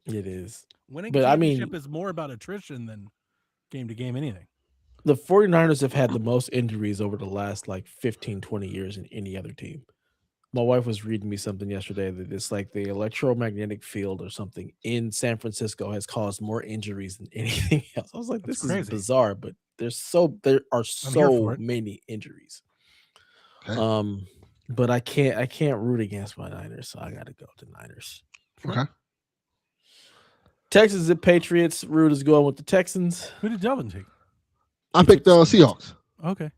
It is. Winning championship is more about attrition than game to game anything. The 49ers have had the most injuries over the last like 15, 20 years in any other team. My wife was reading me something yesterday that it's like the electromagnetic field or something in San Francisco has caused more injuries than anything else. I was like, That's this is crazy. bizarre, but there are I'm here for so it. many injuries. Okay. But I can't root against my Niners, so I gotta go to Niners. Sure. Okay. Texans and Patriots. Root is going with the Texans. Who did Delvin take? I picked the Seahawks. Okay.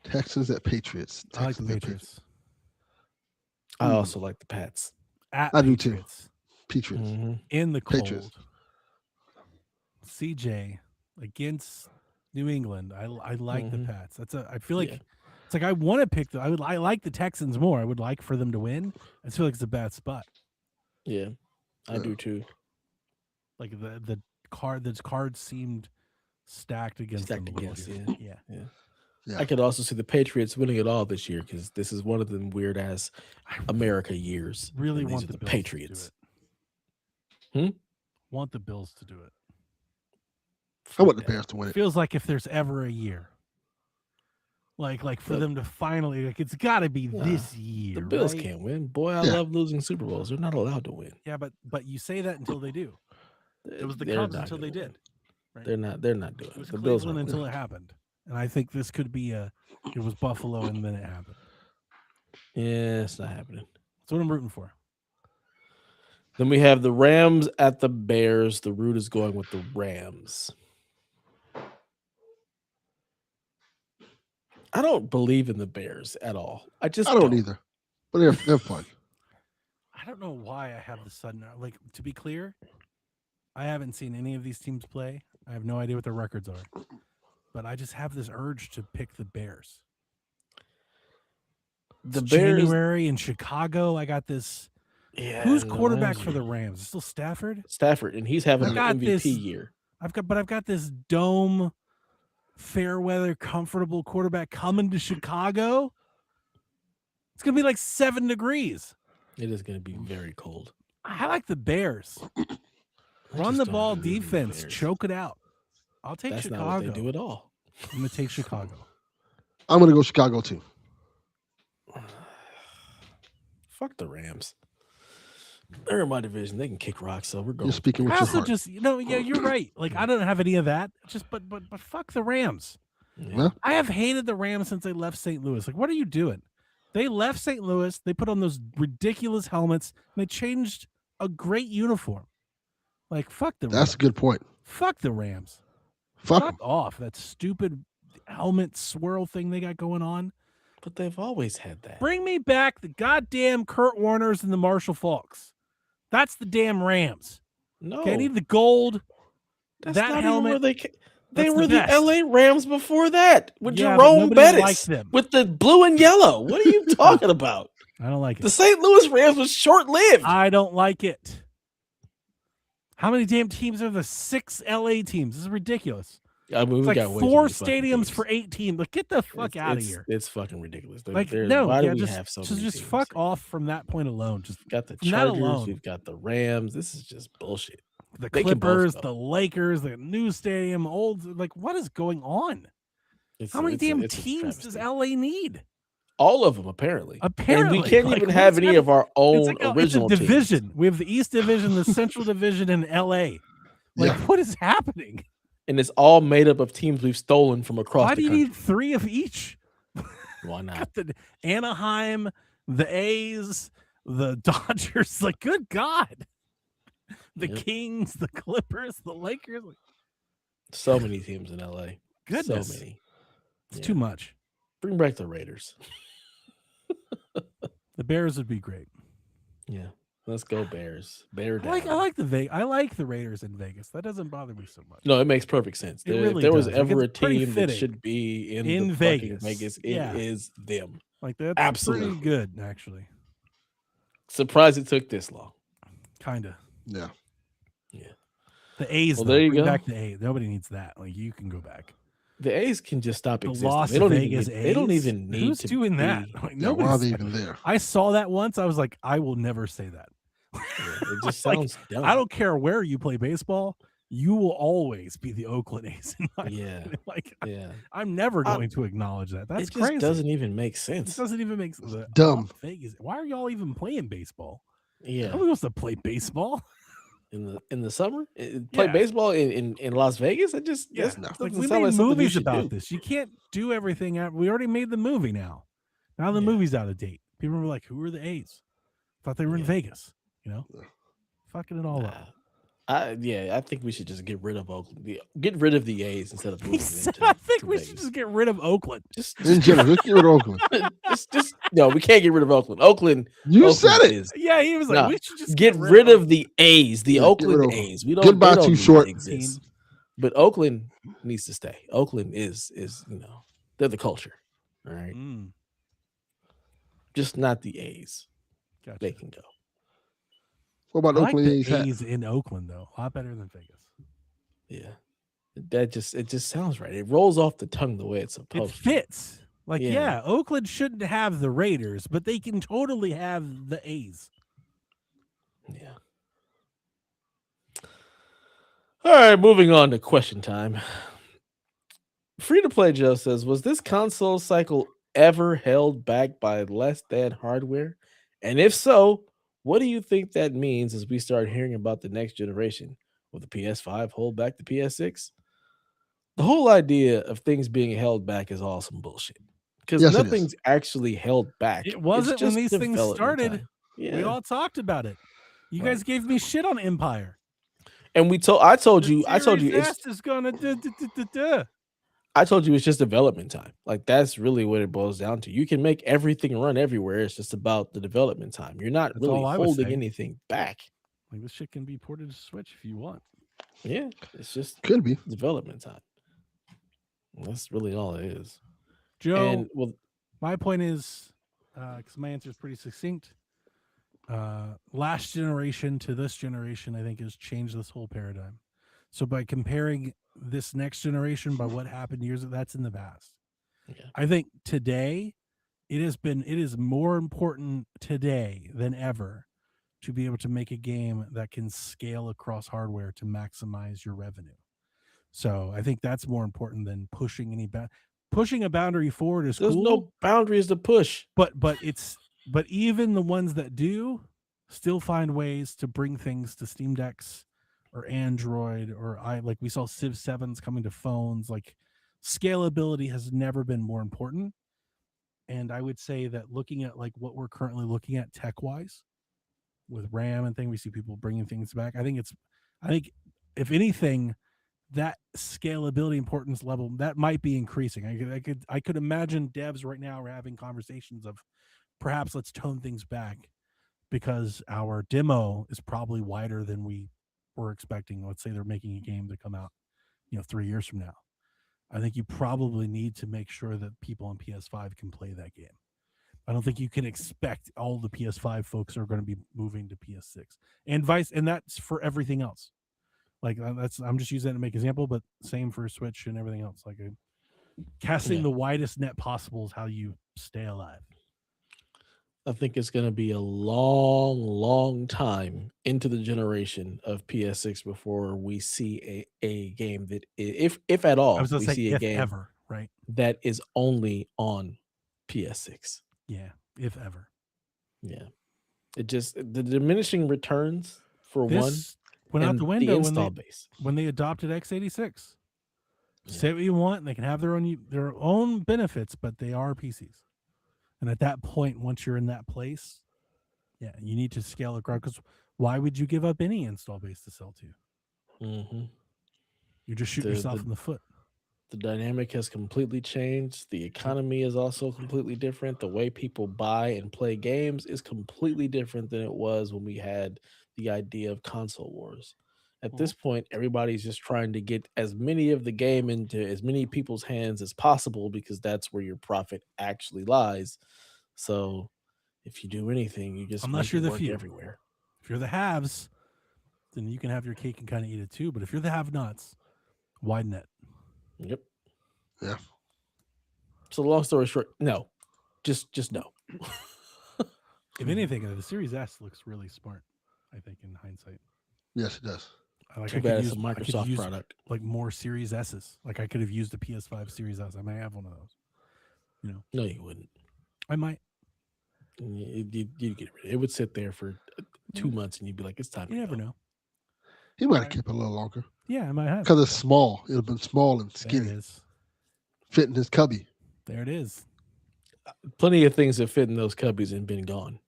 Texans at Patriots. I like the Texans at Patriots. I also like the Pats. At I do too. Patriots. Patriots. Mhm. In the cold. Patriots. CJ against New England. I like the Mhm. Pats. I feel like Yeah. it's like I want to pick I like the Texans more. I would like for them to win. I just feel like it's a bad spot. Yeah, I do too. Like the cards seemed stacked against them. Stacked a little against, here. yeah. Yeah. Yeah. I could also see the Patriots winning it all this year because this is one of them weird ass America years. Really and these want are the Bills Patriots. to do it. Hmm? Want the Bills to do it. I want the Fuck that. Bears to win it. Feels like if there's ever a year, like for them to finally, like it's got to be Nah, this year. The Bills right? can't win. Boy, I Yeah. love losing Super Bowls. They're not allowed to win. Yeah, but you say that until they do. It was the They're Cubs not until they gonna did. win. Right? They're not doing It was it. The Bills Cleveland aren't until winning. it happened, and I think this could be it was Buffalo and then it happened. Yeah, it's not happening. That's what I'm rooting for. Then we have the Rams at the Bears. The root is going with the Rams. I don't believe in the Bears at all. I don't either. But they're fun. I don't know why I have the sudden like to be clear. I haven't seen any of these teams play. I have no idea what their records are, but I just have this urge to pick the Bears. The It's Bears. January in Chicago. I got this. Yeah, Who's the quarterback Rams for the are- Rams? It's still Stafford. Stafford, and he's having I an got MVP this- year. I've got this dome, fair weather, comfortable quarterback coming to Chicago. It's gonna be like 7 degrees. It is going to be very cold. I like the Bears. I Run just the don't ball believe in the defense, Bears. choke it out. I'll take That's Chicago. not what they do at all. I'm gonna take Chicago. I'm gonna go Chicago too. Fuck the Rams. They're in my division. They can kick rocks, so we're going. You're speaking with I your also heart. just yeah, you're right. Like I don't have any of that. Just but fuck the Rams. Yeah. Well, I have hated the Rams since they left St. Louis. Like, what are you doing? They left St. Louis. They put on those ridiculous helmets. And they changed a great uniform. Like, fuck the that's Rams. a good point. Fuck the Rams. Fuck 'em. Fuck off. That stupid helmet swirl thing they got going on. But they've always had that. Bring me back the goddamn Kurt Warners and the Marshall Falks. That's the damn Rams. No, Okay, I need the gold. that's that not helmet. even where they. They That's were the best. LA Rams before that with Yeah, but Jerome nobody Bettis liked them. with the blue and yellow. What are you talking about? I don't like it. The St. Louis Rams was short lived. I don't like it. How many damn teams are the 6 LA teams? This is ridiculous. I mean, It's we like got way too 4 many fucking stadiums teams. for 8 teams. Like, get the fuck out of It's- here. It's fucking ridiculous. Like, Why no, do yeah, we just, have so just, many just teams? fuck off from that point alone. Just We've got the from that Chargers. alone. We've got the Rams. This is just bullshit. the They can both Clippers, go. the Lakers, the new stadium, old. Like, what is going on? How many damn it's a teams does travesty. LA need? All of them, apparently. Apparently, And we can't like, even what's have any happening? of our own It's like original it's a teams. division. We have the East Division, the Central Division, and LA. Like, Yeah. what is happening? And it's all made up of teams we've stolen from across Why the do you country. need 3 of each? Why not? Got the Anaheim, the A's, the Dodgers. Like, good God. The Yep. Kings, the Clippers, the Lakers. Like, So many teams in LA. goodness. So many. It's Yeah. too much. Bring back the Raiders. The Bears would be great. Yeah. Let's go Bears. Bear down. I like the Raiders in Vegas. That doesn't bother me so much. No, it makes perfect sense. It If really there was does. Like, ever a it's pretty team that fitting should be in in the fucking Vegas. Vegas, it Yeah. is them. Like, that's Absolutely. pretty good, actually. Surprised it took this long. Kind of. Yeah. The A's, Well, though. there you Bring go. back the A's. Nobody needs that. Like, you can go back. The A's can just stop The existing. Las They don't Vegas even. They don't A's? even need Who's to doing that? be- Like, Yeah, why are nobody's- they even there? I saw that once. I was like, I will never say that. Yeah, it just Like, sounds dumb. I don't care where you play baseball. you will always be the Oakland A's. In my Yeah. opinion. Like, Yeah. I'm never going to acknowledge that. That's it just crazy. doesn't even make It sense. doesn't even make sense. Dumb. Vegas. Why are y'all even playing baseball? Yeah. Nobody wants to play baseball. In the summer, play Yeah. baseball in Las Vegas. It just Yeah, that like doesn't we sound made like something you movies should about do. this. You can't do everything out. We already made the movie now. Now the Yeah. movie's out of date. People were like, "Who are the A's?" Thought they were in Yeah. Vegas. Fucking it all Nah. up. I think we should just get rid of Oakland. Get rid of the A's instead of He moving them said, to, "I think to we Vegas. should just get rid of Oakland." Just In general, let's get rid of Oakland. just no, we can't get rid of Oakland. Oakland Said it. is Yeah, he was like, nah, "We should just get rid of the A's, the Yeah, get rid Oakland of 'em. A's. We don't Goodbye they don't too need short. to exist. But Oakland needs to stay. Oakland is they're the culture. All right. Just not the A's. Gotcha. They can go. What about I like Oakland the A's hat? A's in Oakland though. A lot better than Vegas. Yeah. It just sounds right. It rolls off the tongue the way it's It supposed to. fits. Like, Yeah. yeah, Oakland shouldn't have the Raiders, but they can totally have the A's. Yeah. All right, moving on to question time. Free to Play Joe says, was this console cycle ever held back by less than hardware? And if so, what do you think that means as we start hearing about the next generation? Will the PS5 hold back the PS6? The whole idea of things being held back is all some bullshit. Because Yes, it is. nothing's actually held back. It wasn't It's when just these things development started. time. Yeah. We all talked about it. You Right. guys gave me shit on Empire. And I told you it's is gonna I told you it's just development time. Like that's really what it boils down to. You can make everything run everywhere. It's just about the development time. You're not That's really all I was holding saying. anything back. Like this shit can be ported to Switch if you want. Yeah, it's just Could be. development time. That's really all it is. Joe, And well, my point is, because my answer is pretty succinct. Last generation to this generation, I think, has changed this whole paradigm. So by comparing this next generation by what happened years, that's in the past. Yeah. I think today it is more important today than ever to be able to make a game that can scale across hardware to maximize your revenue. So I think that's more important than pushing pushing a boundary forward is there's cool. no boundaries to push. But even the ones that do still find ways to bring things to Steam Decks or Android or like we saw Civ 7s coming to phones. Like scalability has never been more important. And I would say that looking at like what we're currently looking at tech wise with RAM and thing, we see people bringing things back. I think if anything, that scalability importance level that might be increasing. I could imagine devs right now are having conversations of perhaps let's tone things back because our demo is probably wider than we were expecting. Let's say they're making a game to come out, 3 years from now. I think you probably need to make sure that people on PS5 can play that game. I don't think you can expect all the PS5 folks are going to be moving to PS6 and that's for everything else. Like I'm just using that to make an example, but same for Switch and everything else. Like casting the widest net possible is how you stay alive. I think it's going to be a long, long time into the generation of PS6 before we see a game that, if at all, I was going we to say see a if game ever, right? that is only on PS6. Yeah, if ever. Yeah, it just the diminishing returns for This went out and the window install base. when they adopted x86. Say what you want, they can have their own benefits, but they are PCs. And at that point, once you're in that place, yeah, you need to scale across. Because why would you give up any install base to sell to? Mm-hmm. You just shoot yourself in the foot. The dynamic has completely changed. The economy is also completely different. The way people buy and play games is completely different than it was when we had the idea of console wars. At this point, everybody's just trying to get as many of the game into as many people's hands as possible because that's where your profit actually lies. So if you do anything, you just unless make you're it the work few. everywhere. If you're the haves, then you can have your cake and kind of eat it too. But if you're the have-nots, widen it. Yep. Yeah. So long story short, no. Just no. If anything, the Series S looks really smart, I think, in hindsight. Yes, it does. Like Too I bad could it's use a Microsoft product. like more Series S's. Like I could have used a PS5 Series S. I might have one of those. No, you wouldn't. I might. You'd get rid of it. It would sit there for 2 months, and you'd be like, "It's time." You never know. He might have kept it a little longer Yeah, I might have. because it's small. It'd have been small and There skinny, it is. fit in his cubby. There it is. Plenty of things that fit in those cubbies and been gone.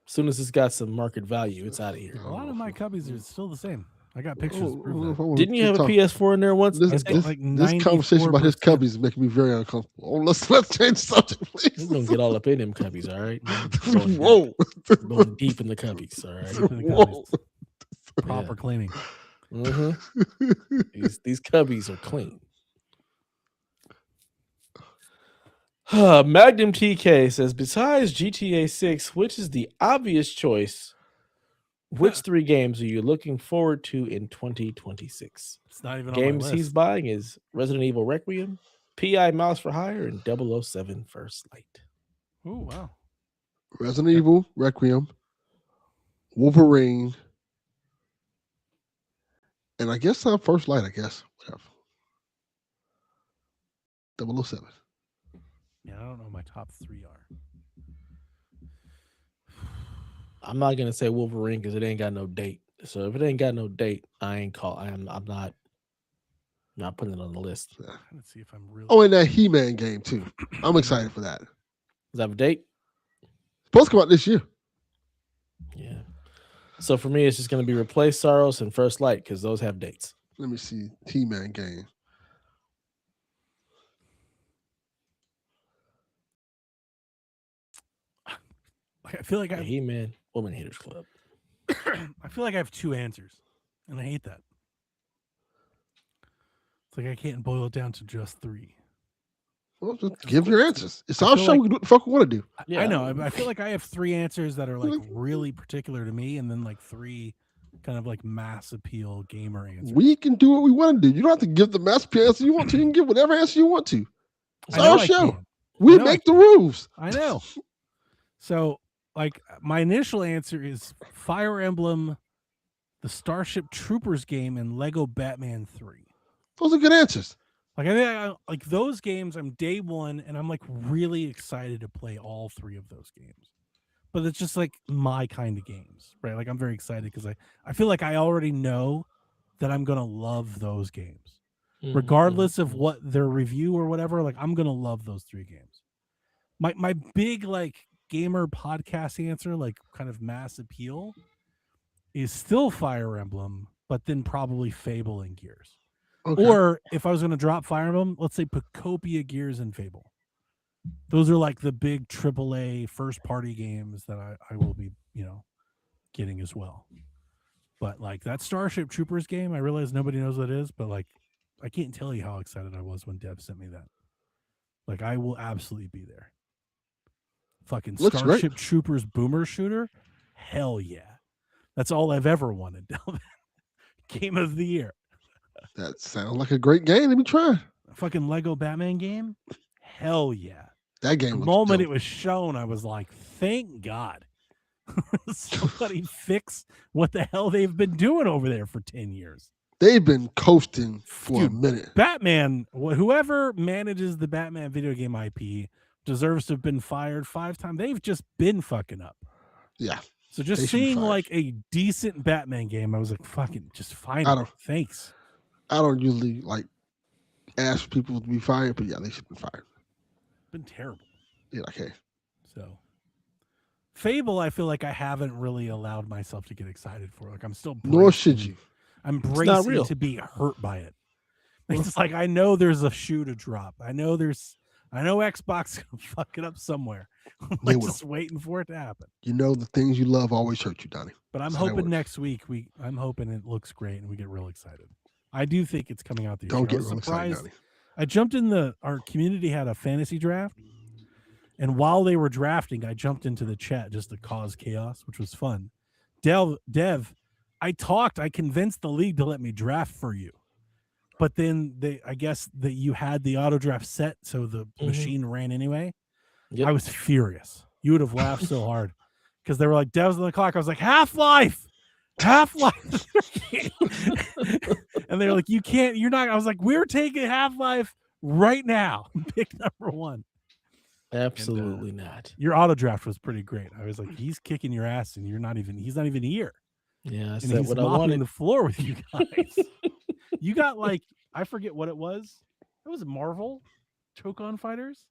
As soon as it's got some market value, it's out of here. A lot of my cubbies are still the same. I got pictures to prove that. Didn't you have a PS4 in there once? This conversation about his cubbies is making me very uncomfortable. Oh, let's change the subject, please. We're gonna get all up in them cubbies, all right? Whoa, going deep in the cubbies, all right? Deep in the Whoa. cubbies. Proper cleaning. These cubbies are clean. Magnum TK says, besides GTA 6, which is the obvious choice? Which 3 games are you looking forward to in 2026? It's not even Games on my list. he's buying is Resident Evil Requiem, PI Mouse for Hire, and 007 First Light. Oh, wow. Resident Evil, Requiem, Wolverine, and I guess First Light. I guess whatever. 007. Yeah, I don't know what my top 3 are. I'm not gonna say Wolverine because it ain't got no date. So if it ain't got no date, I'm not putting it on the list. Let's see if I'm really. Oh, and that He-Man game too. I'm excited for that. Does that have a date? Supposed to come out this year. Yeah. So for me, it's just gonna be Replace Sorrows and First Light because those have dates. Let me see. He-Man game. I feel like He-Man Woman Haters Club. I feel like I have 2 answers, and I hate that. It's like I can't boil it down to just 3. Well, just give your answers. It's I our feel show. like- We can do what the fuck we want to do. Yeah. I know. I feel like I have 3 answers that are like really particular to me, and then like 3 kind of like mass appeal gamer answers. We can do what we want to do. You don't have to give the master answer you want to. You can give whatever answer you want to. It's I know our I show. can. We know I make the rules. I know. So, like, my initial answer is Fire Emblem, the Starship Troopers game, and Lego Batman 3. Those are good answers. Like, I think like those games, I'm day one, and I'm like really excited to play all 3 of those games. But it's just like my kind of games, right? Like, I'm very excited because I feel like I already know that I'm gonna love those games, regardless of what their review or whatever. Like, I'm gonna love those 3 games. My big like gamer podcast answer, like kind of mass appeal, is still Fire Emblem, but then probably Fable and Gears. Okay. Or if I was going to drop Fire Emblem, let's say Pacopia, Gears, and Fable. Those are like the big AAA first party games that I will be, getting as well. But like that Starship Troopers game, I realize nobody knows what it is, but like I can't tell you how excited I was when Deb sent me that. Like I will absolutely be there. Fucking Looks Starship great. Troopers boomer shooter? Hell yeah. That's all I've ever wanted. Game of the year. That sounds like a great game. Let me try. Fucking Lego Batman game? Hell yeah. That game The looks moment dope. it was shown, I was like, thank God. Somebody fix what the hell they've been doing over there for 10 years. They've been coasting for Dude, a minute. Batman, whoever manages the Batman video game IP deserves to have been fired 5 times. They've just been fucking up. Yeah. So just They should be seeing fired. like a decent Batman game, I was like, fucking just finally. Thanks. I don't usually like ask people to be fired, but yeah, they should be fired. Been terrible. Yeah, okay. So Fable, I feel like I haven't really allowed myself to get excited for. Like I'm still Nor should bracing- you. I'm not bracing real. to be hurt by it. It's like I know there's a shoe to drop. I know Xbox gonna fuck it up somewhere. I'm They like will. just waiting for it to happen. You know the things you love always hurt you, Donnie. But I'm That's how that hoping works. next week I'm hoping it looks great and we get real excited. I do think it's coming out this Don't year. get I was real excited, surprised. Donnie. I jumped in our community had a fantasy draft, and while they were drafting, I jumped into the chat just to cause chaos, which was fun. Dev, I convinced the league to let me draft for you, but then I guess that you had the auto draft set, so the machine ran anyway. Yep. I was furious. You would have laughed so hard because they were like, Dev's on the clock. I was like, Half-Life. Half-Life 3. And they're like, you're not. I was like, we're taking Half-Life right now. Pick number 1. Absolutely not. Your auto draft was pretty great. I was like, he's kicking your ass, and he's not even here. Yeah, I And said he's what I mopping wanted. the floor with you guys. You got like, I forget what it was. It was Marvel Choke-On Fighters.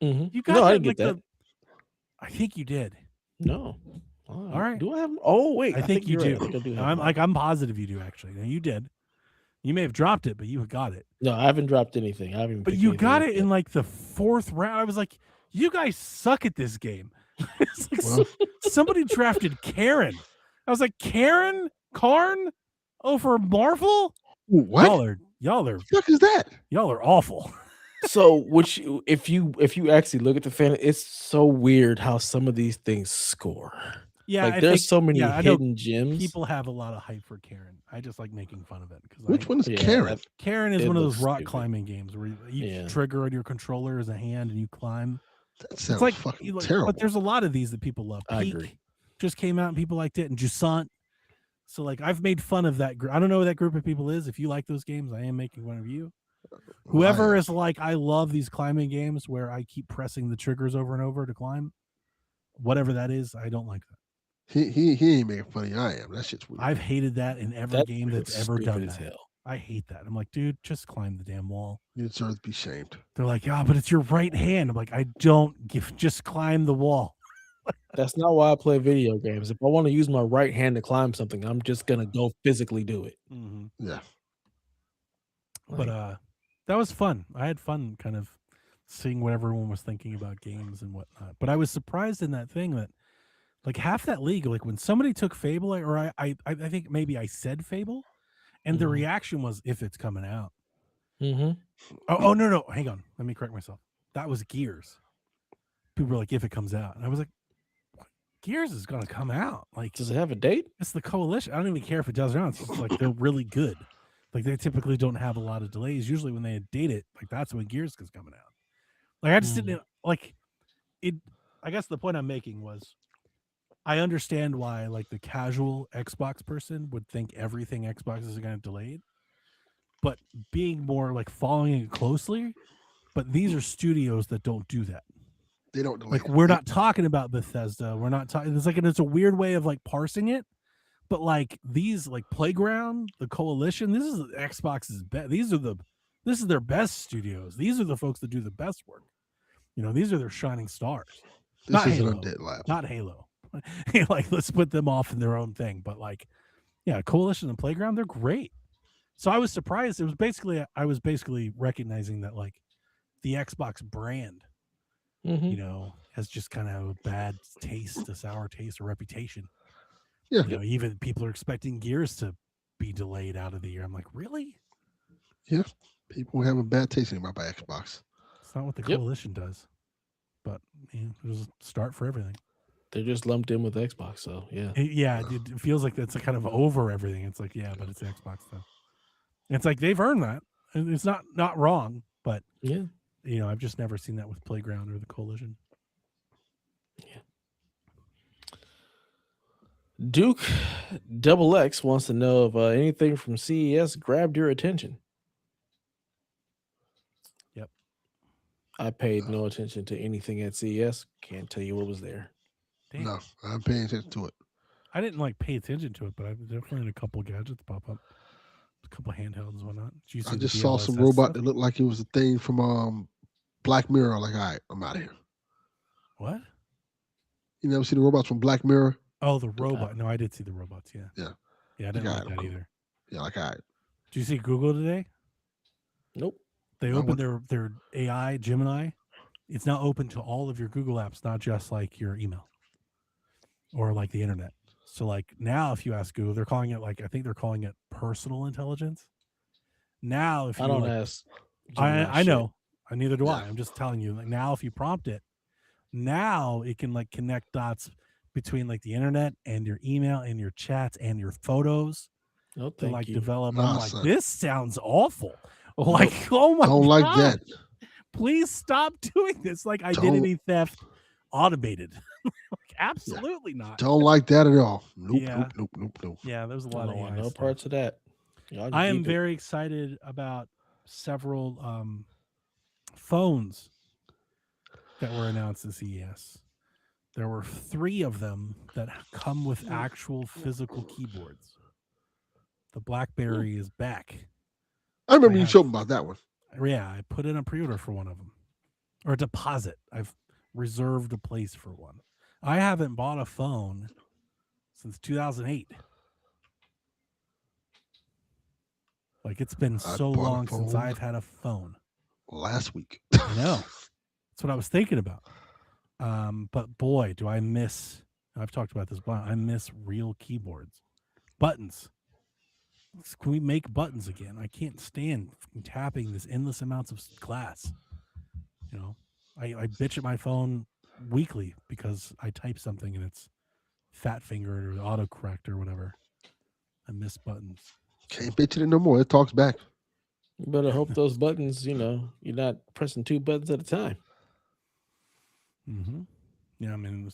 Mhm. You got No, I that didn't like get that. I think you did. No. All right. Do I have? Oh wait, I think you you're right. do. I think I do have. I'm positive you do actually. Now, you did. You may have dropped it, but you got it. No, I haven't dropped anything. I haven't even But picked you anything got up it yet. in like the 4th round. I was like, you guys suck at this game. It's like Well, somebody drafted Karen. I was like, Karn? Oh, for Marvel? what? Y'all the fuck is that? are awful. So, if you actually look at the fan, it's so weird how some of these things score. Yeah, Like I there's think- so many yeah, I know hidden gems. People have a lot of hype for Karen. I just like making fun of it because Which one is Yeah, Karen? Karen is It one of those looks rock stupid. climbing games where you Yeah. trigger on your controller as a hand and you climb. That It's sounds like, fucking like- terrible. but there's a lot of these that people love. I Peak agree. just came out and people liked it, and Jusant. So like I've made fun of that group. I don't know who that group of people is. If you like those games, I am making fun of you. Whoever is like, I love these climbing games where I keep pressing the triggers over and over to climb. Whatever that is, I don't like that. He ain't making fun of you. I am. That shit's weird. I've hated that in every That game shit's that's ever stupid done as that. hell. I hate that. I'm like, dude, just climb the damn wall. You deserve to be shamed. They're like, yeah, but it's your right hand. I'm like, I don't just climb the wall. That's not why I play video games. If I want to use my right hand to climb something, I'm just gonna go physically do it. Yeah. But that was fun. I had fun kind of seeing what everyone was thinking about games and whatnot. But I was surprised in that thing that like half that league, like when somebody took Fable, or I think maybe I said Fable, and the Mhm. reaction was if it's coming out. Mm-hmm. Oh no, hang on. Let me correct myself. That was Gears. People were like, if it comes out. And I was like, Gears is gonna come out. Like, Does it have a date? it's the Coalition. I don't even care if it does or not. It's just like they're really good. Like they typically don't have a lot of delays. Usually when they date it, like that's when Gears is coming out. Like I just didn't like it. I guess the point I'm making was I understand why like the casual Xbox person would think everything Xbox is going to delayed, but being more like following it closely. But these are studios that don't do that. They don't delay Like it. we're not talking about Bethesda. We're not talking. It's like it's a weird way of like parsing it. But like these, like Playground, the Coalition, this is Xbox's best. This is their best studios. These are the folks that do the best work. You know, these are their shining stars. This not is an Halo. undead lab. Not Halo. Like let's put them off in their own thing. But like, yeah, Coalition and Playground, they're great. So I was surprised. I was basically recognizing that like the Xbox brand, you know, has just kind of a bad taste, a sour taste, a reputation. Yeah. You know, even people are expecting Gears to be delayed out of the year. I'm like, really? Yeah. People have a bad taste about by Xbox. It's not what the Coalition does. But there's a start for everything. They're just lumped in with Xbox, so yeah. It feels like that's a kind of over everything. It's like, yeah, but it's Xbox though. It's like they've earned that. And it's not wrong, but Yeah. you know, I've just never seen that with Playground or the Coalition. Yeah. Duke Double X wants to know if anything from CES grabbed your attention. Yep. I paid no attention to anything at CES. Can't tell you what was there. Damn. No, I'm paying attention to it. I didn't like pay attention to it, but I've definitely had a couple gadgets pop up, a couple handhelds and whatnot. Did you see I the just saw some DLSS robot stuff? that looked like it was a thing from Black Mirror. Like, all right, I'm out of here. What? You never see the robots from Black Mirror? Oh, the robot. No, I did see the robots. Yeah. Yeah. Yeah, I didn't Yeah, like that either. Yeah, like, all right. Did you see Google today? Nope. They No, opened their AI Gemini. It's now open to all of your Google apps, not just like your email or like the internet. So like now, if you ask Google, they're calling it like I think they're calling it personal intelligence. Now, if you I don't like, ask. I know. Neither do I. Yeah. I'm just telling you. Like now, if you prompt it, now it can like connect dots between like the internet and your email and your chats and your photos No, to thank like you. develop. Nah, I'm like, son. this sounds awful. Like, oh my Don't god, like that. please stop doing this. Like Don't- identity theft automated. Like Absolutely not. Don't like that at all. Nope, Yeah. nope. Yeah, there's a I lot of don't want AI no stuff. parts of that. Y'all can I am keep it. very excited about several phones that were announced at CES. There were 3 of them that come with actual physical keyboards. The BlackBerry is back. I remember I you have- showed me about that one. Yeah, I put in a pre-order for one of them, or a deposit. I've reserved a place for one. I haven't bought a phone since 2008. Like, it's been I so bought a long since phone I've had a phone. last week. I know. That's what I was thinking about. But boy, do I miss. I've talked about this. I miss real keyboards, buttons. Can we make buttons again? I can't stand tapping this endless amounts of glass. You know, I bitch at my phone weekly because I type something and it's fat fingered or autocorrect or whatever. I miss buttons. Can't bitch it no more. It talks back. You better hope those buttons, you're not pressing 2 buttons at a time. Mm-hmm. Yeah, I mean,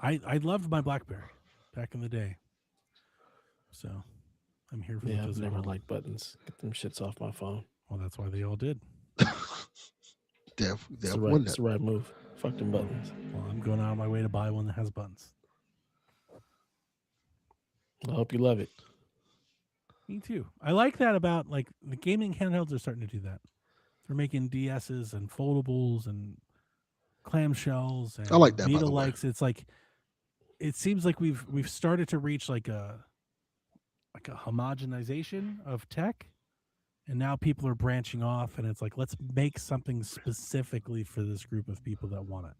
I loved my BlackBerry back in the day. So I'm here for Yeah, the I've physical. never liked buttons. Get them shits off my phone. Well, that's why they all did. Dev It's won the that. right move. Fuck them buttons. Well, I'm going out of my way to buy one that has buttons. I hope you love it. Me too. I like that about like the gaming handhelds are starting to do that. They're making DSs and foldables and clamshells and I like that, by Vita the way. likes. It's like it seems like we've started to reach like a homogenization of tech, and now people are branching off, and it's like let's make something specifically for this group of people that want it.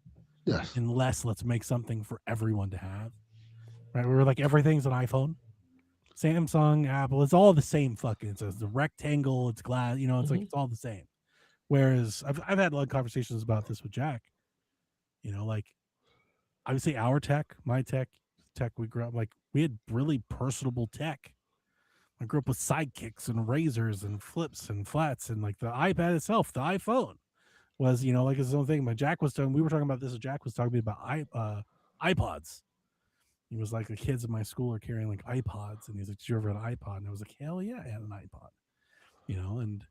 Yes. Unless let's make something for everyone to have. Right? We're like everything's an iPhone. Samsung, Apple, it's all the same fucking. It's the rectangle, it's glass, it's like it's all the same. Whereas I've had a lot of conversations about this with Jack. Like I would say our tech, my tech we grew up like we had really personable tech. I grew up with sidekicks and razors and flips and flats and like the iPad itself, the iPhone was, like his own thing. We were talking about this, Jack was talking about iPods. He was like, the kids in my school are carrying like iPods, and he's like, "Did you ever have an iPod?" And I was like, "Hell yeah, I had an iPod." And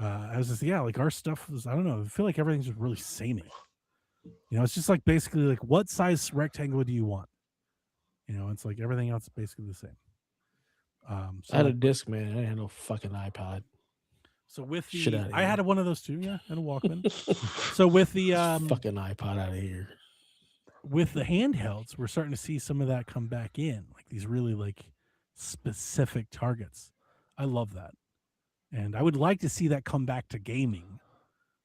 I was just like our stuff was, I don't know, I feel like everything's just really samey. It's just like basically like what size rectangle do you want? It's like everything else is basically the same. I had a Discman. I didn't have no fucking iPod. So with Shit outta I here. had one of those too, yeah, and a Walkman. So with the fucking iPod out of here. With the handhelds, we're starting to see some of that come back in, like these really like specific targets. I love that. And I would like to see that come back to gaming.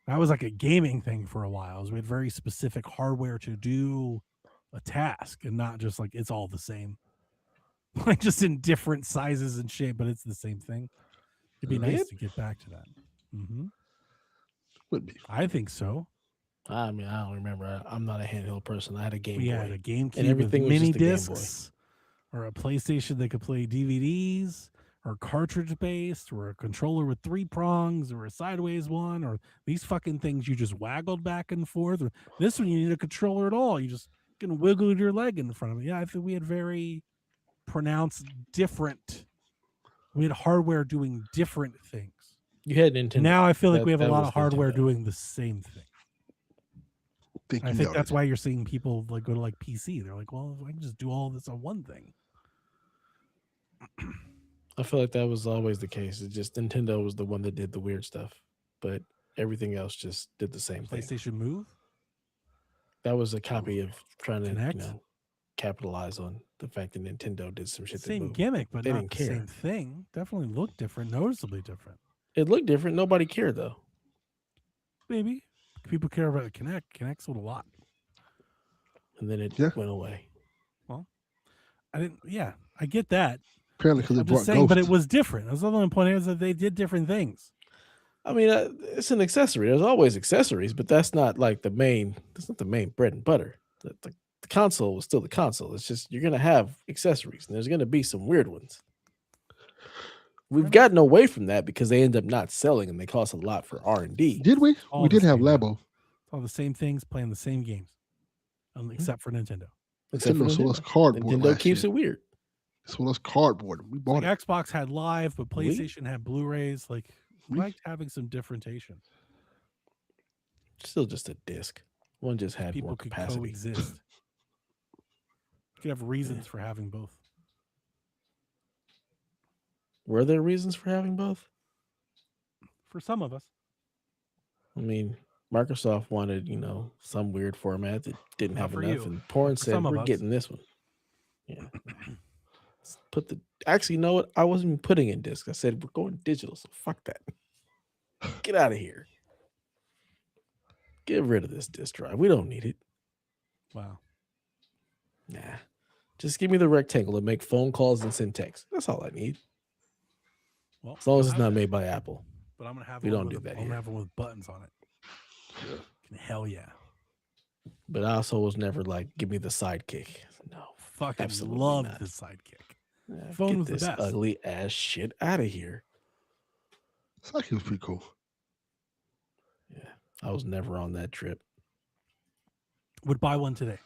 That was like a gaming thing for a while. We had very specific hardware to do a task and not just like it's all the same. Like just in different sizes and shape, but it's the same thing. It'd be nice to get back to that. Mm-hmm. Would be. I think so. I mean, I don't remember. I'm not a handheld person. I had a Game We Boy. had a GameCube and everything with was mini just a Game Boy. discs, or a PlayStation that could play DVDs, or cartridge based, or a controller with 3 prongs, or a sideways one, or these fucking things you just waggled back and forth. Or this one you need a controller at all. You just can wiggle your leg in front of it. Yeah, I think we had very pronounced different. We had hardware doing different things. You had Nintendo. Now I feel like we have a lot of hardware doing the same thing. I think that's why you're seeing people like go to like PC. They're like, well, if I can just do all this on one thing. I feel like that was always the case. It's just Nintendo was the one that did the weird stuff, but everything else just did the same thing. PlayStation Move? That was a copy of trying to Connect? capitalize on the fact that Nintendo did some shit. Same gimmick, but they not didn't the care. same thing. Definitely looked different, noticeably different. It looked different. Nobody cared though. Maybe people care about Kinect. Kinect sold a lot, and then it went away. Well, I didn't. Yeah, I get that. Apparently, because I'm just saying, but it was different. That's the only point is that they did different things. I mean, it's an accessory. There's always accessories, but that's not like the main. That's not the main bread and butter. The console was still the console. It's just you're gonna have accessories, and there's gonna be some weird ones. We've gotten away from that because they end up not selling and they cost a lot for R&D. Did we? We did have Labo. All the same things, playing the same games, except for Nintendo. Except for Nintendo sold us Nintendo. cardboard Nintendo last keeps year. it weird. They sold us cardboard. We bought Like it. Xbox had live, but We- PlayStation had Blu-rays. Like, We- liked having some differentiation. Still just a disc. One just had People more could capacity. coexist. You could have reasons for having both. Were there reasons for having both? For some of us. I mean, Microsoft wanted, some weird format that didn't Not have for enough, you, and Porn but for said, some of "We're us." getting this one." Yeah. Actually, you know what? I wasn't even putting in disc. I said we're going digital, so fuck that. Get out of here. Get rid of this disc drive. We don't need it. Wow. Nah. Just give me the rectangle to make phone calls and send text. That's all I need. Well, As long as I it's have not it, made by Apple. but I'm gonna have We one don't with do that I'm gonna here. have one with buttons on it. Hell yeah. But I also was never like, give me the sidekick. No. Fucking Absolutely love not. the sidekick. Nah, Phone get was the this best. ugly ass shit out of here. Psyche was pretty cool. Yeah. I was never on that trip. Would buy one today.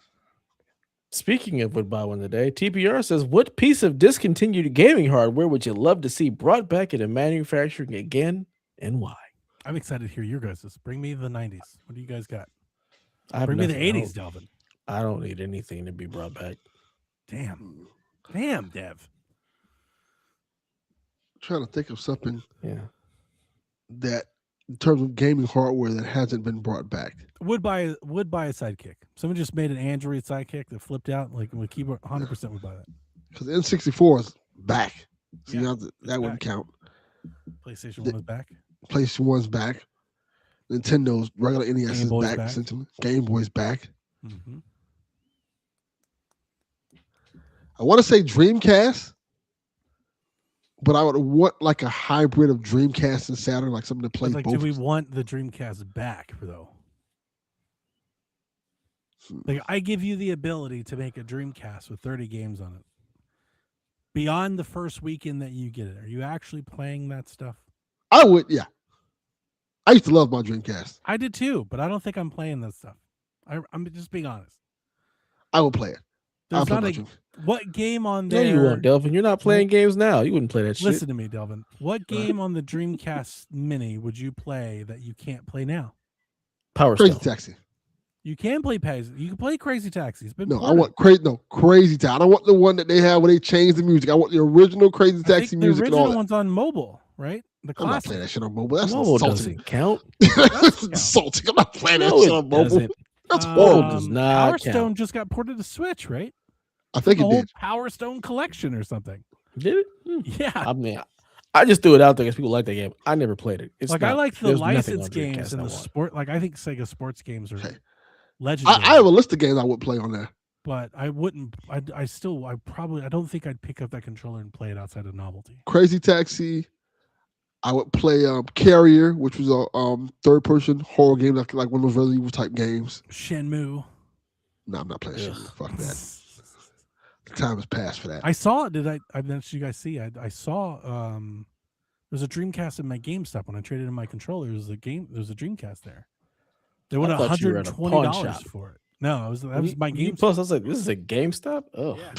Speaking of would buy one today, TPR says, what piece of discontinued gaming hardware would you love to see brought back into manufacturing again and why? I'm excited to hear your guys'. Bring me the 90s. What do you guys got? I have Bring me the nothing. 80s, Delvin. I don't need anything to be brought back. Damn. Damn, Dev. Trying to think of something Yeah. that, in terms of gaming hardware, that hasn't been brought back. Would buy a sidekick. Someone just made an Android sidekick that flipped out like with keyboard. 100% would buy that. Because N64 is back. So Yeah, that wouldn't back. count. PlayStation 1 is back. PlayStation 1's back. Nintendo's regular NES Game is Boy's back, back. essentially. Game Boy's back. Mm-hmm. I want to say Dreamcast, but I would want like a hybrid of Dreamcast and Saturn, like something to play Like, both. do we want the Dreamcast back though? Like, I give you the ability to make a Dreamcast with 30 games on it. Beyond the first weekend that you get it, are you actually playing that stuff? I would, yeah. I used to love my Dreamcast. I did too, but I don't think I'm playing that stuff. I'm just being honest. I would play it. I'll There's play not my a Dreamcast. what game on No, there. you won't, Delvin. You're not playing games now. You wouldn't play that shit. Listen to me, Delvin. What game on the Dreamcast Mini would you play that you can't play now? Power Crazy Stone. Taxi. You can play You can play Crazy Taxi. It's been No, I ported. want Crazy Taxi. I don't want the one that they have where they change the music. I want the original Crazy I think Taxi the music and all original that. one's on mobile, right? The I'm not classic. playing that shit on mobile. That's Mobile insulting. doesn't count. That's insulting. I'm not playing that No, shit it on mobile. doesn't. That's horrible. does not Power count. Stone just got ported to Switch, right? I think The it whole did. Power Stone collection or something. Did it? Yeah. I mean, I just threw it out there because people like that game. I never played it. It's Like, not, I like the there's nothing license on games Dreamcast and I the want. sport. Like, I think Sega sports games are Okay. legendary. I have a list of games I would play on there. But I wouldn't. I don't think I'd pick up that controller and play it outside of novelty. Crazy Taxi. I would play Carrier, which was a third-person horror game, like one of those Resident Evil type games. There's No, I'm not playing shit. Ugh. Fuck that. The time has passed for that. I saw. I mentioned you guys see? I saw. There's a Dreamcast in my GameStop when I traded in my controller. There's a Dreamcast there. They wanted thought you were at a pawn $120 shop. for it. No, that was my When you GameStop. post, I was like, this is a GameStop? Oh. Yeah.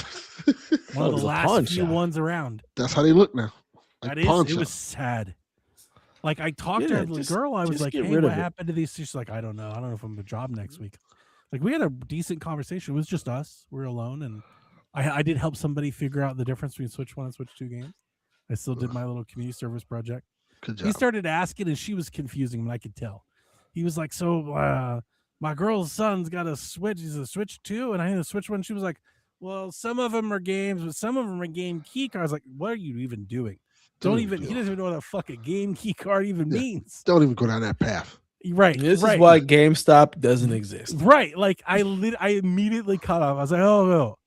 One it of was the a pawn last few shop. ones around. That's how they look now. Like pawn It shop. was sad. Like, I talked Yeah, to the just- girl. I was just like, get "Hey, rid what of it." happened to these?" She's like, "I don't know. I don't know if I'm a job next week." Like, we had a decent conversation. It was just us. We were alone, and I did help somebody figure out the difference between Switch 1 and Switch 2 games. I still did my little community service project. Good job. He started asking, and she was confusing him, and I could tell. He was like, "So, my girl's son's got a Switch. He's a Switch 2, and I had a Switch 1." She was like, "Well, some of them are games, but some of them are game key cards." I was like, "What are you even doing? He doesn't even know what a fucking game key card even means." Don't even go down that path. Right. This right. is why GameStop doesn't exist. Right. Like, I immediately cut off. I was like, "Oh no."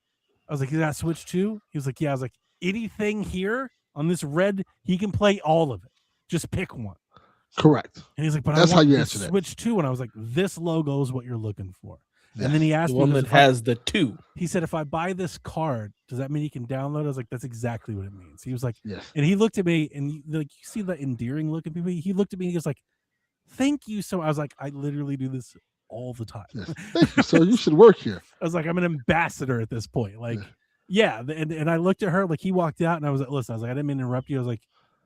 I was like, "You got Switch 2?" He was like, "Yeah." I was like, "Anything here on this red, he can play all of it. Just pick one." Correct. And he's like, "But That's I how want you the answer that. Switch 2." And I was like, "This logo is what you're looking for." Yeah. And then he The asked me, one he goes, that "If I-" has the 2. he said, "If I buy this card, does that mean you can download it?" I was like, "That's exactly what it means." He was like, Yes. and he looked at me, and like, you see that endearing look at people. He looked at me, and he was like, "Thank you." So I was like, "I literally do this all the time. Yeah. Thank you, sir. You should work here. I was like, I'm an ambassador at this point. Like, and I looked at her, like he walked out and I was like, listen, I was like, I didn't mean to interrupt you. I was like,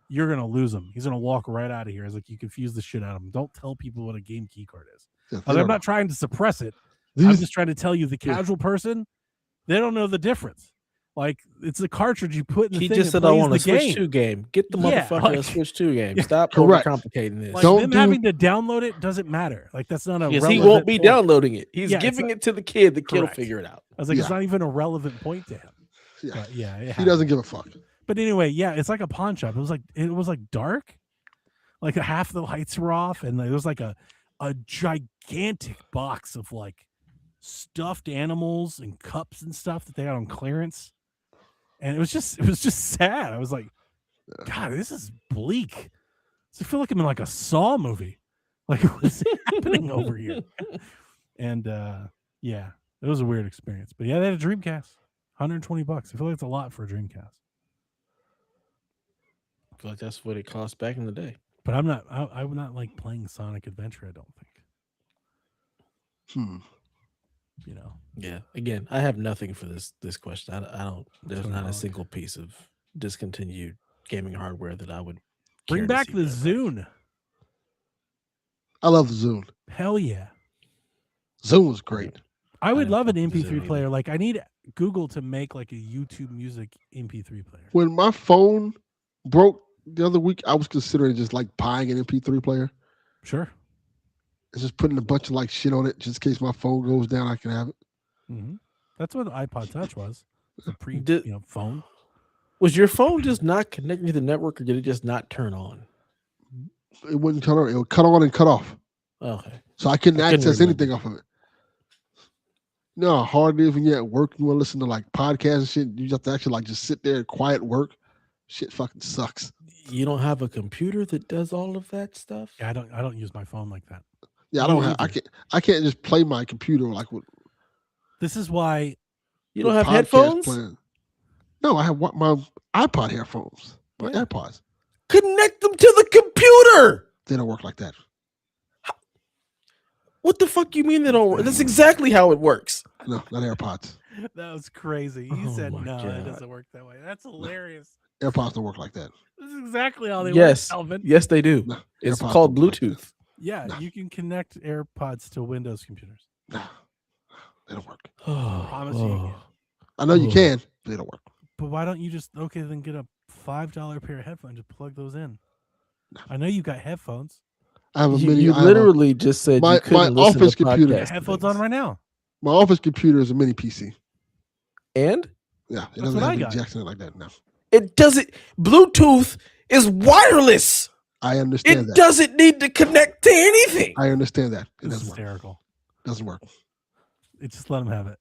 you're going to lose him. He's going to walk right out of here. I was like, you confuse the shit out of him. Don't tell people what a game key card is. Yeah, I was like, I'm not trying to suppress it. I'm just trying to tell you the casual person, they don't know the difference. Like, it's a cartridge you put in the he thing. just said, I want a Switch 2 game. Get the motherfucker a Switch 2 game. Stop overcomplicating this. Like, them having to download it doesn't matter. Like, that's not a relevant he won't be point. downloading it. He's giving it to the kid. The kid will figure it out. I was like, it's not even a relevant point to him. Yeah, but he doesn't give a fuck. But anyway, it's like a pawn shop. It was like dark. Like half the lights were off, and there was like a gigantic box of like stuffed animals and cups and stuff that they got on clearance. And it was just sad. I was like, God, this is bleak. I feel like I'm in like a Saw movie. Like, what's happening over here? And it was a weird experience. But yeah, they had a Dreamcast. $120. I feel like it's a lot for a Dreamcast. I feel like that's what it cost back in the day. But I'm not like playing Sonic Adventure, I don't think. You know. Yeah. Again, I have nothing for this question. I don't. There's not a single piece of discontinued gaming hardware that I would bring back the Zune. I love the Zune. Hell yeah. Zune was great. I would love an MP3 player. Like, I need Google to make like a YouTube music MP3 player. When my phone broke the other week, I was considering just like buying an MP3 player. Sure. It's just putting a bunch of like shit on it just in case my phone goes down, I can have it. Mm-hmm. That's what the iPod Touch was. A phone. Was your phone just not connecting to the network, or did it just not turn on? It wouldn't cut on. It would cut on and cut off. Okay. So I couldn't access anything off of it. You know how hard it is when you're at work and you want to listen to like podcasts and shit. You have to actually like just sit there and quiet work. Shit fucking sucks. You don't have a computer that does all of that stuff? Yeah, I don't use my phone like that. Yeah, I can't just play my computer like with. This is why you don't have headphones? Playing. No, I have my iPod headphones. My AirPods. Connect them to the computer. They don't work like that. What the fuck you mean they don't work? That's exactly how it works. No, not AirPods. That was crazy. You said no, it doesn't work that way. That's hilarious. AirPods don't work like that. This is exactly how they work, Alvin. Yes, they do. No, it's called Bluetooth. You can connect AirPods to Windows computers. No, they don't work. I promise you can. I know you can, but they don't work. But why don't you just then get a $5 pair of headphones and plug those in? No. I know you got headphones. I have a mini. You literally just said my office computer. You got headphones on right now. My office computer is a mini PC. And? Yeah, it doesn't have any jacks in it like that. No. It doesn't. Bluetooth is wireless. I understand that. It doesn't need to connect to anything. I understand that. It doesn't hysterical. Work. Doesn't work. Just let them have it.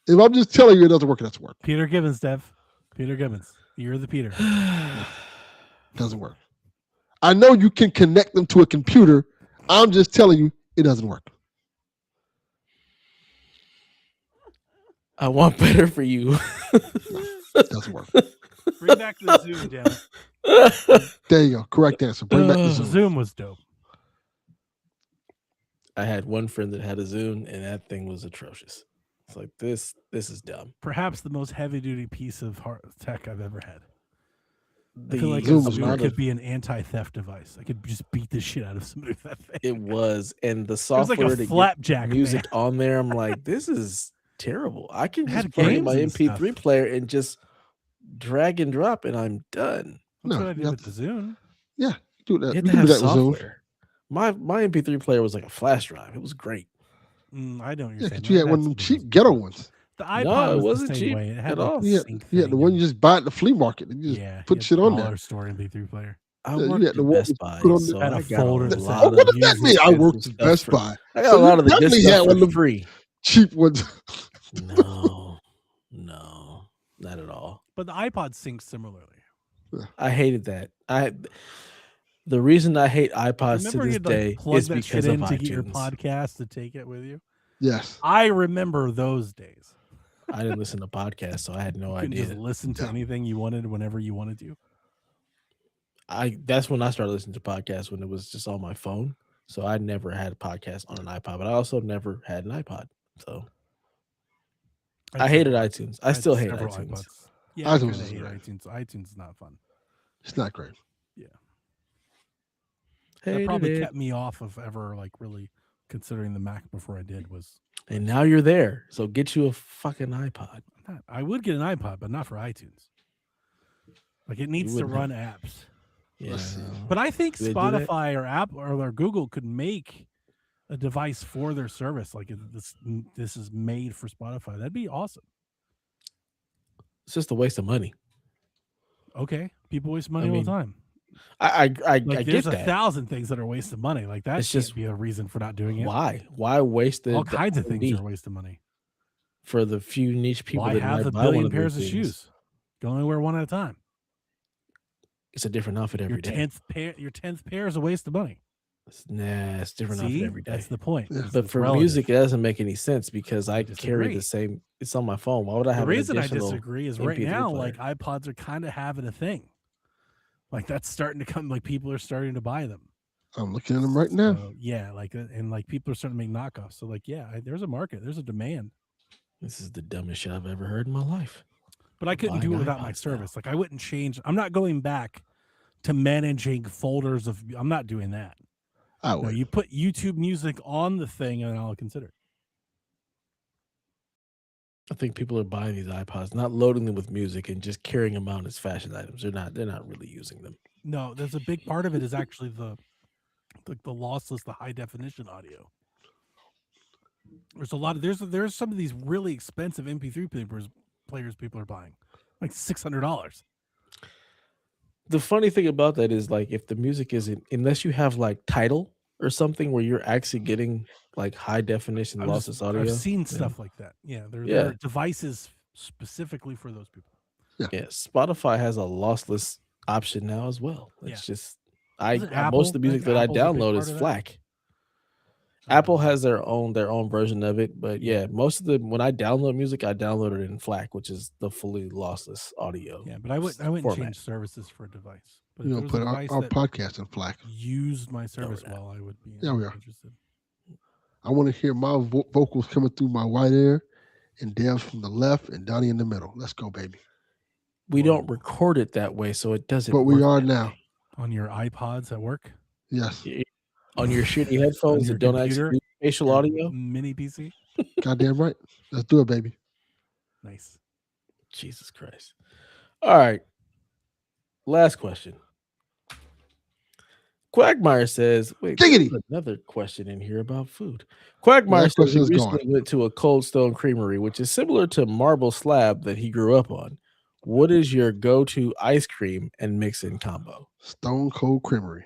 If I'm just telling you it doesn't work, it doesn't work. Peter Gibbons, Dev. Peter Gibbons. You're the Peter. Doesn't work. I know you can connect them to a computer. I'm just telling you it doesn't work. I want better for you. It doesn't work. Bring back the Zoom, damn it. There you go. Correct answer. Bring back the Zoom. Zoom was dope. I had one friend that had a Zoom, and that thing was atrocious. It's like, this is dumb. Perhaps the most heavy-duty piece of tech I've ever had. I feel like a Zoom could be an anti-theft device. I could just beat the shit out of somebody with that thing. It was, and the software it was like a flapjack music on there, I'm like, this is terrible. I can just put in my MP3 player and just drag and drop, and I'm done. That's what I did with the Zoom. Yeah, do that. You had to have software. My MP3 player was like a flash drive. It was great. I don't. Yeah, you had one of them cheap ghetto ones. The iPod wasn't cheap It had at all. Yeah, the one you just buy at the flea market. You just put shit on there. Store MP3 player. I worked at Best Buy, so had a folder. What does that mean? I worked at Best Buy. I got a lot of the good stuff for free. Cheap ones. No, not at all. But the iPod syncs similarly. I hated that. The reason I hate iPods to this day is because of iTunes. To get your podcast to take it with you. Yes, I remember those days. I didn't listen to podcasts, so I had no idea. Just listen to anything you wanted whenever you wanted to. That's when I started listening to podcasts, when it was just on my phone. So I never had a podcast on an iPod, but I also never had an iPod. So I hated iTunes. I still hate several iTunes. iPods. Yeah, I iTunes kind of is hate great. iTunes. iTunes is not fun. It's not great. Yeah, that Hated probably it. kept me off of ever like really considering the Mac before I did. Was And now you're there. So get you a fucking iPod. I would get an iPod, but not for iTunes. Like it needs to wouldn't run apps. Yeah. Let's see. But I think Do they do that? Spotify or Apple or Google could make a device for their service. Like this is made for Spotify. That'd be awesome. It's just a waste of money. Okay, people waste money I all mean, the time. I Like get there's that. 1,000 things that are a waste of money. Like that It's can't just- be a reason for not doing it. Why? Why waste All the kinds of things R&D are a waste of money. for the few niche people Why that have might a buy one billion of pairs those of things? shoes? You can only wear one at a time. It's a different outfit Your every day. 10th pair is a waste of money. Nah, it's different outfit See, every day. that's the point. Yeah. is But it's for relative. music, it doesn't make any sense because I carry disagree. the same. It's on my phone. Why would I The have reason an I additional disagree is right MP3 now, player? like iPods are kind of having a thing. Like that's starting to come. Like people are starting to buy them. I'm looking at them right now. So, yeah, like and like people are starting to make knockoffs. So like yeah, there's a market. There's a demand. This is the dumbest shit I've ever heard in my life. But I couldn't Buying do it without my iPods service. Like I wouldn't change. I'm not going back to managing folders of. I'm not doing that. I No, would. you put YouTube music on the thing, and I'll consider it. I think people are buying these iPods, not loading them with music and just carrying them out as fashion items. They're not really using them. No, there's a big part of it is actually the lossless, the high definition audio. There's a lot of there's some of these really expensive MP3 players people are buying, like $600. The funny thing about that is like if the music isn't, unless you have like Tidal or something where you're actually getting like high definition lossless audio. I've seen then- stuff like that. Yeah, there Yeah. are devices specifically for those people. Yeah, Spotify has a lossless option now as well. It's just Isn't most of the music Apple- that I Apple's a big download part is of that? FLAC. Apple has their own version of it, but yeah, most of the when I download music, I download it in FLAC, which is the fully lossless audio. Yeah, but I wouldn't format. change services for a device. But You if know, there was put a our, device our that podcast in FLAC. used my service we're not. well, I would be Yeah, we are. interested. I want to hear my vocals coming through my right ear, and Dev's from the left, and Donnie in the middle. Let's go, baby. We don't record it that way, so it doesn't. But we work are that now. way. On your iPods at work, Yes. Yeah. On your shitty headphones your that don't computer, actually do spatial your audio. mini PC. Goddamn right. Let's do it, baby. Nice. Jesus Christ! All right, last question. Quagmire says, "Wait, Giggity. there's another question in here about food." Quagmire Last says he question is recently went to a Cold Stone Creamery, which is similar to Marble Slab that he grew up on. What is your go-to ice cream and mix-in combo? Stone Cold Creamery.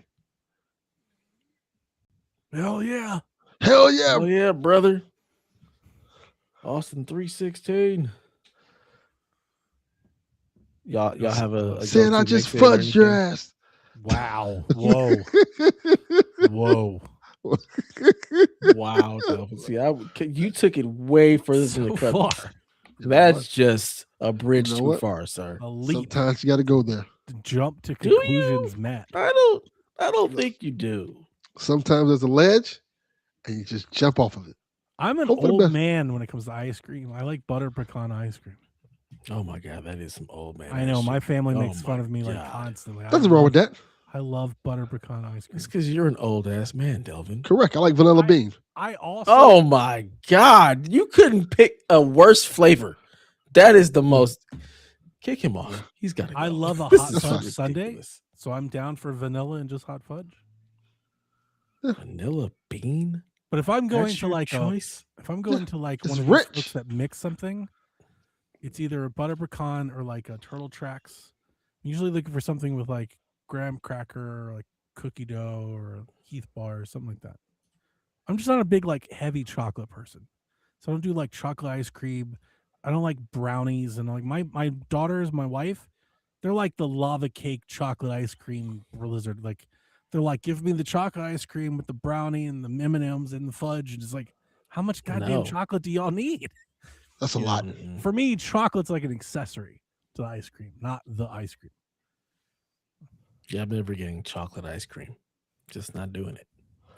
Hell yeah. Hell yeah. Oh yeah, brother. Austin 316. Y'all have a Said go-to I just mix-in or fudged your anything? ass. Wow. Whoa. Whoa. Wow, Delvin. See, you took it way further than the So cut. far. That's just a bridge You know too what? far, sir. A leap Sometimes you got to go there. to jump to Do you? conclusions, Matt. I don't think you do. Sometimes there's a ledge, and you just jump off of it. I'm an Hope for the old best. man when it comes to ice cream. I like butter pecan ice cream. Oh my god, that is some old man. I know my family Oh makes fun my of me like God. constantly. Nothing wrong with that. I love butter pecan ice cream. It's because you're an old ass man, Delvin. Correct. I like vanilla bean. I also Oh my god, you couldn't pick a worse flavor. That is the most. Kick him off. He's got to. I love a This hot is fudge ridiculous. sundae, so I'm down for vanilla and just hot fudge. Vanilla bean. But if I'm going That's to your like choice. if I'm going to like it's one of those rich. folks that mix something, it's either a butter pecan or like a turtle tracks. I'm usually looking for something with like graham cracker or like cookie dough or Heath bar or something like that. I'm just not a big like heavy chocolate person, so I don't do like chocolate ice cream. I don't like brownies, and like my daughters, my wife, they're like the lava cake chocolate ice cream blizzard. Like they're like, give me the chocolate ice cream with the brownie and the M&Ms and the fudge, and it's like, how much goddamn No. chocolate do y'all need? That's a You lot. Mm-mm. For me, chocolate's like an accessory to the ice cream, not the ice cream. Yeah, I'm never getting chocolate ice cream. Just not doing it.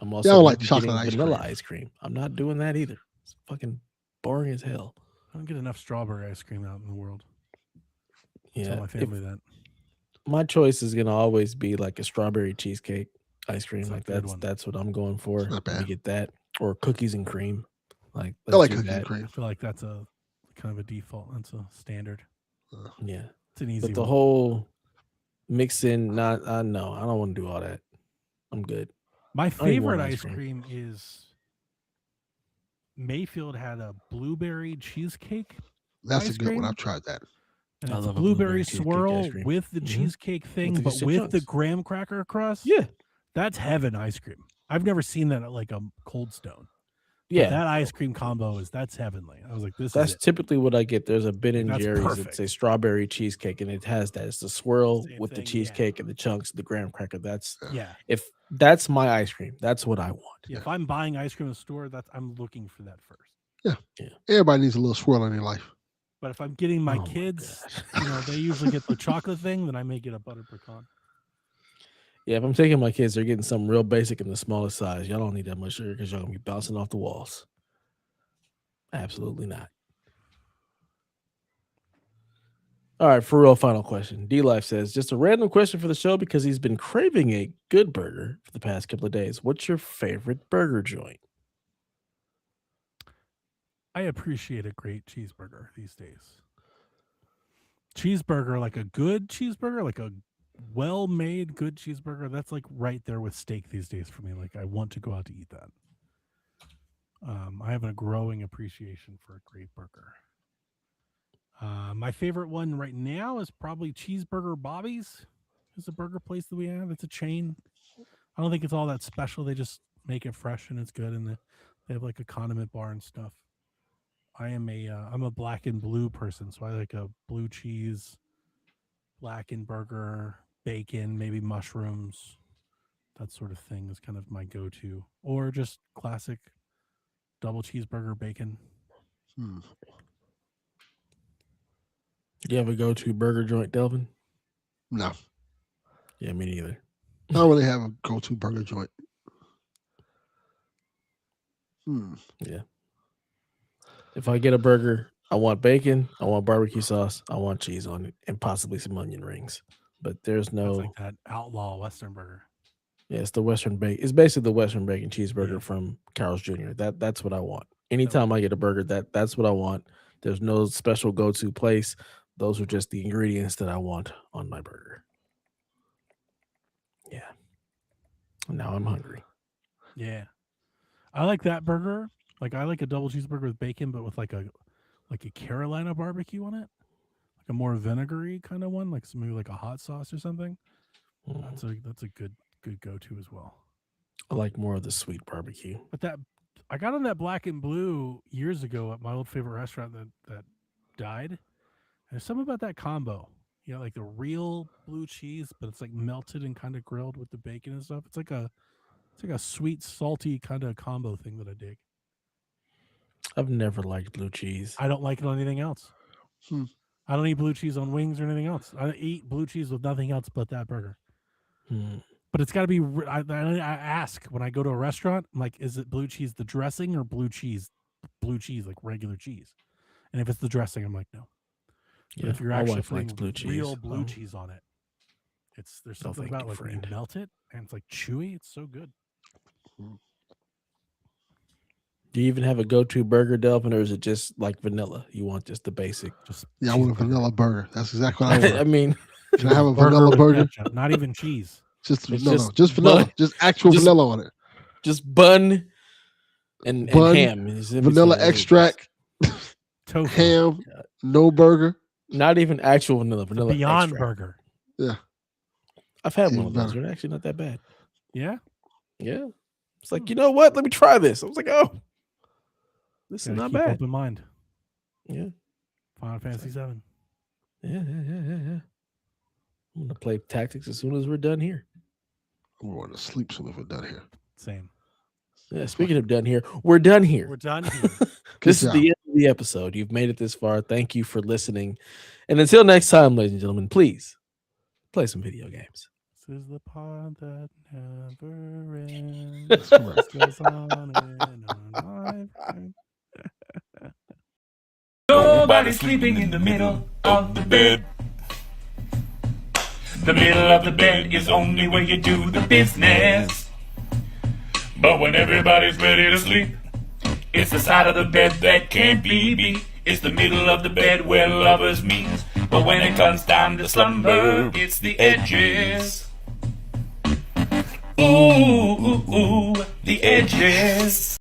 I'm Yeah, I also don't gonna like be chocolate getting ice vanilla cream. ice cream. I'm not doing that either. It's fucking boring as hell. I don't get enough strawberry ice cream out in the world. Yeah. Tell my family that. My choice is gonna always be like a strawberry cheesecake ice cream. It's a Like good one. that's what I'm going for. not Let me bad. get that. Or cookies and cream. Like I let's like do cookies and that. I cream. feel like that's a kind of a default. That's a standard. Yeah. It's an easy But the one. whole mix in not no, I don't want to do all that. I'm good. My I don't even want favorite ice cream is Mayfield had a blueberry cheesecake That's ice a good one. cream. I've tried that. And I it's love a blueberry blueberry cheesecake swirl ice cream. with the Mhm. cheesecake thing, the but cheesecake with the chunks. graham cracker crust. Yeah. That's heaven ice cream. I've never seen that at like a Cold Stone. But Yeah. that ice cream combo that's heavenly. I was like, this That's is it. typically what I get. There's a Ben and That's Jerry's. perfect. It's a strawberry cheesecake, and it has that. It's the swirl Same with the thing, yeah. cheesecake and the chunks, the graham cracker. Yeah. If that's my ice cream, that's what I want. Yeah. If I'm buying ice cream in the store, I'm looking for that first. Everybody needs a little swirl in their life. But if I'm getting my Oh my kids, God. they usually get the chocolate thing, then I may get a butter pecan. Yeah, if I'm taking my kids, they're getting something real basic in the smallest size. Y'all don't need that much sugar because y'all gonna be bouncing off the walls. Absolutely not. All right, for real, final question. D Life says, just a random question for the show because he's been craving a good burger for the past couple of days. What's your favorite burger joint? I appreciate a great cheeseburger these days. Cheeseburger, like a good cheeseburger, like a well-made good cheeseburger, that's like right there with steak these days for me. Like I want to go out to eat that. I have a growing appreciation for a great burger. My favorite one right now is probably Cheeseburger Bobby's. It's a burger place that we have. It's a chain. I don't think it's all that special. They just make it fresh and it's good, and they have like a condiment bar and stuff. I'm a black and blue person, so I like a blue cheese, blackened burger, bacon, maybe mushrooms, that sort of thing is kind of my go-to, or just classic double cheeseburger bacon. Hmm. Do you have a go-to burger joint, Delvin? No, Yeah, me neither. I don't really have a go-to burger joint. Yeah. If I get a burger, I want bacon, I want barbecue sauce, I want cheese on it, and possibly some onion rings. But there's no. That's like that outlaw Western burger. Yeah, it's the Western bacon. It's basically the Western bacon cheeseburger Yeah. from Carl's Jr. That's what I want. Anytime I get a burger, that's what I want. There's no special go-to place. Those are just the ingredients that I want on my burger. Yeah. Now I'm hungry. Yeah, I like that burger. Like I like a double cheeseburger with bacon, but with like a Carolina barbecue on it, like a more vinegary kind of one, like maybe like a hot sauce or something. Mm. That's a good go-to as well. I like more of the sweet barbecue. But that I got on that black and blue years ago at my old favorite restaurant that died. And there's something about that combo. You know, like the real blue cheese, but it's like melted and kind of grilled with the bacon and stuff. It's like a sweet, salty kind of combo thing that I dig. I've never liked blue cheese. I don't like it on anything else. Hmm. I don't eat blue cheese on wings or anything else. I eat blue cheese with nothing else but that burger. Hmm. But it's got to be. I ask when I go to a restaurant, I'm like, is it blue cheese the dressing or blue cheese like regular cheese? And if it's the dressing, I'm like, no. But Yeah, if you're my actually wife likes putting blue cheese. real blue Oh, cheese on it, there's no, something thank about you, like when you friend. melt it and it's like chewy. It's so good. Do you even have a go-to burger, Delvin, or is it just like vanilla? You want just the basic? Just Yeah, I want a cheeseburger. vanilla burger. That's exactly what I I want. mean, Can I have a Burger vanilla with burger? ketchup, not even cheese. Just It's no, just just vanilla. bun- Just actual just- vanilla on it. just bun and Bun, ham. Is in Vanilla between. extract, Tofu. ham, no burger. Not even actual vanilla. The Vanilla Beyond extract. Burger. Yeah, I've had Even one of those. better. They're actually not that bad. Yeah. Yeah. It's like, you know what? Let me try this. I was like, oh, this is Gotta not keep bad. open mind. Yeah. Final Fantasy 7. Yeah. I'm gonna play tactics as soon as we're done here. I'm going to sleep soon if we're done here. Same. Yeah. Speaking of done here, we're done here. We're done here. This Good is the end of the episode. You've made it this far. Thank you for listening. And until next time, ladies and gentlemen, please play some video games. is the pod that never ends. That's correct. This goes on and on. Nobody's sleeping in the middle of the bed. The middle of the bed is only where you do the business. But when everybody's ready to sleep, it's the side of the bed that can't be beat. It's the middle of the bed where lovers meet. But when it comes time to slumber, it's the edges. Ooh, ooh, ooh, the edges.